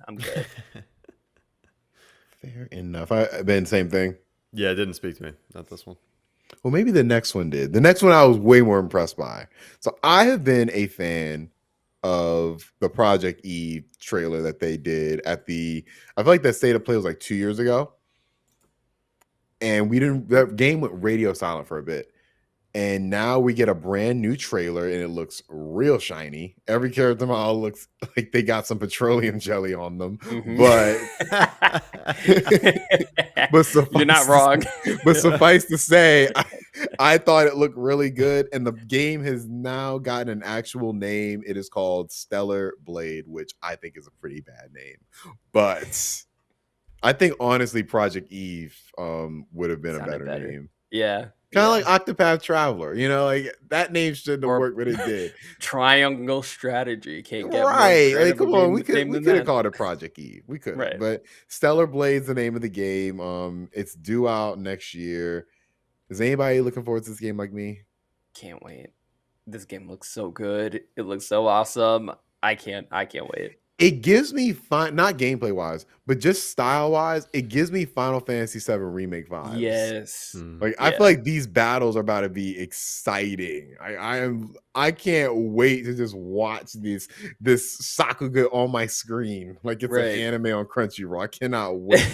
Fair enough. Ben, same thing. Yeah, it didn't speak to me. Not this one. Well, maybe the next one did. The next one I was way more impressed by. So I have been a fan of the Project Eve trailer that they did I feel like that state of play was like 2 years ago. And that game went radio silent for a bit. And now we get a brand new trailer and it looks real shiny. Every character model looks like they got some petroleum jelly on them. Mhm. But You're not wrong. But suffice to say, I thought it looked really good. And the game has now gotten an actual name. It is called Stellar Blade, which I think is a pretty bad name. But I think honestly, Project Eve would have been a Sounded better better. name. Yeah. Kind of like Octopath Traveler, like that name shouldn't have worked, but it did. Triangle strategy can't get right. more Like, come on, we creative could than have that. called it Project Eve. We could, Right. but Stellar Blade's the name of the game. It's due out next year. Is anybody looking forward to this game like me? Can't wait. This game looks so good. It looks so awesome. I can't wait. It gives me not gameplay wise, but just style wise, it gives me Final Fantasy VII Remake vibes. Yes. I feel like these battles are about to be exciting. I can't wait to just watch this Sakuga on my screen like it's an anime on Crunchyroll. I cannot wait.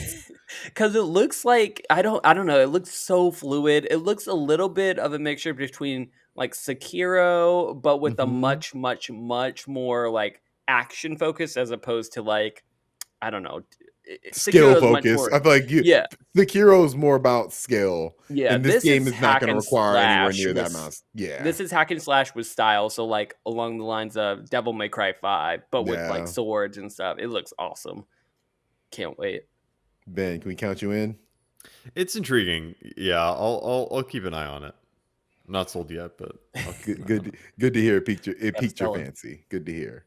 Because it looks like I don't know. It looks so fluid. It looks a little bit of a mixture between like Sekiro, but with a much more like action focus as opposed to like I don't know, skill focus. I feel like Sekiro is more about skill. Yeah, and this game is not going to require anywhere near that amount. Yeah, this is hack and slash with style, so like along the lines of Devil May Cry 5, but with like swords and stuff. It looks awesome. Can't wait. Ben, can we count you in? It's intriguing. Yeah, I'll keep an eye on it. I'm not sold yet, but good to hear. It piqued your fancy. Good to hear.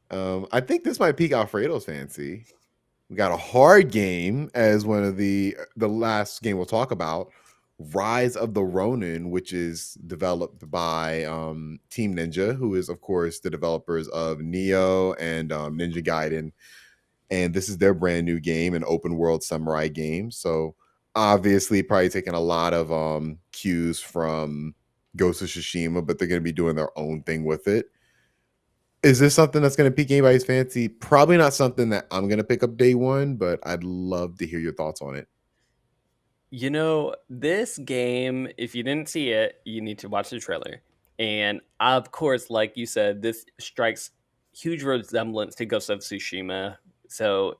I think this might pique Alfredo's fancy. We got a hard game as one of the last game we'll talk about, Rise of the Ronin, which is developed by Team Ninja, who is of course the developers of Neo and Ninja Gaiden. And this is their brand new game, an open world samurai game. So obviously probably taking a lot of cues from Ghost of Tsushima, but they're going to be doing their own thing with it. Is this something that's going to pique anybody's fancy? Probably not something that I'm going to pick up day one, but I'd love to hear your thoughts on it. This game, if you didn't see it, you need to watch the trailer. And of course, like you said, this strikes huge resemblance to Ghost of Tsushima. So,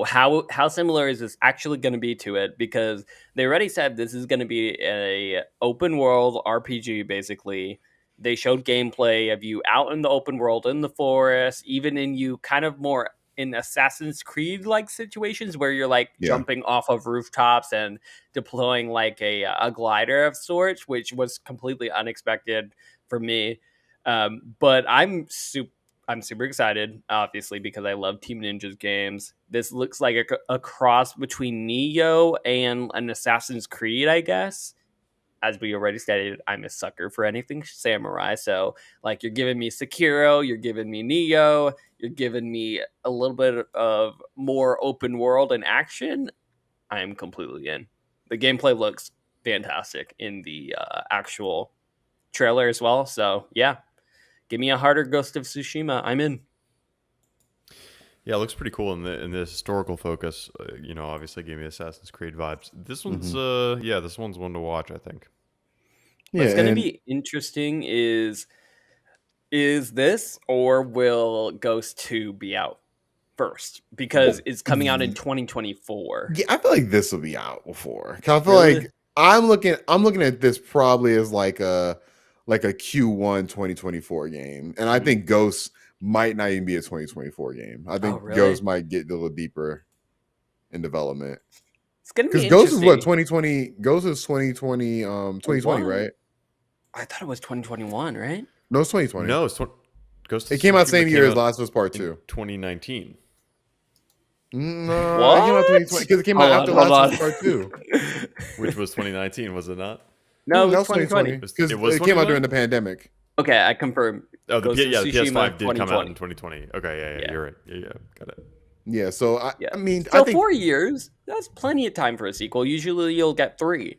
how similar is this actually going to be to it? Because they already said this is going to be a open world RPG, basically. They showed gameplay of you out in the open world, in the forest, even in you kind of more in Assassin's Creed like situations where you're like jumping off of rooftops and deploying like a glider of sorts, which was completely unexpected for me. But I'm super excited, obviously, because I love Team Ninja's games. This looks like a cross between Neo and an Assassin's Creed, I guess. As we already stated, I'm a sucker for anything samurai. So, like, you're giving me Sekiro, you're giving me Neo, you're giving me a little bit of more open world and action. I'm completely in. The gameplay looks fantastic in the actual trailer as well. So, yeah, give me a harder Ghost of Tsushima. I'm in. Yeah, it looks pretty cool in the historical focus. Obviously gave me Assassin's Creed vibes. This one's this one's one to watch, I think. What's going to be interesting is this, or will Ghost 2 be out first? Because it's coming out in 2024. Yeah, I feel like this will be out before. I feel like I'm looking at this probably as like a Q1 2024 game, and I think Ghost might not even be a 2024 game. I think really? Ghost might get a little deeper in development. It's gonna be Because Ghost is what, interesting. 2020? Ghost is 2020, right? I thought it was 2021, right? No, it's 2020. No, Ghost of It came out Tsushima same year as Last of Us Part 2. 2019. No, it came out 2020 because it came out after Last of Us Part 2. Which was 2019, was it not? No, it that was 2020. because It was it came out 2020? during the pandemic. Okay, I confirm. Oh, the Ghost of Tsushima PS5 did come out 2020. in 2020. Okay, yeah, Yeah. you're right. Yeah, got it. Yeah, so I mean, So I think, 4 years, that's plenty of time for a sequel. Usually you'll get 3.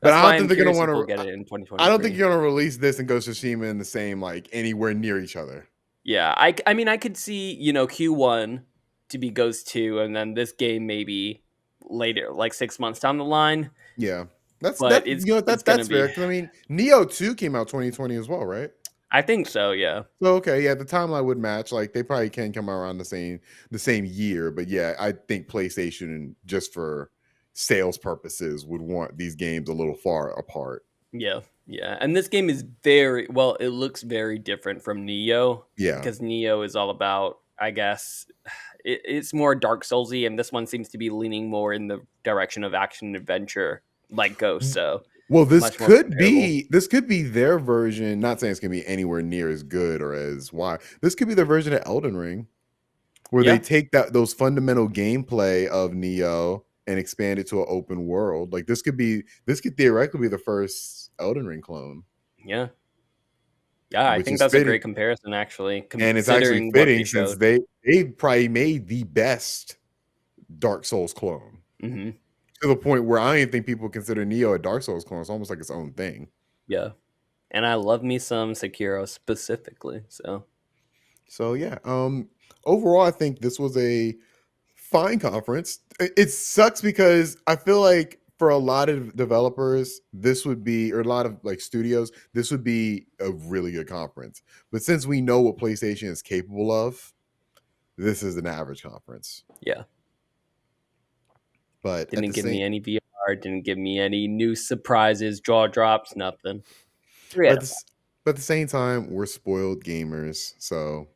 but That's I why don't think I'm they're gonna curious if want we'll to. get it in 2023. I don't think you're gonna release this and Ghost of Tsushima in the same like anywhere near each other. Yeah, I mean, I could see, Q1 to be Ghost 2, and then this game maybe later, like 6 months down the line. Yeah, that's But it's that's gonna fair. be. Because I mean, Neo 2 came out 2020 as well, right? I think so. Yeah. So okay, yeah, the timeline would match. Like they probably can come around the same year, but yeah, I think PlayStation, just for sales purposes, would want these games a little far apart. Yeah. Yeah. And this game is very well. It looks very different from Neo Yeah, because Neo is all about, I guess, it's more Dark Soulsy, and this one seems to be leaning more in the direction of action and adventure, like Ghost. So well, much more comparable. this could be their version. Not saying it's gonna be anywhere near as good or as wide. This could be their version of Elden Ring, where they Yeah. take those fundamental gameplay of Neo and expand it to an open world. Like this could theoretically be the first Elden Ring clone, Yeah. Yeah, I which think is that's a fitting. great comparison, actually, And it's actually considering what they fitting since showed. they probably made the best Dark Souls clone Hmm. to the point where I don't even think people consider Neo a Dark Souls clone. It's almost like its own thing. Yeah. And I love me some Sekiro specifically. So yeah, overall, I think this was a fine conference. It sucks because I feel like for a lot of developers, this would be, or a lot of like studios, this would be a really good conference. But since we know what PlayStation is capable of, this is an average conference. Yeah. But at Didn't the give me same, any VR, didn't give me any new surprises, jaw drops, nothing. 3 but out at of 5. but at the same time, we're spoiled gamers, so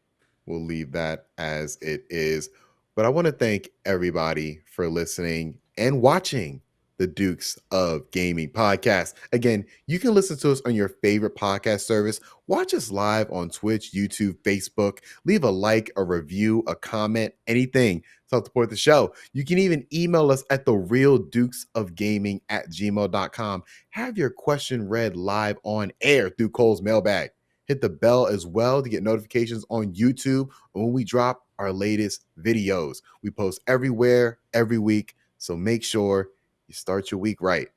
we'll leave that as it is. But I want to thank everybody for listening and watching the Dukes of Gaming podcast. Again, you can listen to us on your favorite podcast service. Watch us live on Twitch, YouTube, Facebook. Leave a like, a review, a comment, anything to help support the show. You can even email us at therealdukesofgaming@gmail.com. Have your question read live on air through Cole's mailbag. Hit the bell as well to get notifications on YouTube when we drop our latest videos. We post everywhere, every week. So make sure you start your week right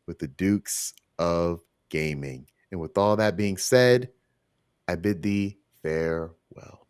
with the Dukes of Gaming. And with all that being said, I bid thee farewell.